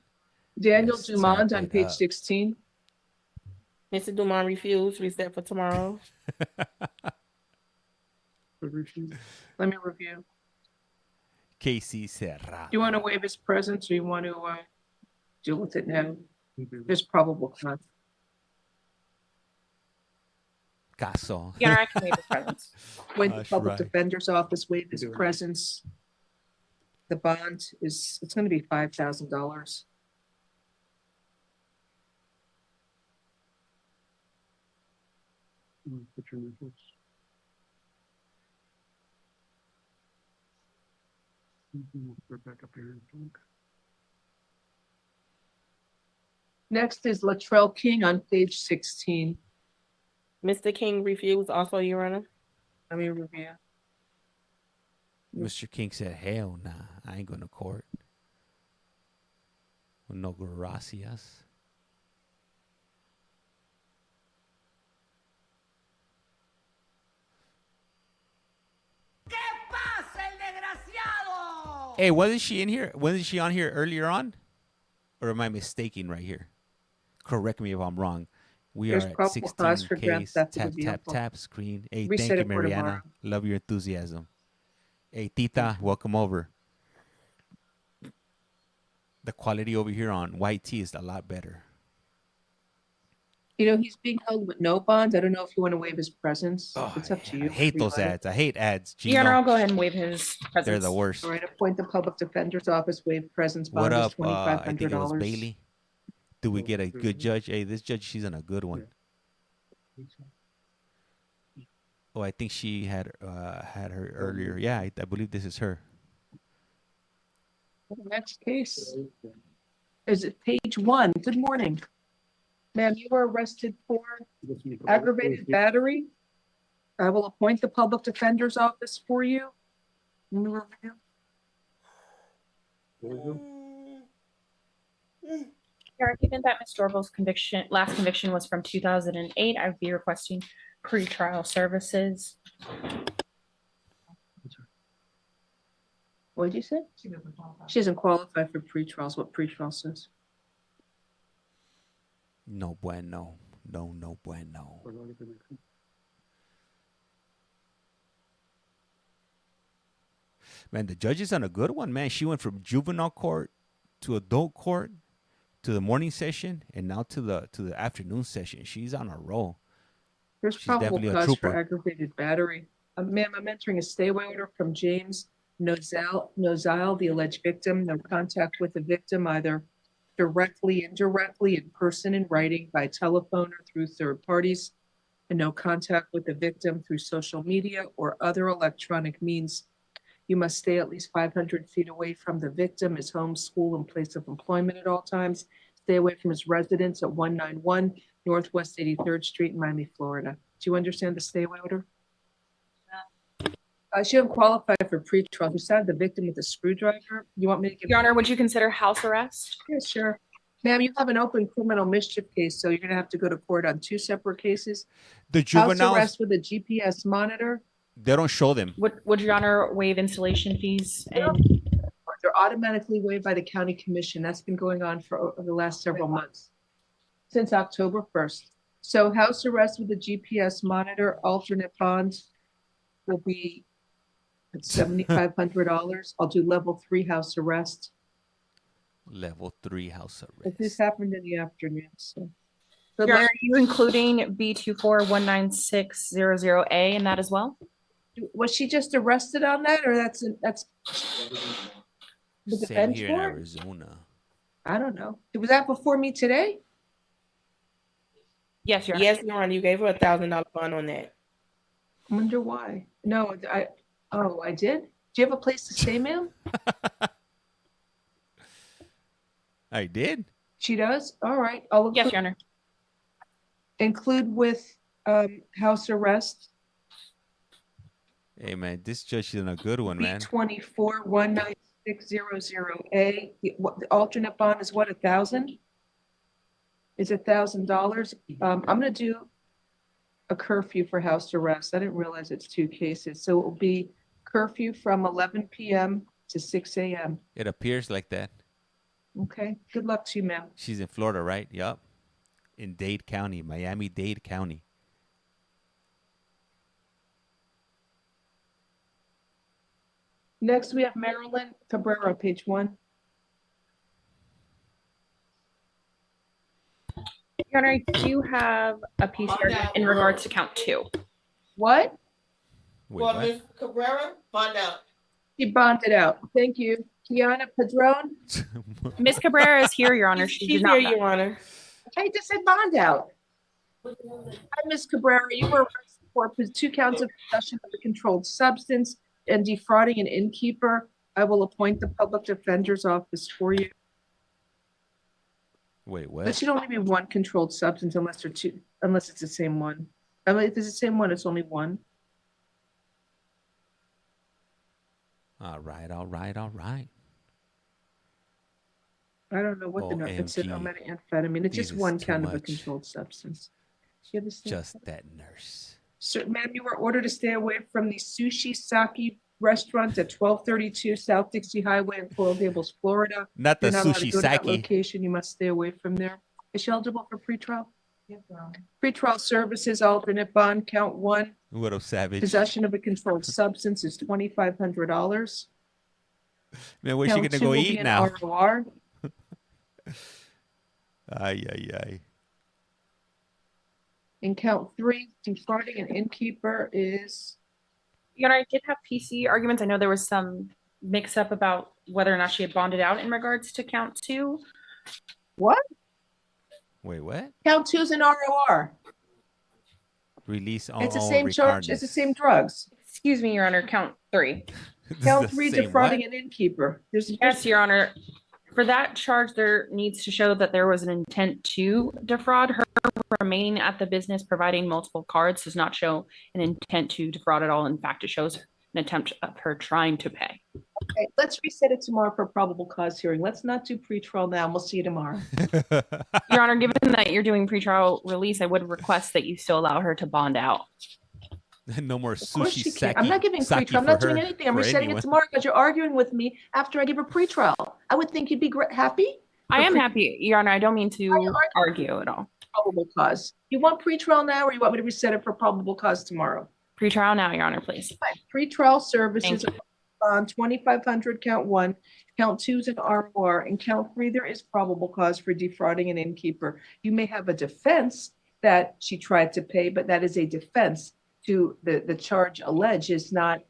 Daniel Let's Dumont tap on it page up. 16. Mr. Dumont refused, reset for tomorrow. Let me review. Casey Serra. Do you want to waive his presence or you want to deal with it now? There's probable cause. Caso. Your Honor, I can waive his presence. When the Gosh, public right. defender's office waive his presence, the bond is, it's going to be $5,000. Next is Latrell King on page 16. Mr. King refused, also, Your Honor. Let me review. Mr. King said, hell nah, I ain't going to court. No gracias. Hey, wasn't she in here? Wasn't she on here earlier on? Or am I mistaken right here? Correct me if I'm wrong. We There's are at probable cause for grand 16K. theft of Tap, the tap, vehicle. tap, screen. Hey, Reset thank you, it for tomorrow. Mariana. Love your enthusiasm. Hey, Tita, welcome over. The quality over here on YT is a lot better. You know, he's being held with no bond. I don't know if you want to waive his presence. Oh, It's up to you. I hate those ads. I hate ads. Your Honor, Gino, I'll go ahead and waive his presence. they're the worst. All right, appoint the public defender's office, waive presence, What bond is up? I think it was $2,500. Bailey. Do we get a good judge? Hey, this judge, she's on a good one. Oh, I think she had her earlier. Yeah, I believe this is her. Next case is it page 1. Good morning. Ma'am, you were arrested for aggravated battery. I will appoint the public defender's office for you. Let me review. Given that Ms. Dorval's last conviction was from 2008, I would be requesting pretrial services. What did you say? She doesn't qualify for pretrials. What pretrial says? No bueno. No bueno. Man, the judge is on a good one, man. She went from juvenile court to adult court to the morning session and now to the afternoon session. She's on a roll. There's She's probable definitely a cause for trooper. aggravated battery. Ma'am, I'm entering a stay away order from James Nozile, the alleged victim. No contact with the victim, either directly, indirectly, in person, in writing, by telephone, or through third parties. And no contact with the victim through social media or other electronic means. You must stay at least 500 feet away from the victim, his home, school, and place of employment at all times. Stay away from his residence at 191 Northwest 83rd Street in Miami, Florida. Do you understand the stay away order? She didn't qualify for pretrial. You stabbed the victim with a screwdriver. You want me to give Your Honor, would you consider house arrest? Yeah, sure. Ma'am, you have an open criminal mischief case, so you're going to have to go to court on 2 separate cases. The House juveniles, arrest with a GPS monitor. they don't show them. Would Your Honor waive installation fees? And They're automatically waived by the county commission. That's been going on for the last several months, since October 1st. So house arrest with a GPS monitor, alternate bonds, will be $7,500. I'll do level 3 house arrest. Level 3 house arrest. But this happened in the afternoon, so. Good Your luck. Honor, are you including B2419600A in that as well? Was she just arrested on that, or that's the Same defense here in for it? Arizona. I don't know. Was that before me today? Yes, Your Honor. Yes, Your Honor, you gave her $1,000 bond on that. I wonder why. No, I did? Do you have a place to stay, ma'am? I did. She does? All right. I'll Yes, Your Honor. include with house arrest. Hey man, this judge is a good one, man. B2419600A. The alternate bond is what, 1,000? Is $1,000. I'm gonna do a curfew for house arrest. I didn't realize it's 2 cases. So it will be curfew from 11 p.m. to 6 a.m. It appears like that. Okay. Good luck to you, ma'am. She's in Florida, right? Yup. In Dade County, Miami-Dade County. Next, we have Marilyn Cabrera, page 1. Your Honor, I do have a PCR in regards to count 2. What? Well, Ms. Cabrera, bond out. She bonded out. Thank you. Kiana Padron. Ms. Cabrera is here, Your Honor. She She's did not. here, Your Honor. I just said bond out. Hi, Ms. Cabrera. You were arrested for 2 counts of possession of a controlled substance and defrauding an innkeeper. I will appoint the public defender's office for you. Wait, But what? should only be 1 controlled substance unless they're 2, unless it's the same one. I mean, if it's the same one, it's only 1. All right, all right, all right. I don't know what the number. It's an OMG. methamphetamine. It's just Jesus, 1 too count of a much. controlled substance. You understand? Just that nurse. Sir, ma'am, you were ordered to stay away from the Sushi Sake restaurant at 1232 South Dixie Highway in Coral Gables, Florida. Not the You're not allowed to Sushi go to that Sake. location. You must stay away from there. Is she eligible for pretrial? Pretrial services, alternate bond, count 1. What up, Savage? Possession of a controlled substance is $2,500. Man, where's she Count gonna 2 go will be eat an now? ROR. Ay, ay, ay. And count 3, defrauding an innkeeper is Your Honor, I did have PC arguments. I know there was some mix up about whether or not she had bonded out in regards to count 2. what? Wait, what? Count 2 is an ROR. Release on It's the same charge. It's the same drugs. Excuse me, Your Honor, count 3. Count 3, defrauding an innkeeper. Yes, Your Honor. For that charge, there needs to show that there was an intent to defraud. Her remaining at the business providing multiple cards does not show an intent to defraud at all. In fact, it shows an attempt of her trying to pay. Okay, let's reset it tomorrow for probable cause hearing. Let's not do pretrial now. We'll see you tomorrow. Your Honor, given that you're doing pretrial release, I would request that you still allow her to bond out. No more Of course sushi she can. sake. I'm not giving sake pretrial. I'm for not doing her, anything. I'm for resetting anyone. it tomorrow because you're arguing with me after I give a pretrial. I would think you'd be happy. I am happy, Your Honor. I don't mean to argue at all. Probable cause. You want pretrial now, or you want me to reset it for probable cause tomorrow? Pretrial now, Your Honor, please. Fine. Pretrial services Thank on 2,500, count 1, count 2 is an ROR, and count 3, there is probable cause for defrauding an innkeeper. You may have a defense that she tried to pay, but that is a defense to the charge alleged. Is not,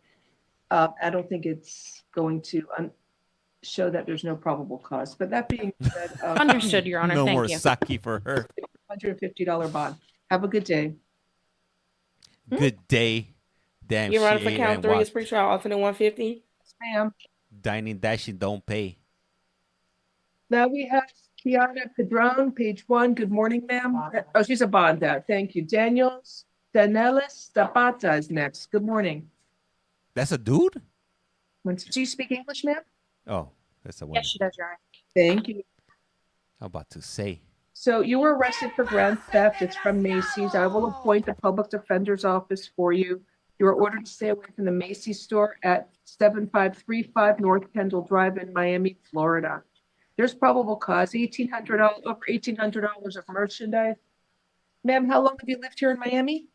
I don't think it's going to show that there's no probable cause. But that being said, Understood, Your Honor. No Thank more you. sake for her. $150 bond. Have a good day. Good day. Damn, Your Honor, she for ate count and 3 is walked. pretrial alternate 150. Yes, ma'am. Dining, dashing, don't pay. Now we have Kiana Padron, page 1. Good morning, ma'am. Oh, she's a bond out. Thank you. Daniels, Danelis Zapata is next. Good morning. That's a dude? Do you speak English, ma'am? Oh, that's a woman. Yes, she does, Your Honor. Thank you. I'm about to say. So you were arrested for grand theft. It's from Macy's. I will appoint the public defender's office for you. You are ordered to stay away from the Macy's store at 7535 North Kendall Drive in Miami, Florida. There's probable cause, $1,800, over $1,800 of merchandise. Ma'am, how long have you lived here in Miami?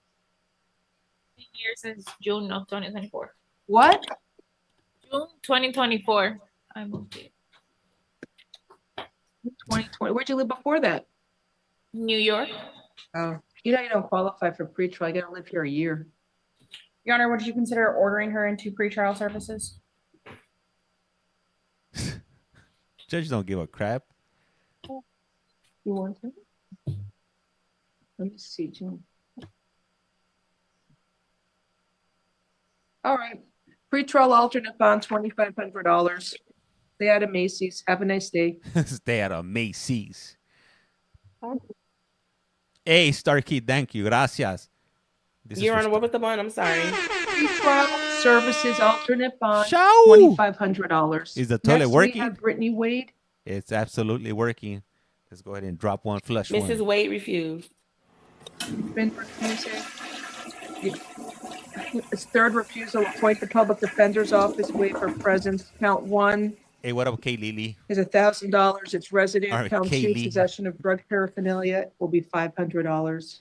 Years since June of 2024. What? June 2024. I moved here. 2020. Where'd you live before that? New York. Oh, you know you don't qualify for pretrial. You gotta live here a year. Your Honor, would you consider ordering her into pretrial services? Judges don't give a crap. You want to? Let me see, June. All right. Pretrial alternate bond, $2,500. Stay out of Macy's. Have a nice day. Stay out of Macy's. Hey, Starkey, thank you. Gracias. Your Honor, what was the bond? I'm sorry. Pretrial services alternate bond, Show! $2,500. Is the toilet Next, working? We have Brittany Wade. It's absolutely working. Let's go ahead and drop one, flush one. Mrs. Wade refused. Been refusing. Its third refusal, appoint the public defender's office, waive her presence. Count one Hey, what up, Kay Lily? is $1,000. It's resident. All right, Count two, Kaylee. possession of drug paraphernalia will be $500.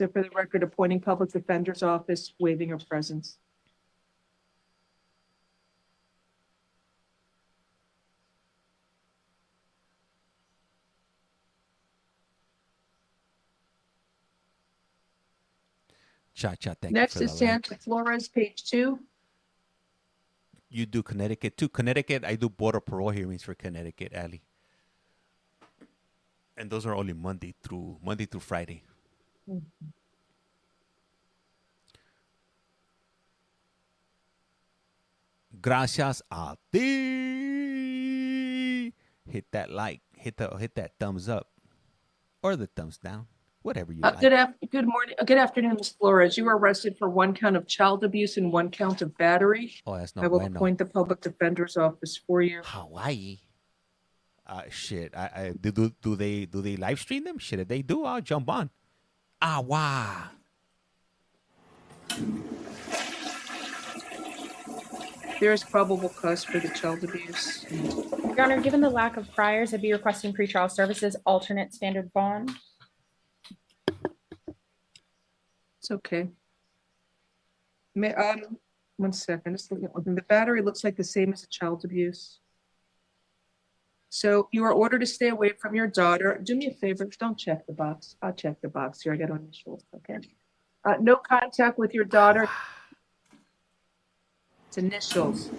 So for the record, appointing public defender's office, waiving her presence. Cha-cha, thank Next you is for the like. Santa Flores, page 2. You do Connecticut too. Connecticut, I do border parole hearings for Connecticut, Ali. And those are only Monday through Friday. Gracias a ti. Hit that like, hit that thumbs up, or the thumbs down, whatever you like. Good morning, good afternoon, Ms. Flores. You were arrested for 1 count of child abuse and 1 count of battery. Oh, that's I not will bueno. appoint the public defender's office for you. Hawaii. Shit. I do they live stream them? Shit, if they do, I'll jump on. Wow. There is probable cause for the child abuse. Your Honor, given the lack of priors, I'd be requesting pretrial services alternate standard bond. It's okay. One second. Just looking at one thing. The battery looks like the same as a child abuse. So you are ordered to stay away from your daughter. Do me a favor. Don't check the box. I'll check the box here. I got initials. Okay. No contact with your daughter. It's initials.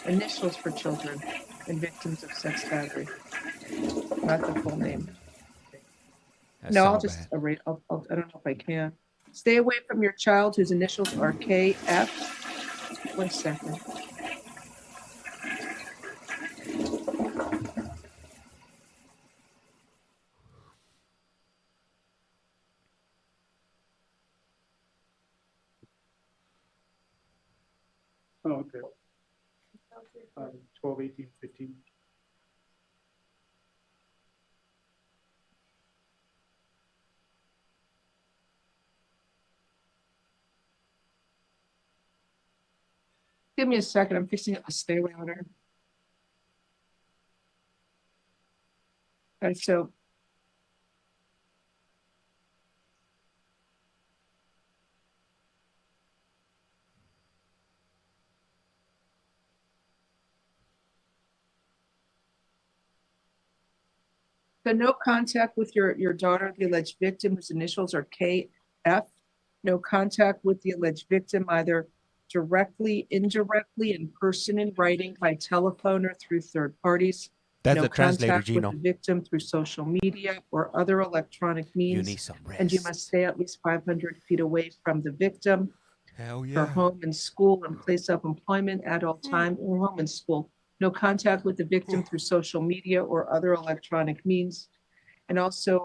Initials for children and victims of sex battery. Not the full name. That's No, so I'll just bad. erase. I don't know if I can. Stay away from your child whose initials are KF. 1 second. Oh, okay. 12, 18, 15. Give me a second. I'm fixing up a stay away order. Okay, so no contact with your daughter, the alleged victim, whose initials are KF. No contact with the alleged victim, either directly, indirectly, in person, in writing, by telephone, or through third parties. That's No the translator, contact with Gino. the victim through social media or other electronic You means. need some rest. And you must stay at least 500 feet away from the victim. Hell Her yeah. home and school and place of employment at all time, or home and school. No contact with the victim through social media or other electronic means. And also,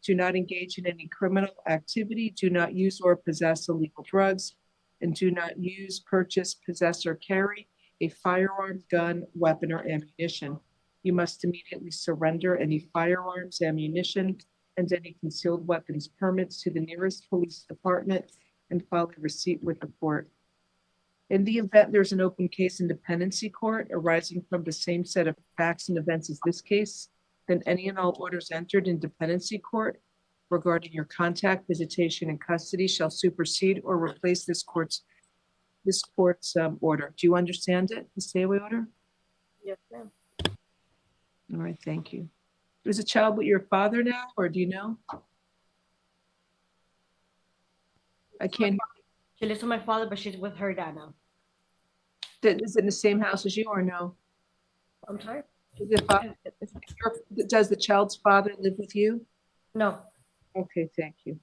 do not engage in any criminal activity, do not use or possess illegal drugs, and do not use, purchase, possess, or carry a firearm, gun, weapon, or ammunition. You must immediately surrender any firearms, ammunition, and any concealed weapons permits to the nearest police department and file a receipt with the court. In the event there's an open case in dependency court arising from the same set of facts and events as this case, then any and all orders entered in dependency court regarding your contact, visitation, and custody shall supersede or replace this court's order. Do you understand it, the stay away order? Yes, ma'am. All right, thank you. Is the child with your father now, or do you know? I can't. She lives with my father, but she's with her dad now. Is it in the same house as you or no? I'm sorry? Does the child's father live with you? No. Okay, thank you.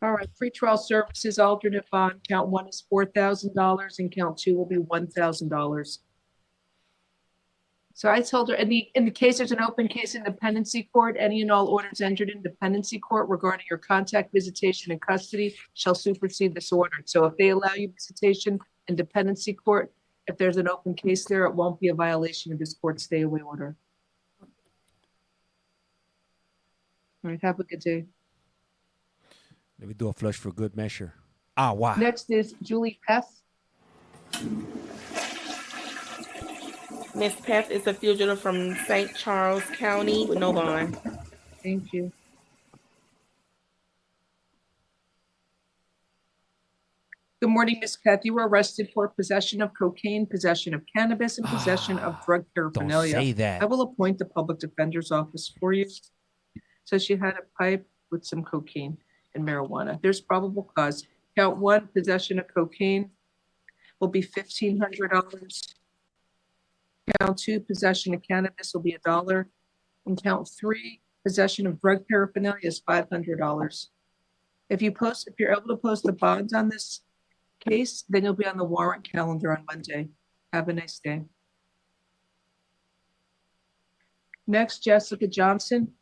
All right, pretrial services alternate bond, count 1 is $4,000 and count 2 will be $1,000. So I told her, in the case there's an open case in dependency court, any and all orders entered in dependency court regarding your contact, visitation, and custody shall supersede this order. So if they allow you visitation in dependency court, if there's an open case there, it won't be a violation of this court stay away order. All right, have a good day. Let me do a flush for good measure. Ah, wow. Next is Julie Peth. Miss Peth is a fugitive from St. Charles County with no bond. Thank you. Good morning, Miss Peth. You were arrested for possession of cocaine, possession of cannabis, and possession of drug paraphernalia. Don't say that. I will appoint the public defender's office for you. So she had a pipe with some cocaine and marijuana. There's probable cause. Count 1, possession of cocaine will be $1,500. Count 2, possession of cannabis will be $1. And count 3, possession of drug paraphernalia is $500. If you're able to post the bonds on this case, then you'll be on the warrant calendar on Monday. Have a nice day. Next, Jessica Johnson.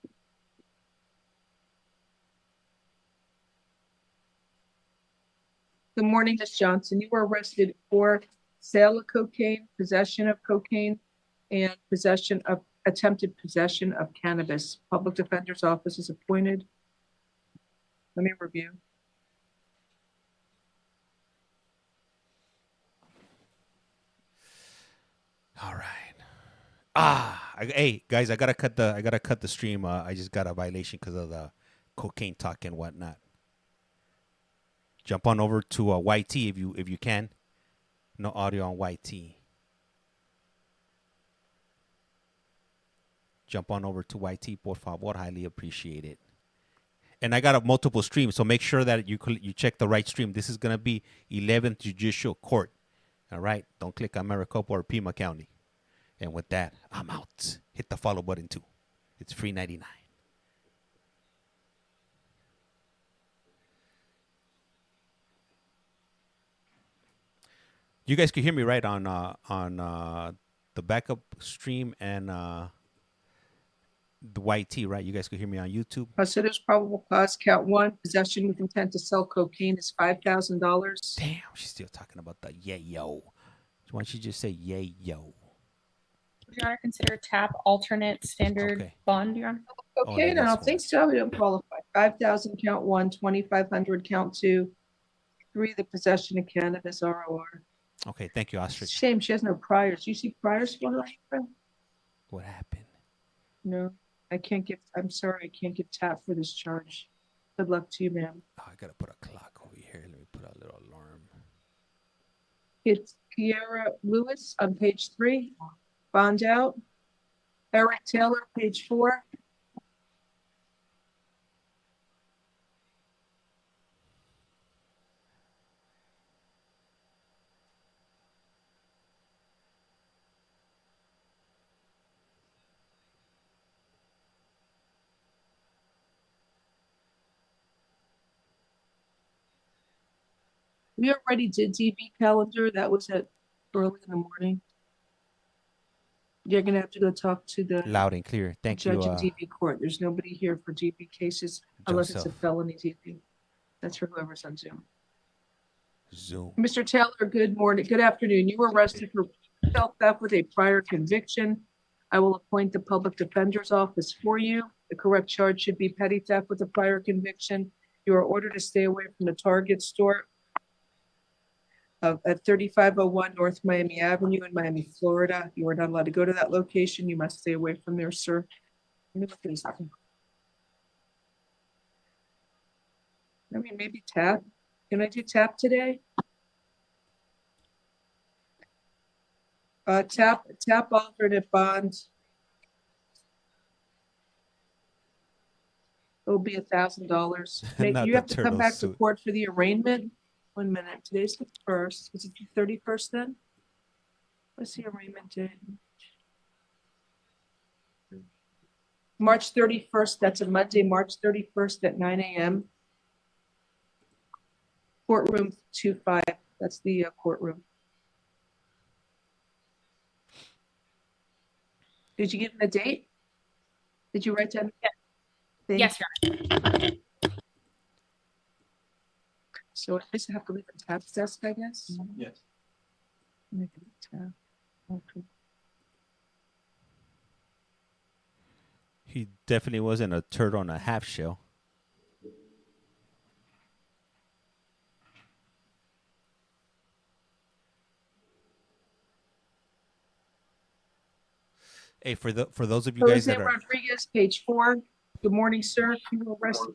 Good morning, Ms. Johnson. You were arrested for sale of cocaine, possession of cocaine, and attempted possession of cannabis. Public Defender's Office is appointed. Let me review. All right. Hey guys, I gotta cut the stream. I just got a violation because of the cocaine talk and whatnot. Jump on over to YT if you can. No audio on YT. Jump on over to YT, por favor. Highly appreciate it. And I got a multiple streams, so make sure that you check the right stream. This is gonna be 11th Judicial Court. All right. Don't click on Maricopa or Pima County. And with that, I'm out. Hit the follow button too. It's free 99. You guys can hear me right on the backup stream and the YT, right? You guys can hear me on YouTube. So there's probable cause. Count 1, possession with intent to sell cocaine is $5,000. Damn, she's still talking about the yayo. Why don't you just say yayo? Would Your Honor consider TAP alternate standard bond, Your Honor? Okay, no, I don't think so. We don't qualify. 5,000 count 1, 2,500 count 2, 3 the possession of cannabis ROR. Okay, thank you, Ostrich. Shame she has no priors. Do you see priors for her? What happened? No, I can't get. I'm sorry, I can't get tapped for this charge. Good luck to you, ma'am. Oh, I gotta put a clock over here. Let me put a little alarm. It's Kiera Lewis on page 3. Bond out. Eric Taylor, page 4. We already did DB calendar. That was at early in the morning. You're gonna have to go talk to the Loud and clear. Thank you. judge in DB court. There's nobody here for DB cases unless it's a Joseph. felony DB. That's for whoever's on Zoom. Zoom. Mr. Taylor, good morning. Good afternoon. You were arrested for self-theft with a prior conviction. I will appoint the public defender's office for you. The correct charge should be petty theft with a prior conviction. You are ordered to stay away from the Target store at 3501 North Miami Avenue in Miami, Florida. You are not allowed to go to that location. You must stay away from there, sir. Let me look at this. I mean, maybe tap. Can I do tap today? Tap alternate bond. It'll be $1,000. Not You the have to come turtle back to suit. court for the arraignment. 1 minute. Today's the 1st. Is it the 31st then? What's the arraignment date? March 31st. That's a Monday, March 31st at 9 a.m. Courtroom 25. That's the courtroom. Did you give him a date? Did you write down? Yeah. Yes, Your Honor. So I just have to leave the tab desk, I guess. Yes. Make it a tab. Okay. He definitely wasn't a turtle on a half shell. Hey, for those of you guys Jose that are Rodriguez, page 4. Good morning, sir. You were arrested.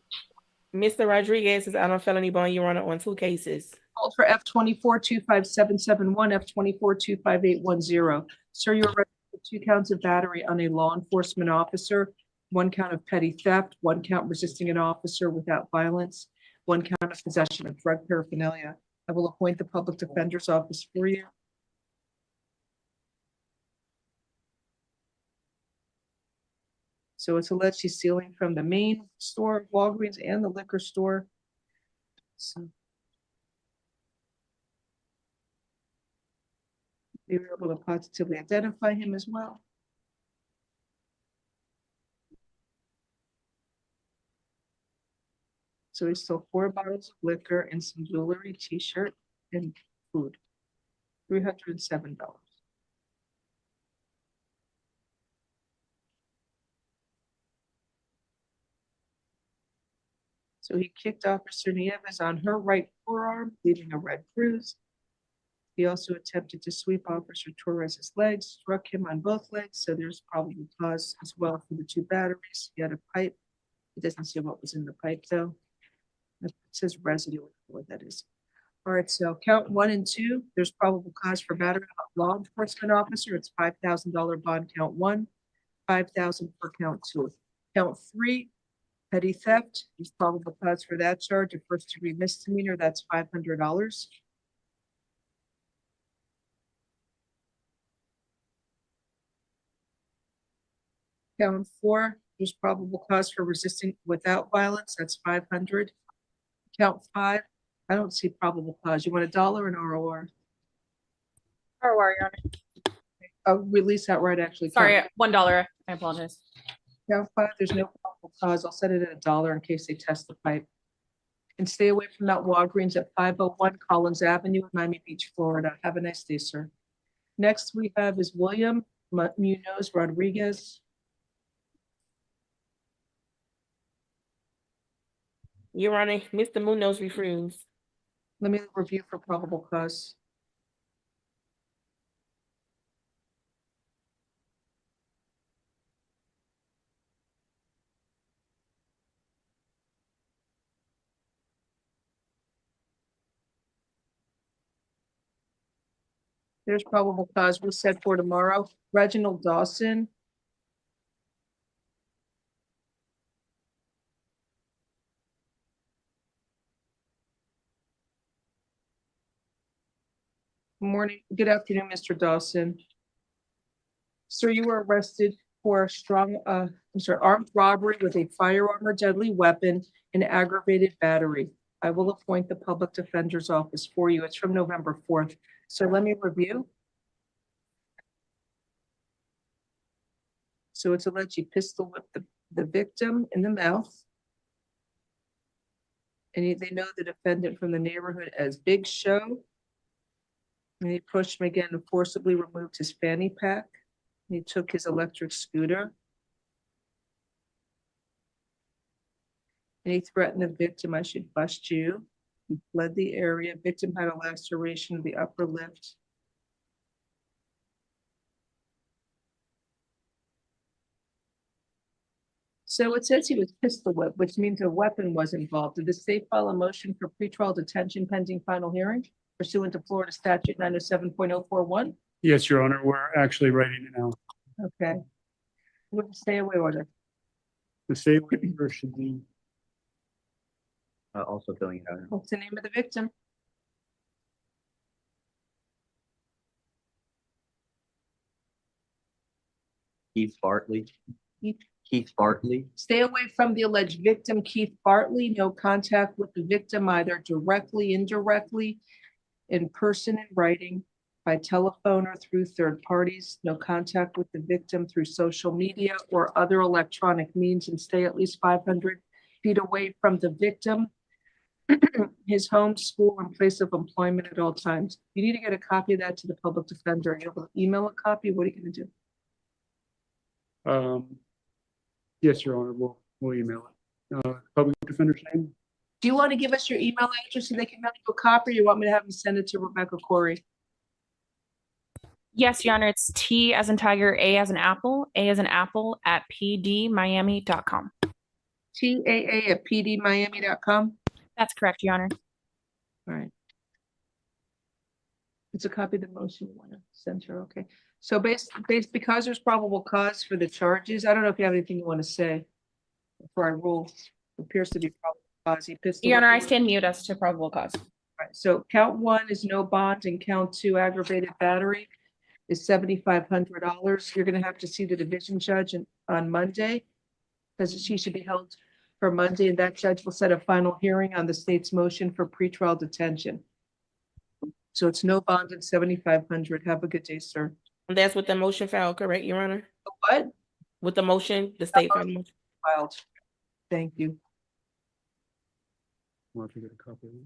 Mr. Rodriguez is out on felony bond, Your Honor, on 2 cases. Called for F24-25771, F24-25810. Sir, you're arrested for 2 counts of battery on a law enforcement officer, 1 count of petty theft, 1 count resisting an officer without violence, 1 count of possession of drug paraphernalia. I will appoint the public defender's office for you. So it's alleged he's stealing from the main store, Walgreens, and the liquor store. So they were able to positively identify him as well. So he stole 4 bottles of liquor and some jewelry, t-shirt, and food. $307. So he kicked Officer Nieves on her right forearm, leaving a red bruise. He also attempted to sweep Officer Torres's legs, struck him on both legs, so there's probable cause as well for the 2 batteries. He had a pipe. It doesn't say what was in the pipe, though. It says residue, what that is. All right, so count 1 and 2, there's probable cause for battery of a law enforcement officer. It's $5,000 bond count 1, $5,000 for count 2. Count 3, petty theft, there's probable cause for that charge. A first-degree misdemeanor, that's $500. Count 4, there's probable cause for resisting without violence, that's $500. Count 5, I don't see probable cause. You want $1 or an ROR? ROR, Your Honor. I'll release that right, actually. Sorry, Count $1. I apologize. 5, there's no probable cause. I'll set it at $1 in case they test the pipe. And stay away from that Walgreens at 501 Collins Avenue in Miami Beach, Florida. Have a nice day, sir. Next we have is William Munoz Rodriguez. Your Honor, Mr. Munoz refused. Let me review for probable cause. There's probable cause. We'll set for tomorrow. Reginald Dawson. Morning. Good afternoon, Mr. Dawson. Sir, you were arrested for armed robbery with a firearm or deadly weapon and aggravated battery. I will appoint the public defender's office for you. It's from November 4th. So let me review. So it's alleged he pistol whipped the victim in the mouth. And they know the defendant from the neighborhood as Big Show. And he pushed him again and forcibly removed his fanny pack. He took his electric scooter. And he threatened the victim, I should bust you. He fled the area. Victim had a laceration of the upper lip. So it says he was pistol whipped, which means a weapon was involved. Did the state file a motion for pretrial detention pending final hearing pursuant to Florida statute 907.041? Yes, Your Honor, we're actually writing it now. Okay. With the stay away order. The stay away order should be, Also filling it out. What's the name of the victim? Keith Bartley. Keith. Keith Bartley. Stay away from the alleged victim, Keith Bartley. No contact with the victim, either directly, indirectly, in person, in writing, by telephone or through third parties. No contact with the victim through social media or other electronic means, and stay at least 500 feet away from the victim, his home, school, and place of employment at all times. You need to get a copy of that to the public defender. You'll email a copy. What are you going to do? yes, Your Honor, we'll email it. Public defender's name? Do you want to give us your email address so they can mail you a copy, or you want me to have them send it to Rebecca Corey? Yes, Your Honor, it's T as in tiger, A as in apple at pdmiami.com. TAA at pdmiami.com? That's correct, Your Honor. All right. It's a copy of the motion you want to send her, okay. So because there's probable cause for the charges, I don't know if you have anything you want to say before I rule. It appears to be probable cause. He pissed Your Honor, away. I stand mute as to probable cause. Right, so count 1 is no bond, and count 2 aggravated battery is $7,500. You're gonna have to see the division judge on Monday, because she should be held for Monday, and that judge will set a final hearing on the state's motion for pretrial detention. So it's no bond and $7,500. Have a good day, sir. And that's what the motion filed, correct, Your Honor? What? With the motion, the state filed. Filed. Thank you. We'll have to get a copy of it.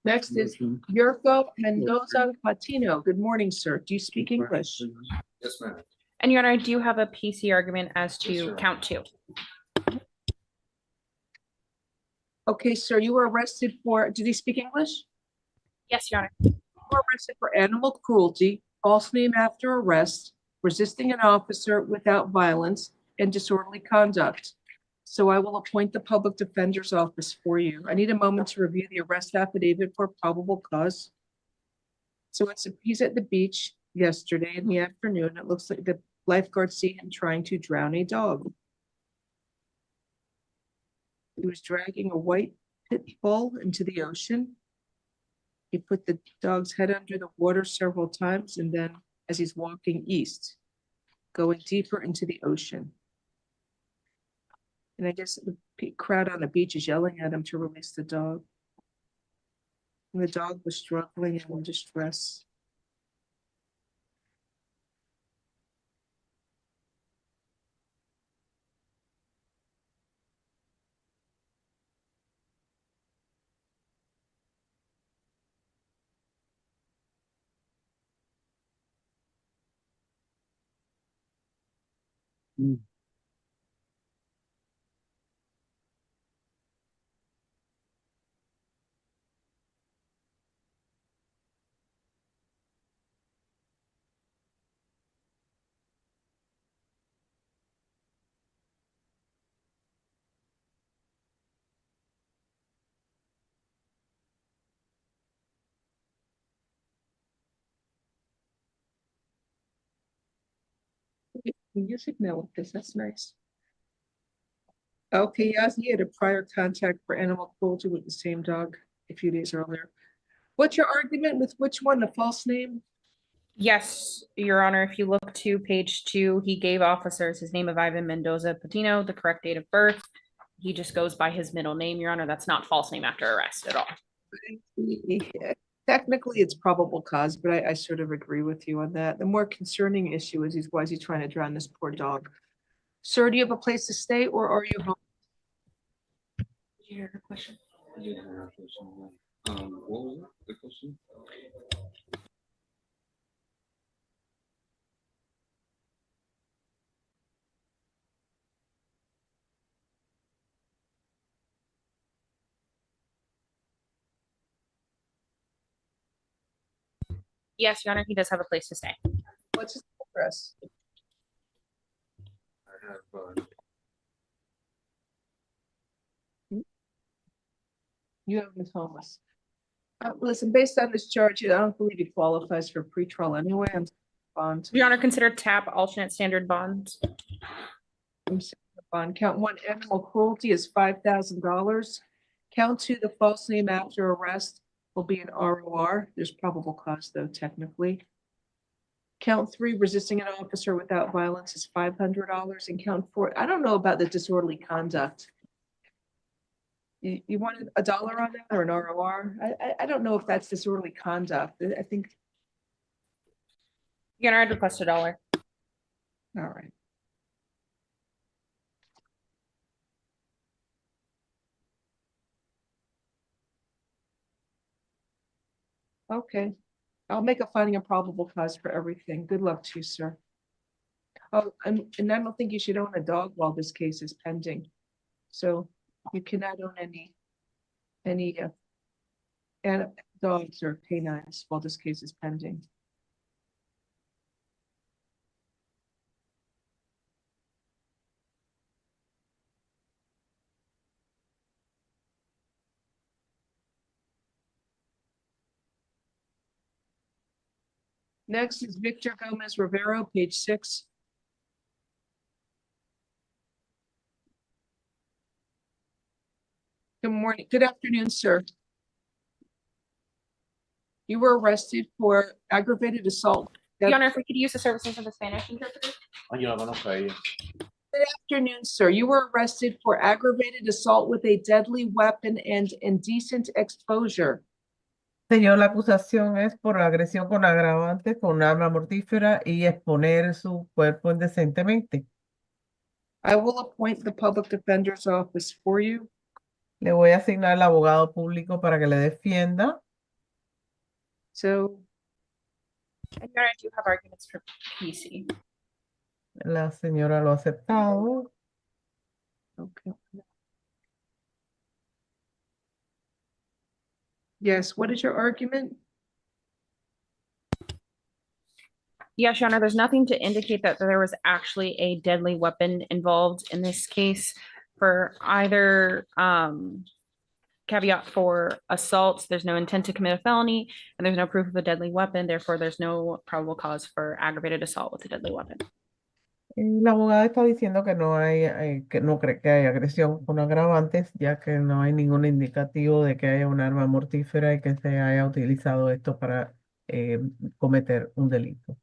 Next is Yurko Mendoza Patino. Good morning, sir. Do you speak English? Yes, ma'am. And Your Honor, I do have a PC argument as to count 2. Okay, sir, you were arrested for, did he speak English? Yes, Your Honor. You were arrested for animal cruelty, false name after arrest, resisting an officer without violence, and disorderly conduct. So I will appoint the public defender's office for you. I need a moment to review the arrest affidavit for probable cause. So he's at the beach yesterday in the afternoon. It looks like the lifeguards see him trying to drown a dog. He was dragging a white pit bull into the ocean. He put the dog's head under the water several times, and then as he's walking east, going deeper into the ocean. And I guess the crowd on the beach is yelling at him to release the dog. And the dog was struggling and in distress. Music mail with this, that's nice. Okay, yes, he had a prior contact for animal cruelty with the same dog a few days earlier. What's your argument with which one, the false name? Yes, Your Honor, if you look to page 2, he gave officers his name of Ivan Mendoza Patino, the correct date of birth. He just goes by his middle name, Your Honor. That's not false name after arrest at all. Technically, it's probable cause, but I sort of agree with you on that. The more concerning issue is why is he trying to drown this poor dog? Sir, do you have a place to stay, or are you home? Your question. What was it? The question? Yes, Your Honor, he does have a place to stay. What's his address? You have him as homeless. Listen, based on this charge, I don't believe he qualifies for pretrial anyway. I'm bond. Your Honor, consider TAP alternate standard bonds. Bond. Count one, animal cruelty is $5,000. Count two, the false name after arrest will be an ROR. There's probable cause though, technically. Count three, resisting an officer without violence is $500. And count four, I don't know about the disorderly conduct. You want $1 on that or an ROR? I don't know if that's disorderly conduct. I think. Your Honor, I'd request $1. All right. Okay, I'll make a finding of probable cause for everything. Good luck to you, sir. Oh, and I don't think you should own a dog while this case is pending. So you cannot own any dogs or canines while this case is pending. Next is Victor Gomez Rivero, page 6. Good morning. Good afternoon, sir. You were arrested for aggravated assault. Your Honor, if we could use the services of the Spanish interpreter. Good afternoon, sir. You were arrested for aggravated assault with a deadly weapon and indecent exposure. Señor, la acusación es por agresión con agravantes con un arma mortífera y exponer su cuerpo indecentemente. I will appoint the public defender's office for you. Le voy a asignar al abogado público para que le defienda. So, and Your Honor, I do have arguments for PC. La señora lo ha aceptado. Okay. Yes, what is your argument? Yes, Your Honor, there's nothing to indicate that there was actually a deadly weapon involved in this case for either caveat for assault. There's no intent to commit a felony, and there's no proof of a deadly weapon. Therefore, there's no probable cause for aggravated assault with a deadly weapon. La abogada está diciendo que no que no cree que hay agresión con agravantes, ya que no hay ningún indicativo de que haya un arma mortífera y que se haya utilizado esto para cometer un delito.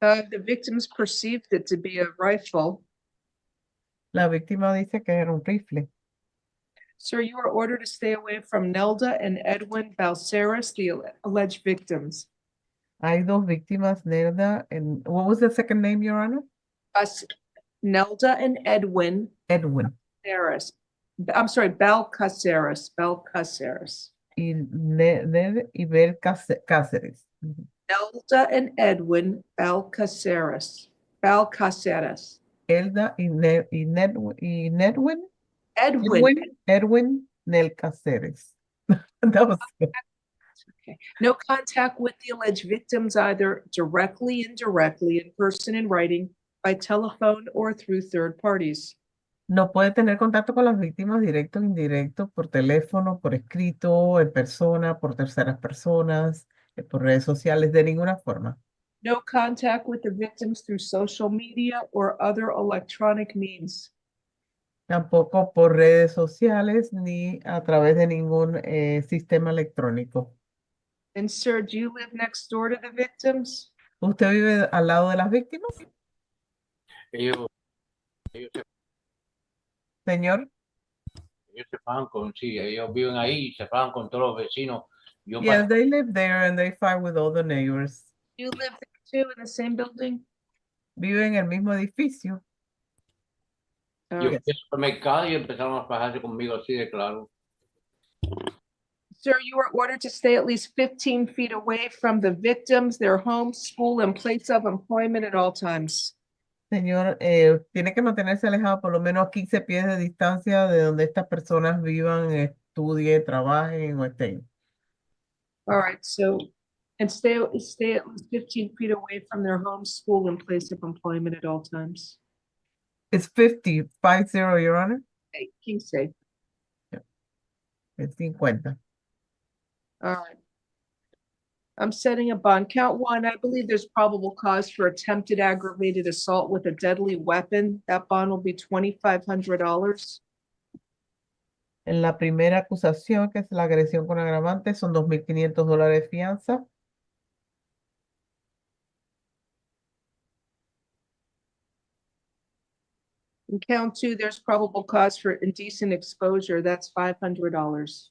The victims perceived it to be a rifle. La víctima dice que era un rifle. Sir, you are ordered to stay away from Nelda and Edwin Balceras, the alleged victims. Hay dos víctimas, Nelda, and what was the second name, Your Honor? Nelda and Edwin. Edwin. Balceras. I'm sorry, Balcaceres. Balcaceres. Y Ned y Bel Cáceres. Nelda and Edwin Balcaceres. Balcaceres. Elda y Nedwin. Edwin Nel Cáceres. That was good. Okay. No contact with the alleged victims, either directly, indirectly, in person, in writing, by telephone, or through third parties. No puede tener contacto con las víctimas directo o indirecto por teléfono, por escrito, en persona, por terceras personas, por redes sociales, de ninguna forma. No contact with the victims through social media or other electronic means. Tampoco por redes sociales ni a través de ningún sistema electrónico. And sir, do you live next door to the victims? ¿Usted vive al lado de las víctimas? Ellos Señor. se fajan con, sí, ellos viven ahí y se fajan con todos los vecinos. Yes, they live there and they fight with all the neighbors. You live there too, in the same building? Viven en el mismo edificio. Yo fui al supermercado y empezaron a fajarse conmigo así de claro. Sir, you are ordered to stay at least 15 feet away from the victims, their home, school, and place of employment at all times. Señor, tiene que mantenerse alejado por lo menos a 15 pies de distancia de donde estas personas vivan, estudien, trabajen o estén. All right, so, and stay at least 15 feet away from their home, school, and place of employment at all times. It's 50, 50, Your Honor. Okay, King say. Es 50. All right. I'm setting a bond. Count one, I believe there's probable cause for attempted aggravated assault with a deadly weapon. That bond will be $2,500. En la primera acusación, que es la agresión con agravante, son $2,500 de fianza. In count two, there's probable cause for indecent exposure. That's $500.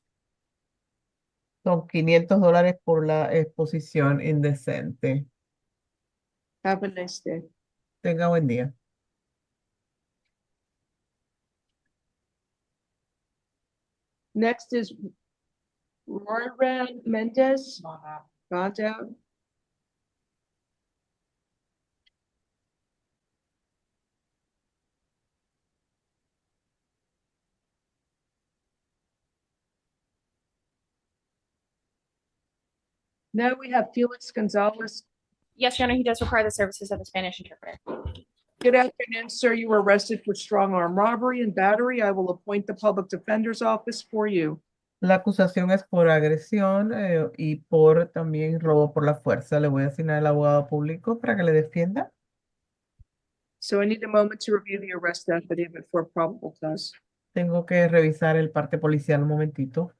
Son $500 por la exposición indecente. Have a nice day. Tenga buen día. Next is Royran Mendez. Bond out. Now we have Felix Gonzalez. Yes, Your Honor, he does require the services of a Spanish interpreter. Good afternoon, sir. You were arrested for strong arm robbery and battery. I will appoint the public defender's office for you. La acusación es por agresión y por también robo por la fuerza. Le voy a asignar al abogado público para que le defienda. So I need a moment to review the arrest affidavit for probable cause. Tengo que revisar el parte policial un momentito.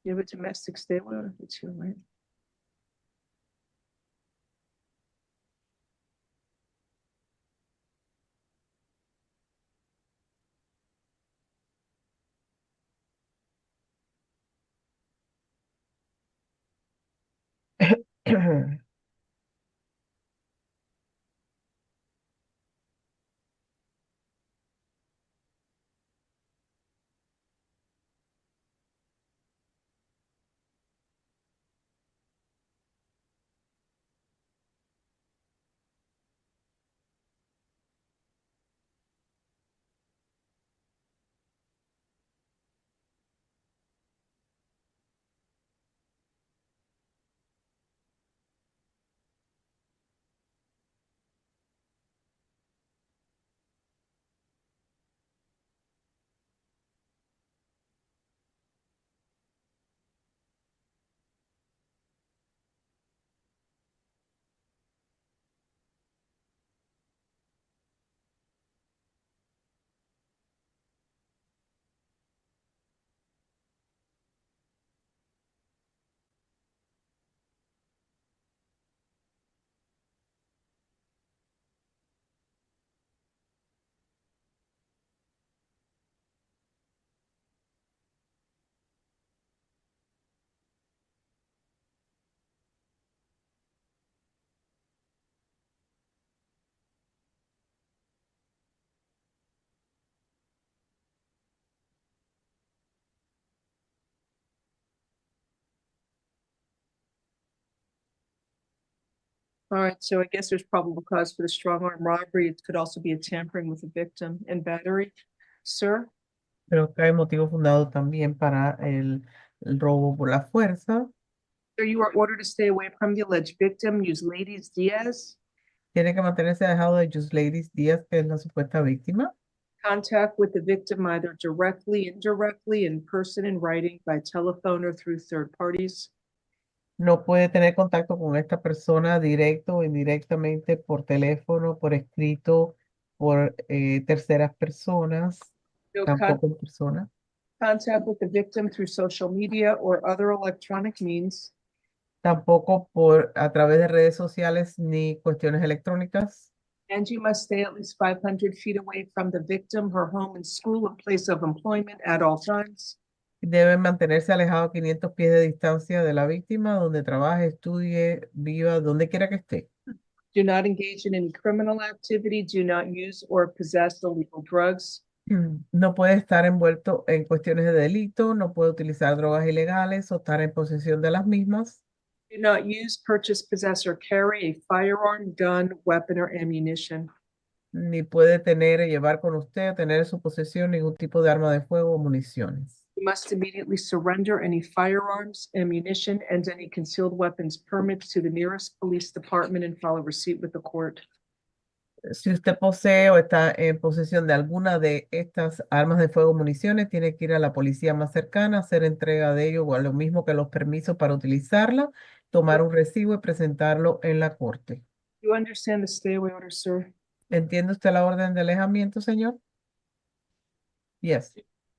You have a domestic stay order. It's here, right? All right, so I guess there's probable cause for the strong arm robbery. It could also be a tampering with the victim and battery. Sir? Creo que hay motivo fundado también para el robo por la fuerza. Sir, you are ordered to stay away from the alleged victim. Use Ladies Diaz. Tiene que mantenerse alejado de Just Ladies Díaz, que es la supuesta víctima. Contact with the victim either directly, indirectly, in person, in writing, by telephone, or through third parties. No puede tener contacto con esta persona directo o indirectamente por teléfono, por escrito, por terceras personas, No tampoco en persona. Contact with the victim through social media or other electronic means. Tampoco a través de redes sociales ni cuestiones electrónicas. And you must stay at least 500 feet away from the victim, her home and school and place of employment at all times. Debe mantenerse alejado a 500 pies de distancia de la víctima, donde trabaje, estudie, viva, donde quiera que esté. Do not engage in any criminal activity. Do not use or possess illegal drugs. No puede estar envuelto en cuestiones de delito, no puede utilizar drogas ilegales o estar en posesión de las mismas. Do not use, purchase, possess, or carry a firearm, gun, weapon, or ammunition. Ni puede tener, llevar con usted, tener en su posesión ningún tipo de arma de fuego o municiones. You must immediately surrender any firearms, ammunition, and any concealed weapons permits to the nearest police department and file a receipt with the court. Si usted posee o está en posesión de alguna de estas armas de fuego o municiones, tiene que ir a la policía más cercana, hacer entrega de ello o a lo mismo que los permisos para utilizarla, tomar un recibo y presentarlo en la corte. You understand the stay away order, sir? ¿Entiende usted la orden de alejamiento, señor? Yes.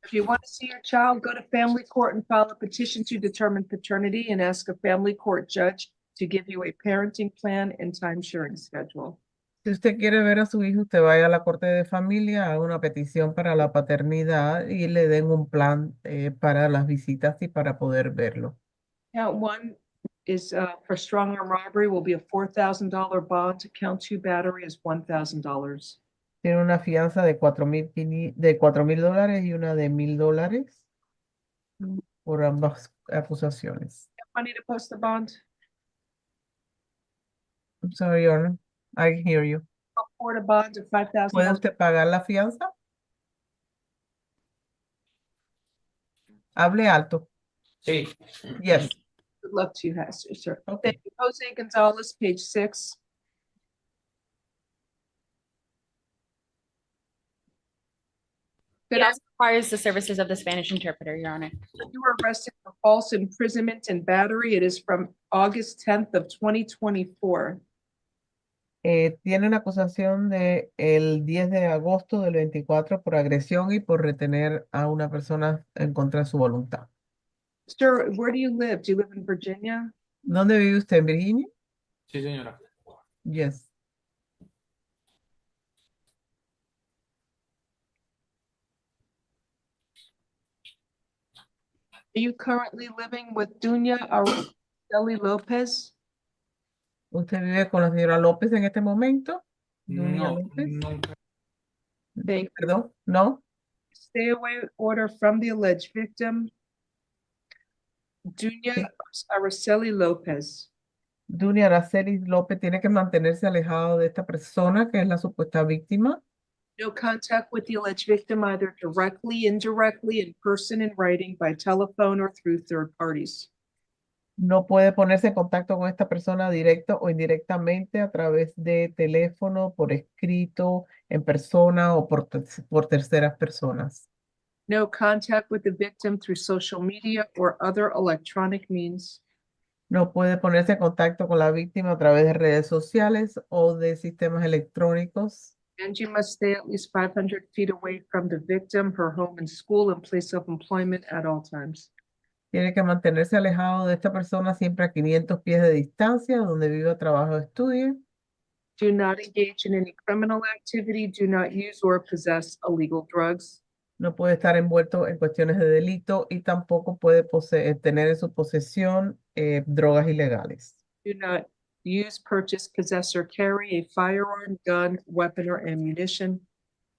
If you want to see your child, go to family court and file a petition to determine paternity and ask a family court judge to give you a parenting plan and time sharing schedule. Si usted quiere ver a su hijo, usted vaya a la corte de familia, haga una petición para la paternidad y le den un plan para las visitas y para poder verlo. Count one is for strong arm robbery will be a $4,000 bond. Count two battery is $1,000. Tiene una fianza de $4,000 y una de $1,000 por ambas acusaciones. Money to post the bond? I'm sorry, Your Honor. I hear you. Afford a bond of $5,000. ¿Puede usted pagar la fianza? Hable alto. Sí. Yes. Good luck to you, sir. Thank you. Jose Gonzalez, page 6. It also requires the services of the Spanish interpreter, Your Honor. You were arrested for false imprisonment and battery. It is from August 10th of 2024. Tiene una acusación de el 10 de agosto del 24 por agresión y por retener a una persona en contra de su voluntad. Sir, where do you live? Do you live in Virginia? ¿Dónde vive usted, en Virginia? Sí, señora. Yes. Are you currently living with Dunya Araceli Lopez? ¿Usted vive con la señora López en este momento? Dunya No, López. nunca. Perdón, no. Stay away order from the alleged victim, Dunya Araceli Lopez. Dunya Araceli López tiene que mantenerse alejado de esta persona que es la supuesta víctima. No contact with the alleged victim either directly, indirectly, in person, in writing, by telephone, or through third parties. No puede ponerse en contacto con esta persona directo o indirectamente a través de teléfono, por escrito, en persona o por terceras personas. No contact with the victim through social media or other electronic means. No puede ponerse en contacto con la víctima a través de redes sociales o de sistemas electrónicos. And you must stay at least 500 feet away from the victim, her home and school, and place of employment at all times. Tiene que mantenerse alejado de esta persona siempre a 500 pies de distancia, donde viva, trabaja o estudie. Do not engage in any criminal activity. Do not use or possess illegal drugs. No puede estar envuelto en cuestiones de delito y tampoco puede tener en su posesión drogas ilegales. Do not use, purchase, possess, or carry a firearm, gun, weapon, or ammunition.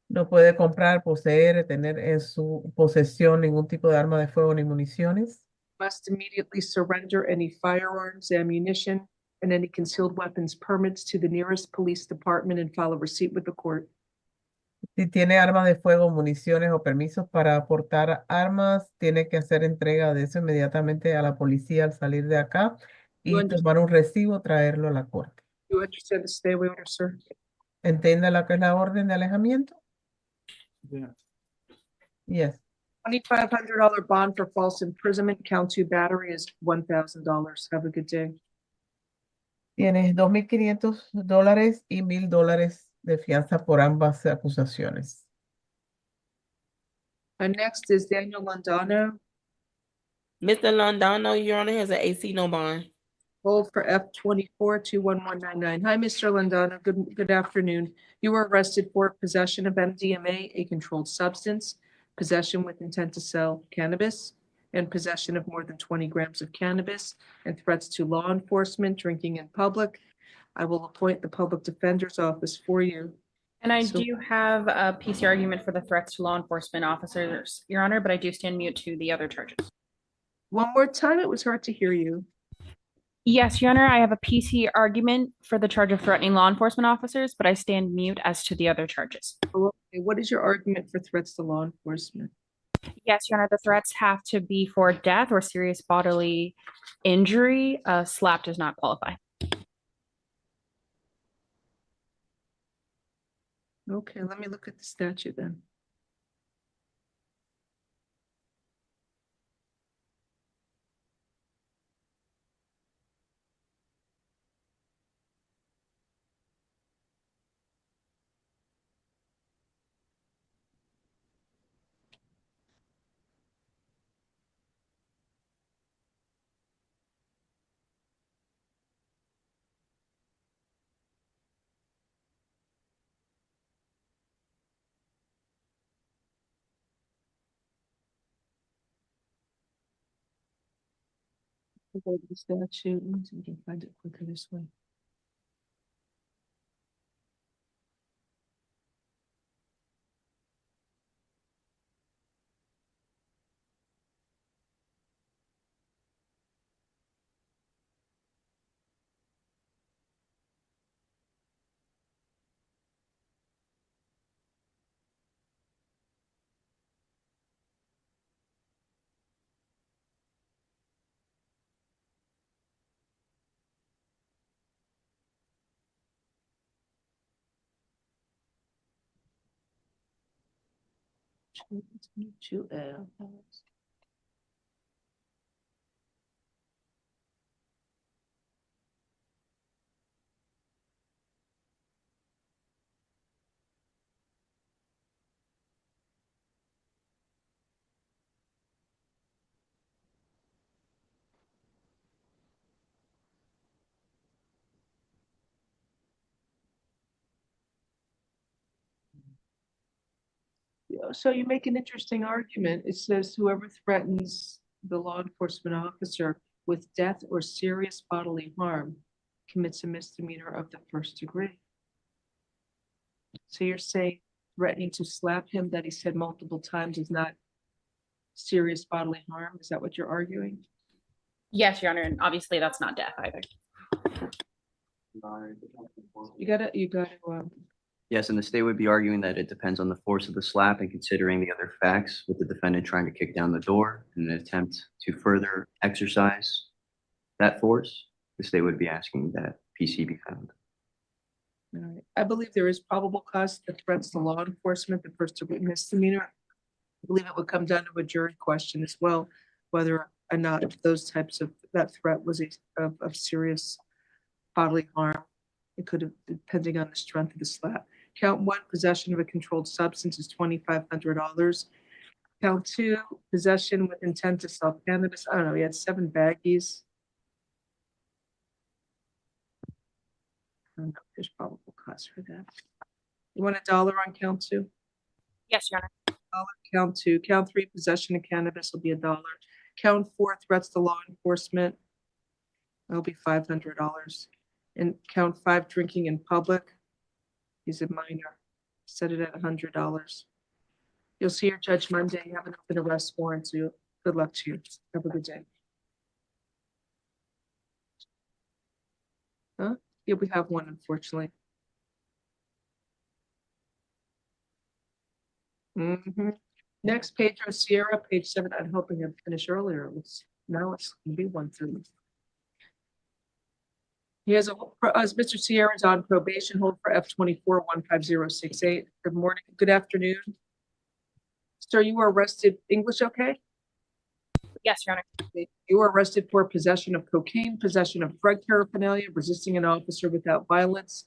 No puede comprar, poseer, tener en su posesión ningún tipo de arma de fuego ni municiones. Must immediately surrender any firearms, ammunition, and any concealed weapons permits to the nearest police department and file a receipt with the court. Si tiene armas de fuego, municiones o permisos para aportar armas, tiene que hacer entrega de eso inmediatamente a la policía al salir de acá y tomar un recibo, traerlo a la corte. You understand the stay away order, sir? ¿Entiende lo que es la orden de alejamiento? Yeah. Yes. $2,500 bond for false imprisonment. Count two battery is $1,000. Have a good day. Tienes $2,500 y $1,000 de fianza por ambas acusaciones. And next is Daniel Londano. Mr. Londano, Your Honor, has an AC no bond. Hold for F24-21199. Hi, Mr. Londano. Good afternoon. You were arrested for possession of MDMA, a controlled substance, possession with intent to sell cannabis, and possession of more than 20 grams of cannabis, and threats to law enforcement, drinking in public. I will appoint the public defender's office for you. And I do have a PC argument for the threats to law enforcement officers, Your Honor, but I do stand mute to the other charges. One more time, it was hard to hear you. Yes, Your Honor, I have a PC argument for the charge of threatening law enforcement officers, but I stand mute as to the other charges. Okay, what is your argument for threats to law enforcement? Yes, Your Honor, the threats have to be for death or serious bodily injury. A slap does not qualify. Okay, let me look at the statute then. I'll go to the statute. Let's see if we can find it quicker this way. Yeah, so you make an interesting argument. It says whoever threatens the law enforcement officer with death or serious bodily harm commits a misdemeanor of the first degree. So you're saying threatening to slap him that he said multiple times is not serious bodily harm? Is that what you're arguing? Yes, Your Honor, and obviously that's not death either. You gotta, Yes, and the state would be arguing that it depends on the force of the slap and considering the other facts, with the defendant trying to kick down the door in an attempt to further exercise that force. The state would be asking that PC be found. all right. I believe there is probable cause that threats to law enforcement, the first degree misdemeanor. I believe it would come down to a jury question as well, whether or not those types of, that threat was of serious bodily harm. It could have, depending on the strength of the slap. Count 1, possession of a controlled substance is $2,500. Count 2, possession with intent to sell cannabis. I don't know, he had 7 baggies. I don't know if there's probable cause for that. You want $1 on count 2? Yes, Your Honor. Count 2. Count 3, possession of cannabis will be $1. Count 4, threats to law enforcement. That'll be $500. And count 5, drinking in public. He's a minor. Set it at $100. You'll see your judge Monday. You have an open arrest warrant, so good luck to you. Have a good day. Huh? Yeah, we have one, unfortunately. Next, Pedro Sierra, page 7. I'm hoping I'd finish earlier. Now it's gonna be 1:30. He has Mr. Sierra's on probation hold for F24 15068. Good morning, good afternoon. Sir, you were arrested. English okay? Yes, Your Honor. You were arrested for possession of cocaine, possession of drug paraphernalia, resisting an officer without violence.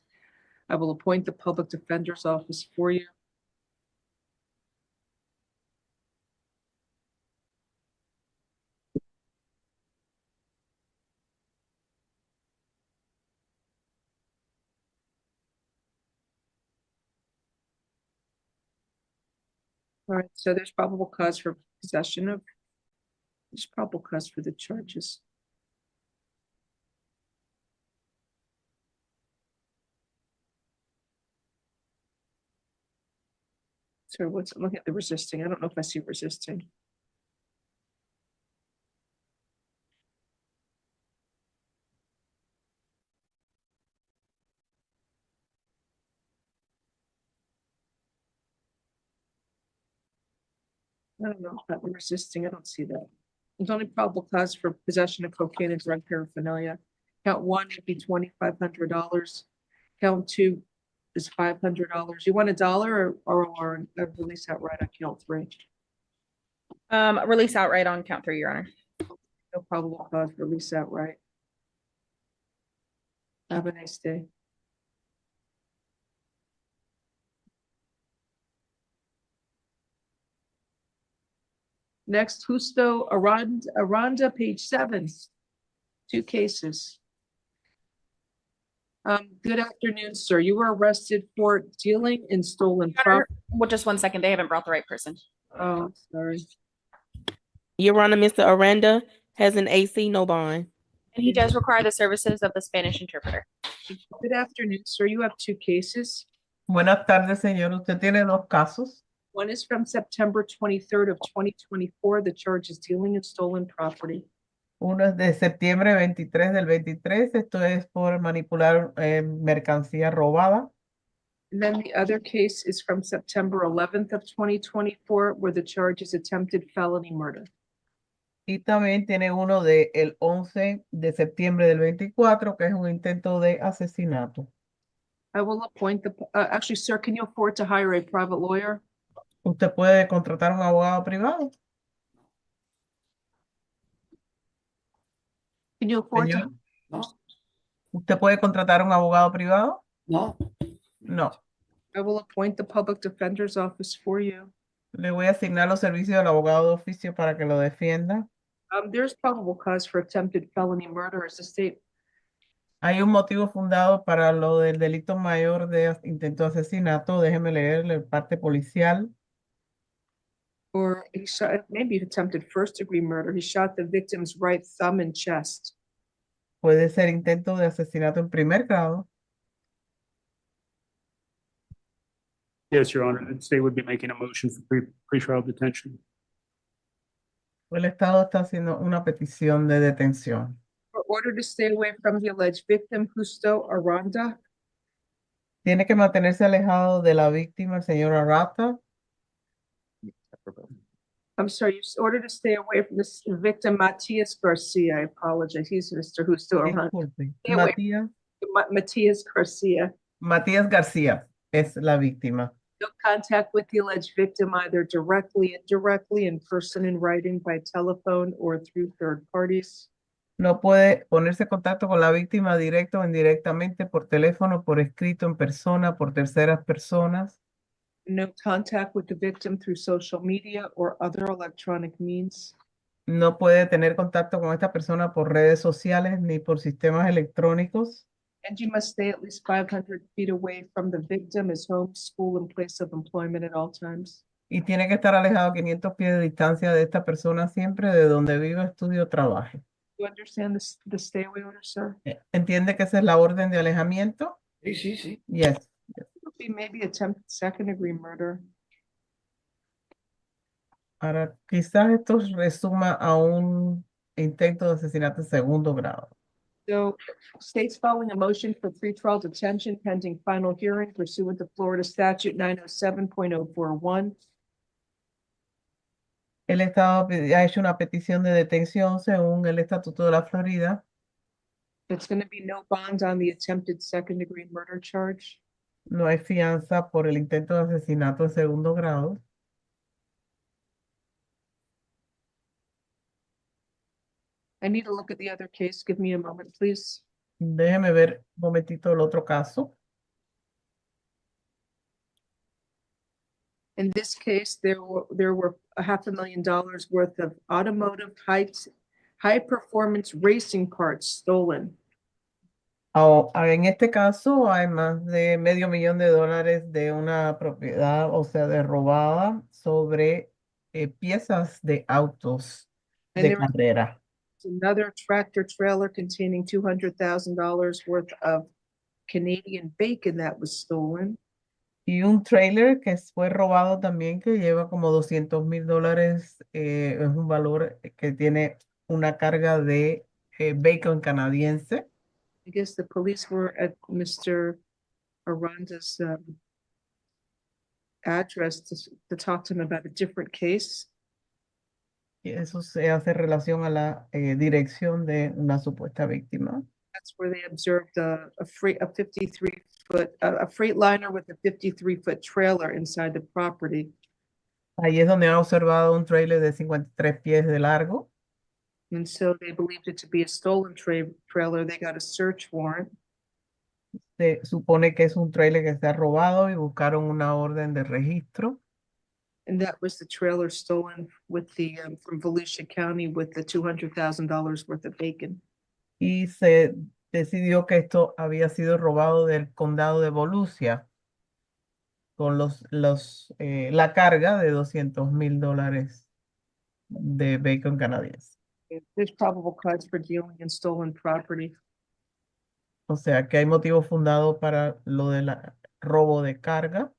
I will appoint the public defender's office for you. All right, so there's probable cause for possession of, there's probable cause for the charges. So what's, look at the resisting. I don't know if I see resisting. I don't know, not resisting, I don't see that. There's only probable cause for possession of cocaine and drug paraphernalia. Count one would be $2,500. Count two is $500. You want $1 or release outright on count three? Release outright on count 3, Your Honor. No probable cause, release outright. Have a nice day. Next, Justo Aranda, page 7. 2 cases. Good afternoon, sir. You were arrested for dealing in stolen property. Well, just 1 second. They haven't brought the right person. Oh, sorry. Your Honor, Mr. Aranda has an AC, no bond. And he does require the services of the Spanish interpreter. Good afternoon, sir. You have 2 cases. Buenas tardes, señor. Usted tiene 2 casos. One is from September 23rd of 2024. The charge is dealing in stolen property. Uno es de septiembre 23 del 23. Esto es por manipular mercancía robada. And then the other case is from September 11th of 2024, where the charge is attempted felony murder. Y también tiene uno de el 11 de septiembre del 24, que es un intento de asesinato. I will appoint the, actually, sir, can you afford to hire a private lawyer? ¿Usted puede contratar un abogado privado? Can you afford Señor, to? ¿usted puede contratar un abogado privado? No. No. I will appoint the public defender's office for you. Le voy a asignar los servicios del abogado de oficio para que lo defienda. There's probable cause for attempted felony murder as the state. Hay un motivo fundado para lo del delito mayor de intento de asesinato. Déjeme leer la parte policial. Or he shot, maybe attempted first-degree murder. He shot the victim's right thumb and chest. Puede ser intento de asesinato en primer grado. Yes, Your Honor, the state would be making a motion for pre-trial detention. El Estado está haciendo una petición de detención. For order to stay away from the alleged victim, Justo Aranda. Tiene que mantenerse alejado de la víctima, el señor Arata. I'm sorry, you ordered to stay away from this victim, Matias Garcia. I apologize. He's Mr. Justo Aranda. Disculpe. Stay away Matías, from Matias Garcia. Matías García es la víctima. No contact with the alleged victim either directly, indirectly, in person, in writing, by telephone, or through third parties. No puede ponerse en contacto con la víctima directo o indirectamente por teléfono, por escrito, en persona, por terceras personas. No contact with the victim through social media or other electronic means. No puede tener contacto con esta persona por redes sociales ni por sistemas electrónicos. And you must stay at least 500 feet away from the victim, his home, school, and place of employment at all times. Y tiene que estar alejado a 500 pies de distancia de esta persona siempre, de donde viva, estudie o trabaje. You understand the stay away order, sir? ¿Entiende que esa es la orden de alejamiento? Sí, sí, sí. Yes. It would be maybe attempted second-degree murder. Ahora, quizás esto resuma a un intento de asesinato en segundo grado. So, state's following a motion for pretrial detention pending final hearing pursuant to Florida Statute 907.041. El Estado ha hecho una petición de detención según el Estatuto de la Florida. It's going to be no bond on the attempted second-degree murder charge. No hay fianza por el intento de asesinato en segundo grado. I need to look at the other case. Give me a moment, please. Déjeme ver un momentito el otro caso. In this case, there were $500,000 worth of automotive high performance racing parts stolen. En este caso hay más de $500,000 de una propiedad, o sea, de robada sobre piezas de autos de carrera. Another tractor trailer containing $200,000 worth of Canadian bacon that was stolen. Y un trailer que fue robado también, que lleva como $200,000, es un valor que tiene una carga de bacon canadiense. I guess the police were at Mr. Aranda's address to talk to him about a different case. Y eso se hace relación a la dirección de una supuesta víctima. That's where they observed a 53-foot, a Freightliner with a 53-foot trailer inside the property. Ahí es donde han observado un trailer de 53 pies de largo. And so they believed it to be a stolen trailer. They got a search warrant. Se supone que es un trailer que se ha robado y buscaron una orden de registro. And that was the trailer stolen with the from Volusia County with the $200,000 worth of bacon. Y se decidió que esto había sido robado del condado de Volusia con la carga de $200,000 de bacon canadiense. There's probable cause for dealing in stolen property. O sea que hay motivo fundado para lo del robo de carga.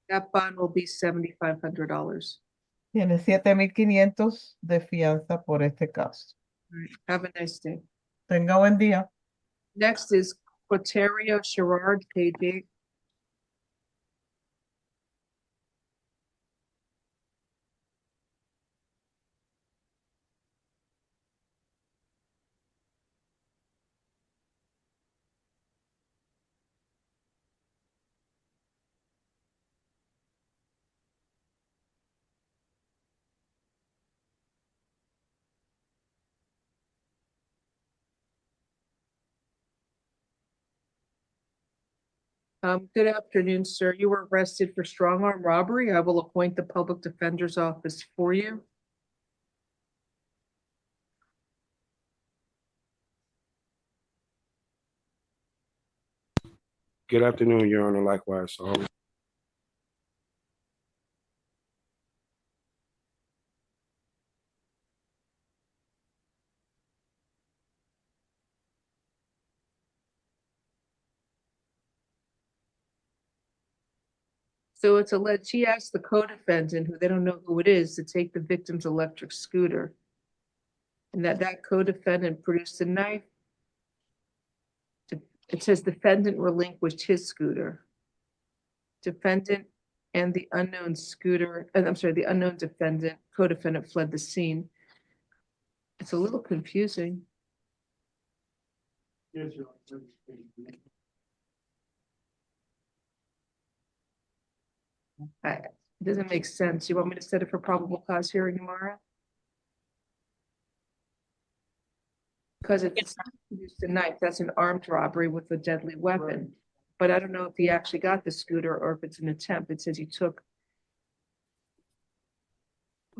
That bond will be $7,500. Tiene 7,500 de fianza por este caso. Have a nice day. Tenga buen día. Next is Quaterio Sherrard, page 8. Good afternoon, sir. You were arrested for strong arm robbery. I will appoint the public defender's office for you. Good afternoon, Your Honor. Likewise. So it's alleged he asked the co-defendant, who they don't know who it is, to take the victim's electric scooter. And that co-defendant produced a knife. It says defendant relinquished his scooter. Defendant and the unknown scooter, and I'm sorry, the unknown defendant, co-defendant fled the scene. It's a little confusing. Yes, Your Honor. It doesn't make sense. You want me to set it for probable cause hearing tomorrow? Because it's used a knife, that's an armed robbery with a deadly weapon. But I don't know if he actually got the scooter or if it's an attempt. It says he took.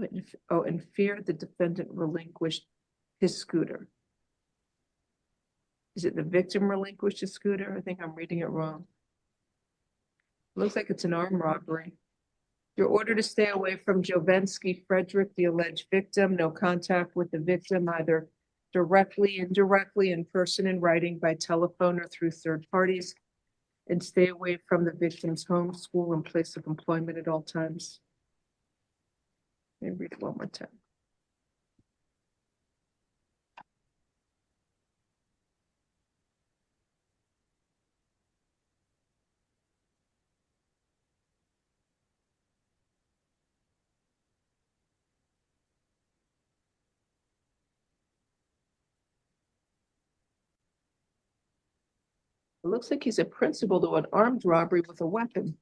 In fear the defendant relinquished his scooter. Is it the victim relinquished his scooter? I think I'm reading it wrong. Looks like it's an armed robbery. You're ordered to stay away from Jovensky Frederick, the alleged victim. No contact with the victim, either directly, indirectly, in person, in writing, by telephone, or through third parties. And stay away from the victim's home, school, and place of employment at all times. Let me read it one more time. It looks like he's a principal to an armed robbery with a weapon.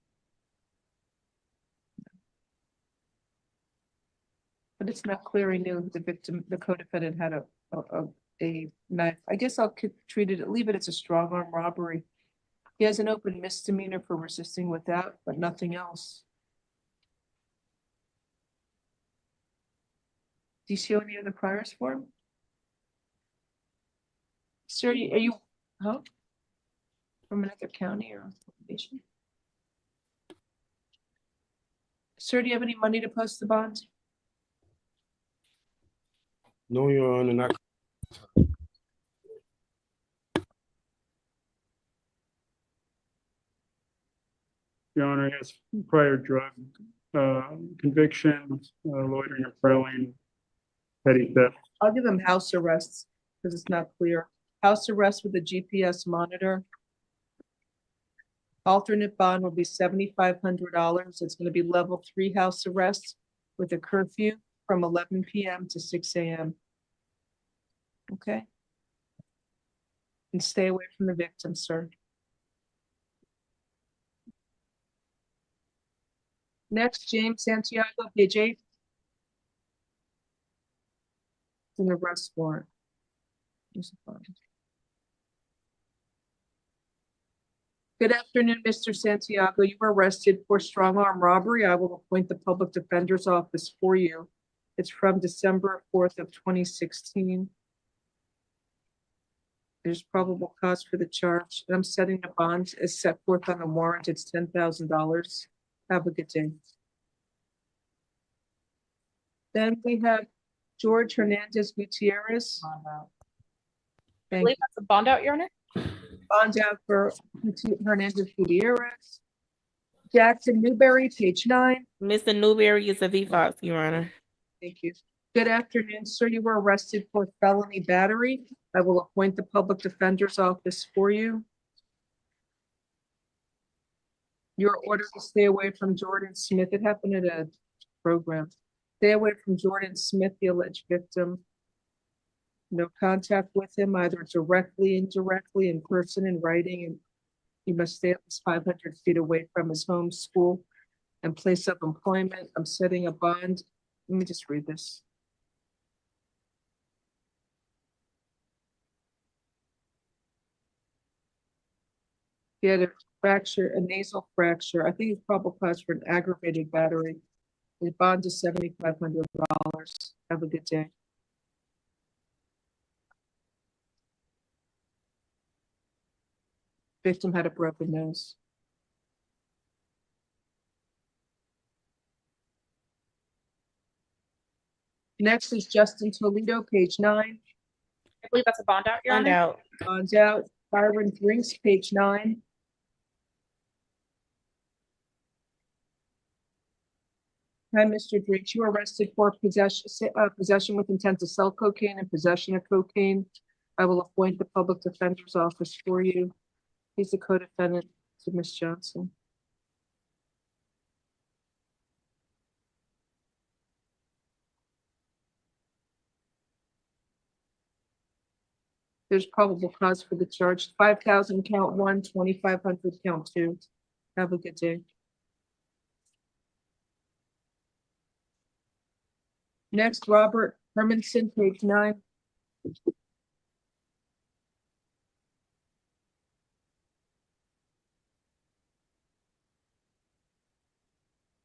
But it's not clear he knew the victim, the co-defendant, had a knife. I guess I'll treat it, leave it as a strong arm robbery. He has an open misdemeanor for resisting without, but nothing else. Do you see any other priors for him? Sir, are you, huh? From another county or location? Sir, do you have any money to post the bond? No, Your Honor, not. Your Honor, he has prior drug convictions, loitering and prowling, petty theft. I'll give him house arrests because it's not clear. House arrest with a GPS monitor. Alternate bond will be $7,500. It's going to be level 3 house arrest with a curfew. from 11 p.m. to 6 a.m. Okay? And stay away from the victim, sir. Next, James Santiago, page 8. It's an arrest warrant. Good afternoon, Mr. Santiago. You were arrested for strong arm robbery. I will appoint the public defender's office for you. It's from December 4th of 2016. There's probable cause for the charge. I'm setting the bond as set forth on the warrant. It's $10,000. Have a good day. Then we have George Hernandez Gutierrez. I believe that's a bond out, Your Honor. Bond out for Hernandez Gutierrez. Jackson Newberry, page 9. Mr. Newberry is a V5, Your Honor. Thank you. Good afternoon, sir. You were arrested for felony battery. I will appoint the public defender's office for you. Your order to stay away from Jordan Smith. It happened at a program. Stay away from Jordan Smith, the alleged victim. No contact with him, either directly, indirectly, in person, in writing, and you must stay at least 500 feet away from his home, school, and place of employment. I'm setting a bond. Let me just read this. He had a fracture, a nasal fracture. I think it's probable cause for an aggravated battery. The bond is $7,500. Have a good day. Victim had a broken nose. Next is Justin Toledo, page 9. I believe that's a bond out, Your Bond Honor. out. Bonds out. Byron Drinks, page 9. Hi, Mr. Drinks. You were arrested for possession with intent to sell cocaine and possession of cocaine. I will appoint the public defender's office for you. He's the co-defendant to Ms. Johnson. There's probable cause for the charge. 5,000 count 1, 2,500 count 2. Have a good day. Next, Robert Hermanson, page 9.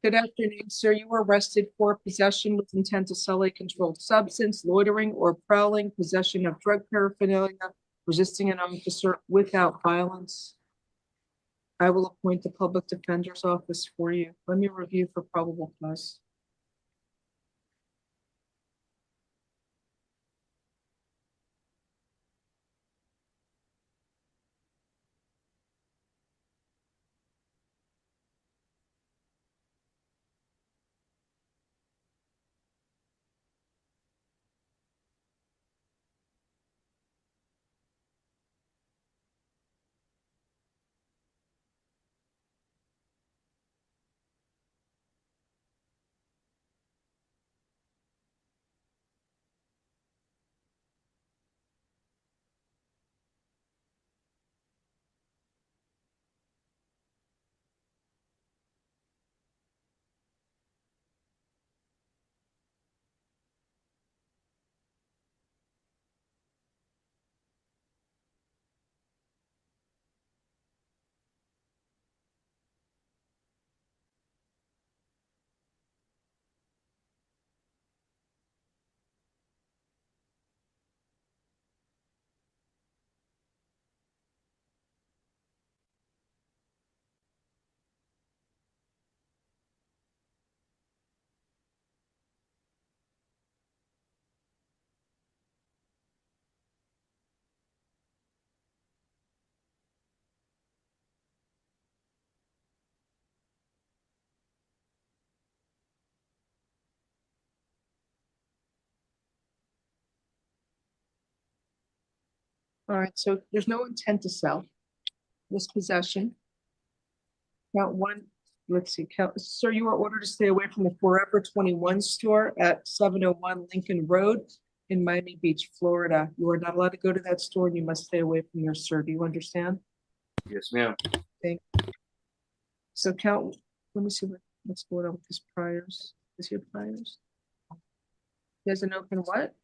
Good afternoon, sir. You were arrested for possession with intent to sell a controlled substance, loitering or prowling, possession of drug paraphernalia, resisting an officer without violence. I will appoint the public defender's office for you. Let me review for probable cause. All right, so there's no intent to sell. This possession. Count 1, let's see, sir, you are ordered to stay away from the Forever 21 store at 701 Lincoln Road in Miami Beach, Florida. You are not allowed to go to that store and you must stay away from there, sir. Do you understand? Yes, ma'am. Thank you. So count, let me see what's going on with his priors. Does he have priors? He has an open what?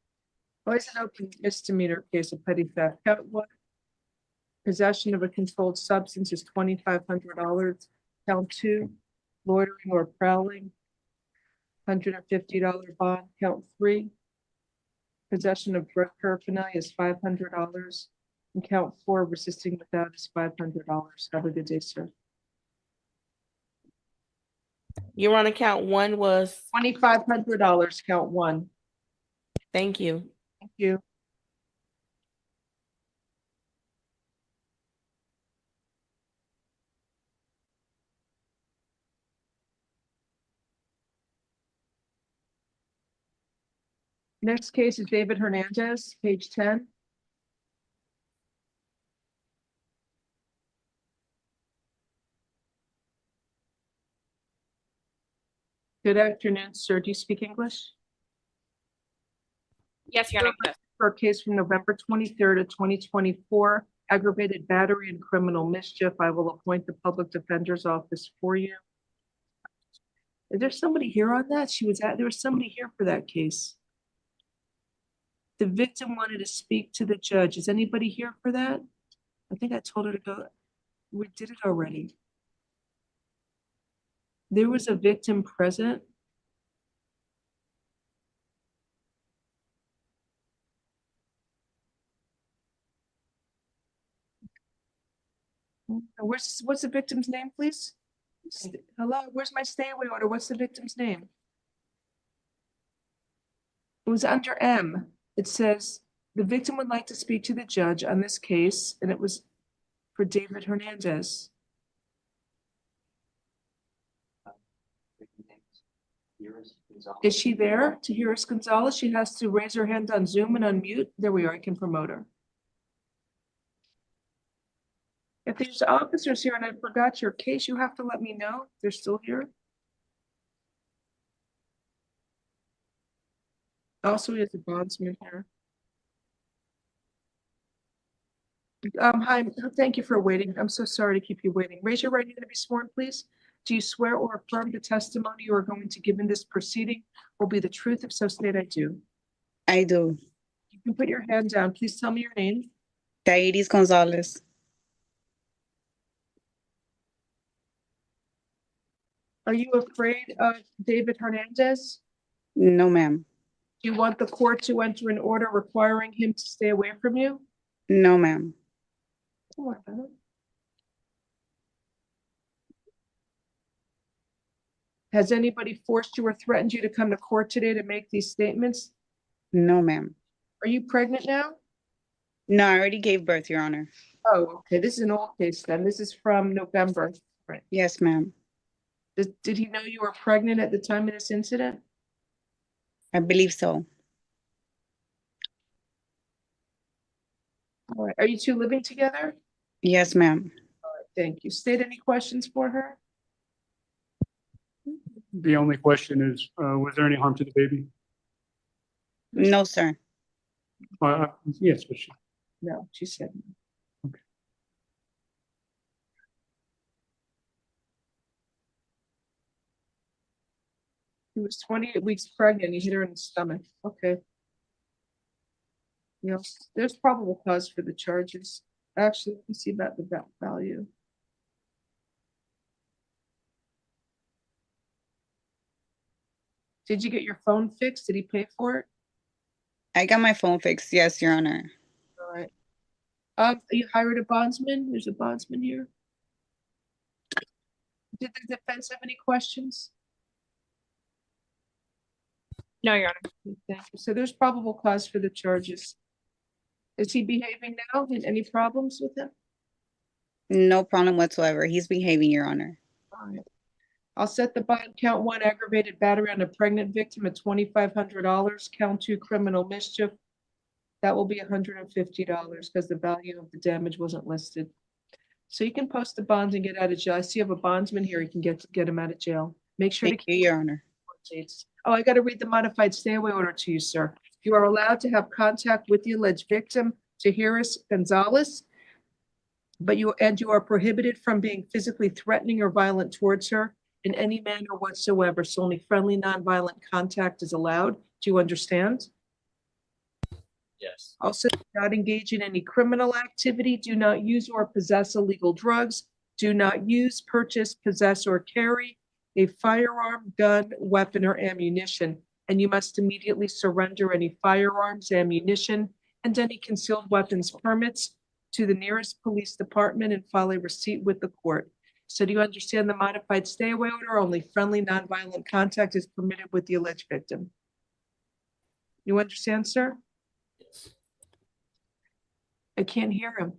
Oh, it's an open misdemeanor case of petty theft. Count what? Possession of a controlled substance is $2,500. Count 2, loitering or prowling, $150 bond. Count 3, possession of drug paraphernalia is $500. And count 4, resisting without is $500. Have a good day, sir. Your Honor, count 1 was $2,500. Count 1. Thank you. Thank you. Next case is David Hernandez, page 10. Good afternoon, sir. Do you speak English? Yes, Your Honor. For a case from November 23rd of 2024, aggravated battery and criminal mischief. I will appoint the public defender's office for you. Is there somebody here on that? There was somebody here for that case. The victim wanted to speak to the judge. Is anybody here for that? I think I told her to go. We did it already. There was a victim present. What's the victim's name, please? Hello, where's my stay away order? What's the victim's name? It was under M. It says the victim would like to speak to the judge on this case, and it was for David Hernandez. Is she there? Tahiris Gonzalez? She has to raise her hand on Zoom and unmute. There we are. I can promote her. If there's officers here and I forgot your case, you have to let me know. They're still here. Also, he has a bondsman here. Hi, thank you for waiting. I'm so sorry to keep you waiting. Raise your right hand to be sworn, please. Do you swear or affirm the testimony you are going to give in this proceeding will be the truth? If so, state I do. I do. You can put your hand down. Please tell me your name. Tahiris Gonzalez. Are you afraid of David Hernandez? No, ma'am. Do you want the court to enter an order requiring him to stay away from you? No, ma'am. Don't worry about it. Has anybody forced you or threatened you to come to court today to make these statements? No, ma'am. Are you pregnant now? No, I already gave birth, Your Honor. Oh, okay. This is an old case then. This is from November. Right. Yes, ma'am. Did he know you were pregnant at the time of this incident? I believe so. All right. Are you two living together? Yes, ma'am. All right. Thank you. State any questions for her? The only question is, was there any harm to the baby? No, sir. Yes, but she. No, she said no. Okay. He was 28 weeks pregnant. He hit her in the stomach. Okay. Yes, there's probable cause for the charges. Actually, let me see about the value. Did you get your phone fixed? Did he pay for it? I got my phone fixed. Yes, Your Honor. All right. You hired a bondsman? There's a bondsman here. Did the defense have any questions? No, Your Honor. Thank you. So there's probable cause for the charges. Is he behaving now? Any problems with him? No problem whatsoever. He's behaving, Your Honor. All right. I'll set the bond count 1 aggravated battery on a pregnant victim at $2,500. Count 2 criminal mischief. That will be $150 because the value of the damage wasn't listed. So you can post the bonds and get out of jail. I see you have a bondsman here. You can get him out of jail. Make sure Thank to you, Your Honor. dates. Oh, I got to read the modified stay away order to you, sir. You are allowed to have contact with the alleged victim, Tahiris Gonzalez, but you are prohibited from being physically threatening or violent towards her in any manner whatsoever. So only friendly, nonviolent contact is allowed. Do you understand? Yes. Also, do not engage in any criminal activity. Do not use or possess illegal drugs. Do not use, purchase, possess, or carry a firearm, gun, weapon, or ammunition. And you must immediately surrender any firearms, ammunition, and any concealed weapons permits to the nearest police department and file a receipt with the court. So do you understand the modified stay away order? Only friendly, nonviolent contact is permitted with the alleged victim. You understand, sir? Yes. I can't hear him.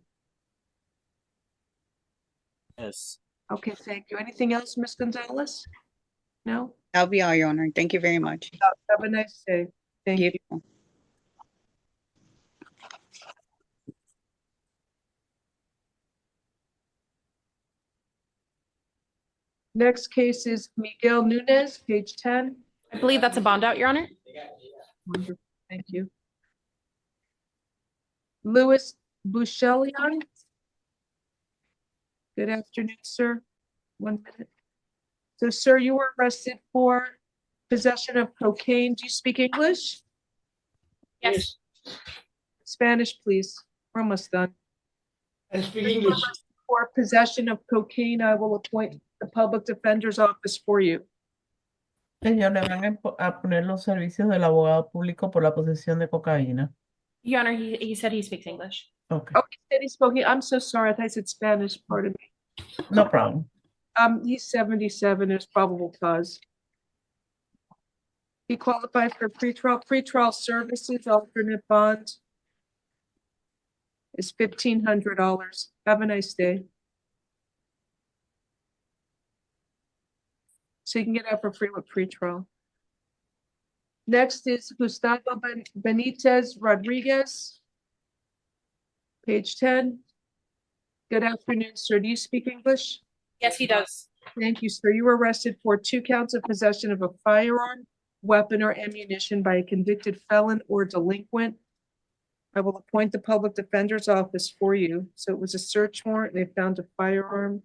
Yes. Okay, thank you. Anything else, Ms. Gonzalez? No? That'll be all, Your Honor. Thank you very much. Have a nice day. Thank you. Next case is Miguel Nunez, page 10. I believe that's a bond out, Your Honor. Wonderful. Thank you. Louis Bouchelion. Good afternoon, sir. 1 minute. So, sir, you were arrested for possession of cocaine. Do you speak English? Yes. Spanish, please. We're almost done. I speak You were English. arrested for possession of cocaine. I will appoint the public defender's office for you. Señor, le van a poner los servicios del abogado público por la posesión de cocaína. Your Honor, he said he speaks English. Okay. Oh, he said he spoke. I'm so sorry. I thought he said Spanish. Pardon me. No problem. He's 77. There's probable cause. He qualified for pretrial services. Alternate bond is $1,500. Have a nice day. So you can get out for free with pretrial. Next is Gustavo Benitez Rodriguez. Page 10. Good afternoon, sir. Do you speak English? Yes, he does. Thank you, sir. You were arrested for 2 counts of possession of a firearm, weapon, or ammunition by a convicted felon or delinquent. I will appoint the public defender's office for you. So it was a search warrant. They found a firearm.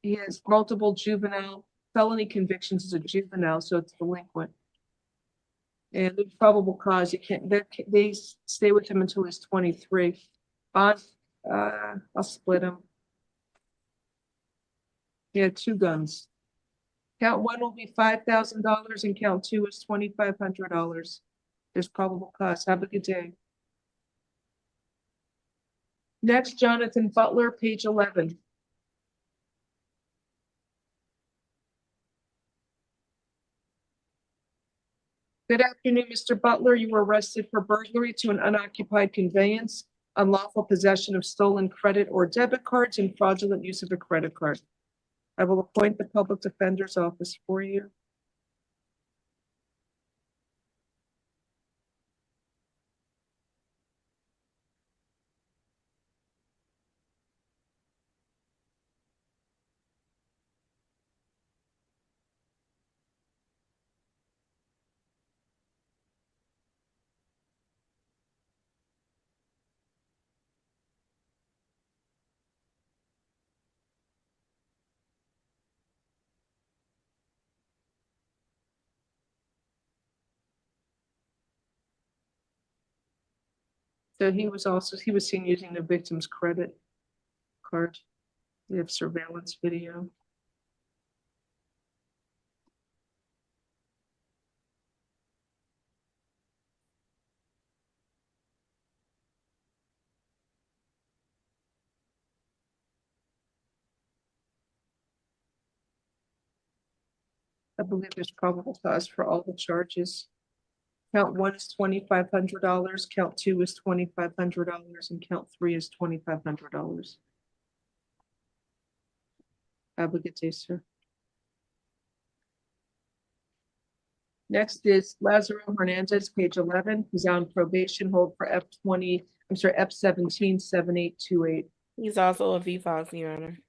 He has multiple juvenile felony convictions as a juvenile, so it's delinquent. And the probable cause, you can't, they stay with him until he's 23. Bond, I'll split him. He had 2 guns. Count 1 will be $5,000 and count 2 is $2,500. There's probable cause. Have a good day. Next, Jonathan Butler, page 11. Good afternoon, Mr. Butler. You were arrested for burglary to an unoccupied conveyance, unlawful possession of stolen credit or debit cards, and fraudulent use of a credit card. I will appoint the public defender's office for you. So he was seen using the victim's credit card. We have surveillance video. I believe there's probable cause for all the charges. Count 1 is $2,500, count 2 is $2,500, and count 3 is $2,500. Have a good day, sir. Next is Lazaro Hernandez, page 11. He's on probation hold for F17-7828. He's also a V5, Your Honor.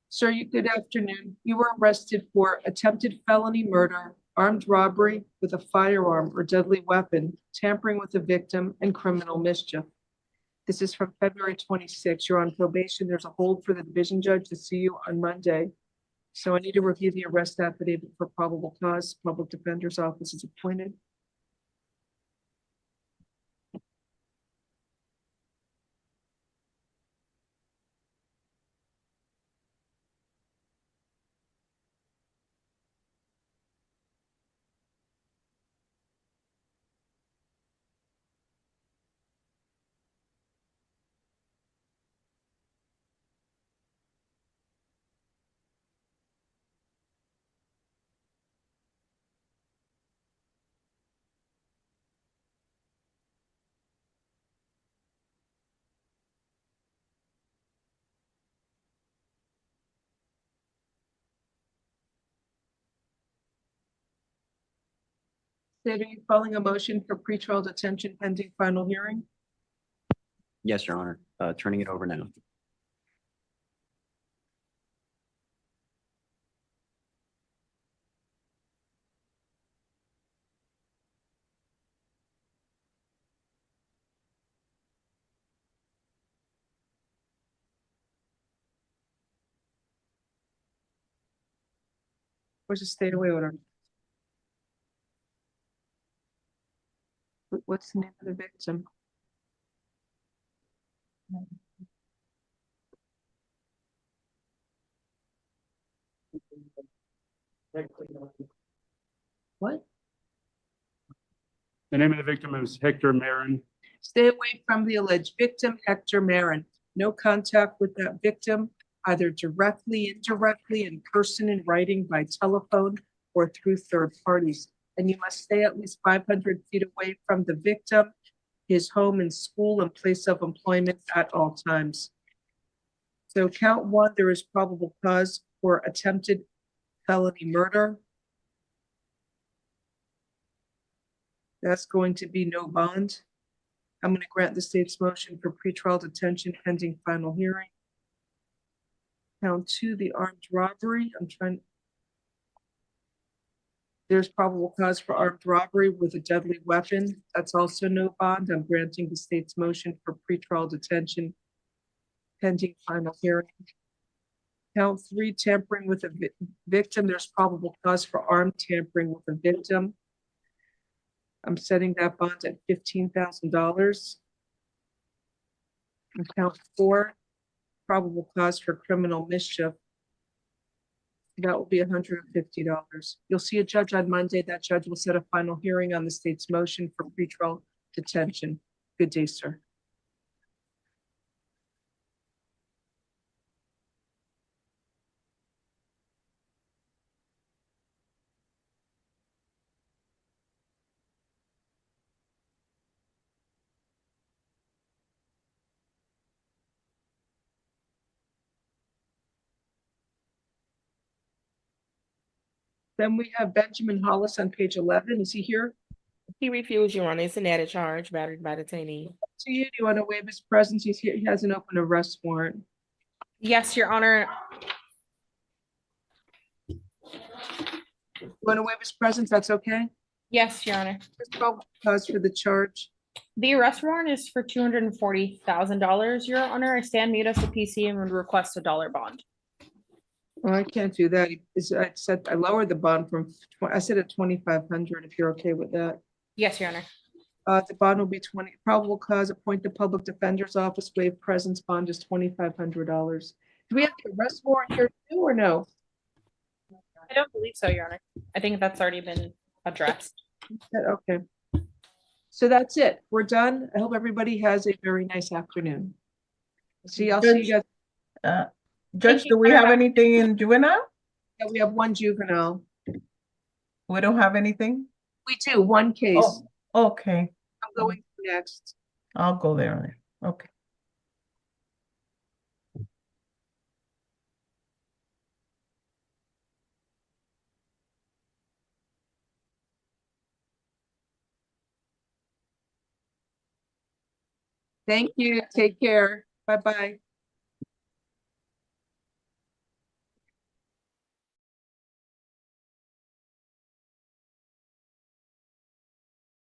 Sir, good afternoon. You were arrested for attempted felony murder, armed robbery with a firearm or deadly weapon, tampering with a victim, and criminal mischief. This is from February 26. You're on probation. There's a hold for the division judge to see you on Monday. So I need to review the arrest affidavit for probable cause. Public Defender's Office is appointed. State, are you filing a motion for pretrial detention pending final hearing? Yes, Your Honor. Turning it over now. Where's the stay away order? What's the name of the victim? What? The name of the victim is Hector Marin. Stay away from the alleged victim, Hector Marin. No contact with that victim, either directly, indirectly, in person, in writing, by telephone, or through third parties. And you must stay at least 500 feet away from the victim, his home and school and place of employment at all times. So count one, there is probable cause for attempted felony murder. That's going to be no bond. I'm going to grant the state's motion for pretrial detention pending final hearing. Count two, the armed robbery. There's probable cause for armed robbery with a deadly weapon. That's also no bond. I'm granting the state's motion for pretrial detention pending final hearing. Count three, tampering with a victim. There's probable cause for armed tampering with a victim. I'm setting that bond at $15,000. And count four, probable cause for criminal mischief. That will be $150. You'll see a judge on Monday. That judge will set a final hearing on the state's motion for pretrial detention. Good day, sir. Then we have Benjamin Hollis on page 11. Is he here? He refused, Your Honor. It's an added charge, battered by detainee. To you, do you want to waive his presence? He's here. He has an open arrest warrant. Yes, Your Honor. You want to waive his presence? That's okay. Yes, Your Honor. There's probable cause for the charge. The arrest warrant is for $240,000, Your Honor. I stand mute as the PC and would request a $1 bond. Well, I can't do that. I lowered the bond from, I said at 2,500, if you're okay with that. Yes, Your Honor. The bond will be 20, probable cause, appoint the public defender's office, waive presence, bond is $2,500. Do we have the arrest warrant here too, or no? I don't believe so, Your Honor. I think that's already been addressed. Okay. So that's it. We're done. I hope everybody has a very nice afternoon. I'll see you guys. Judge, do we have anything in juvenile? Yeah, we have one juvenile. We don't have anything? We do, one case. Oh, okay. I'm going next. I'll go there. Okay. Thank you. Take care. Bye-bye.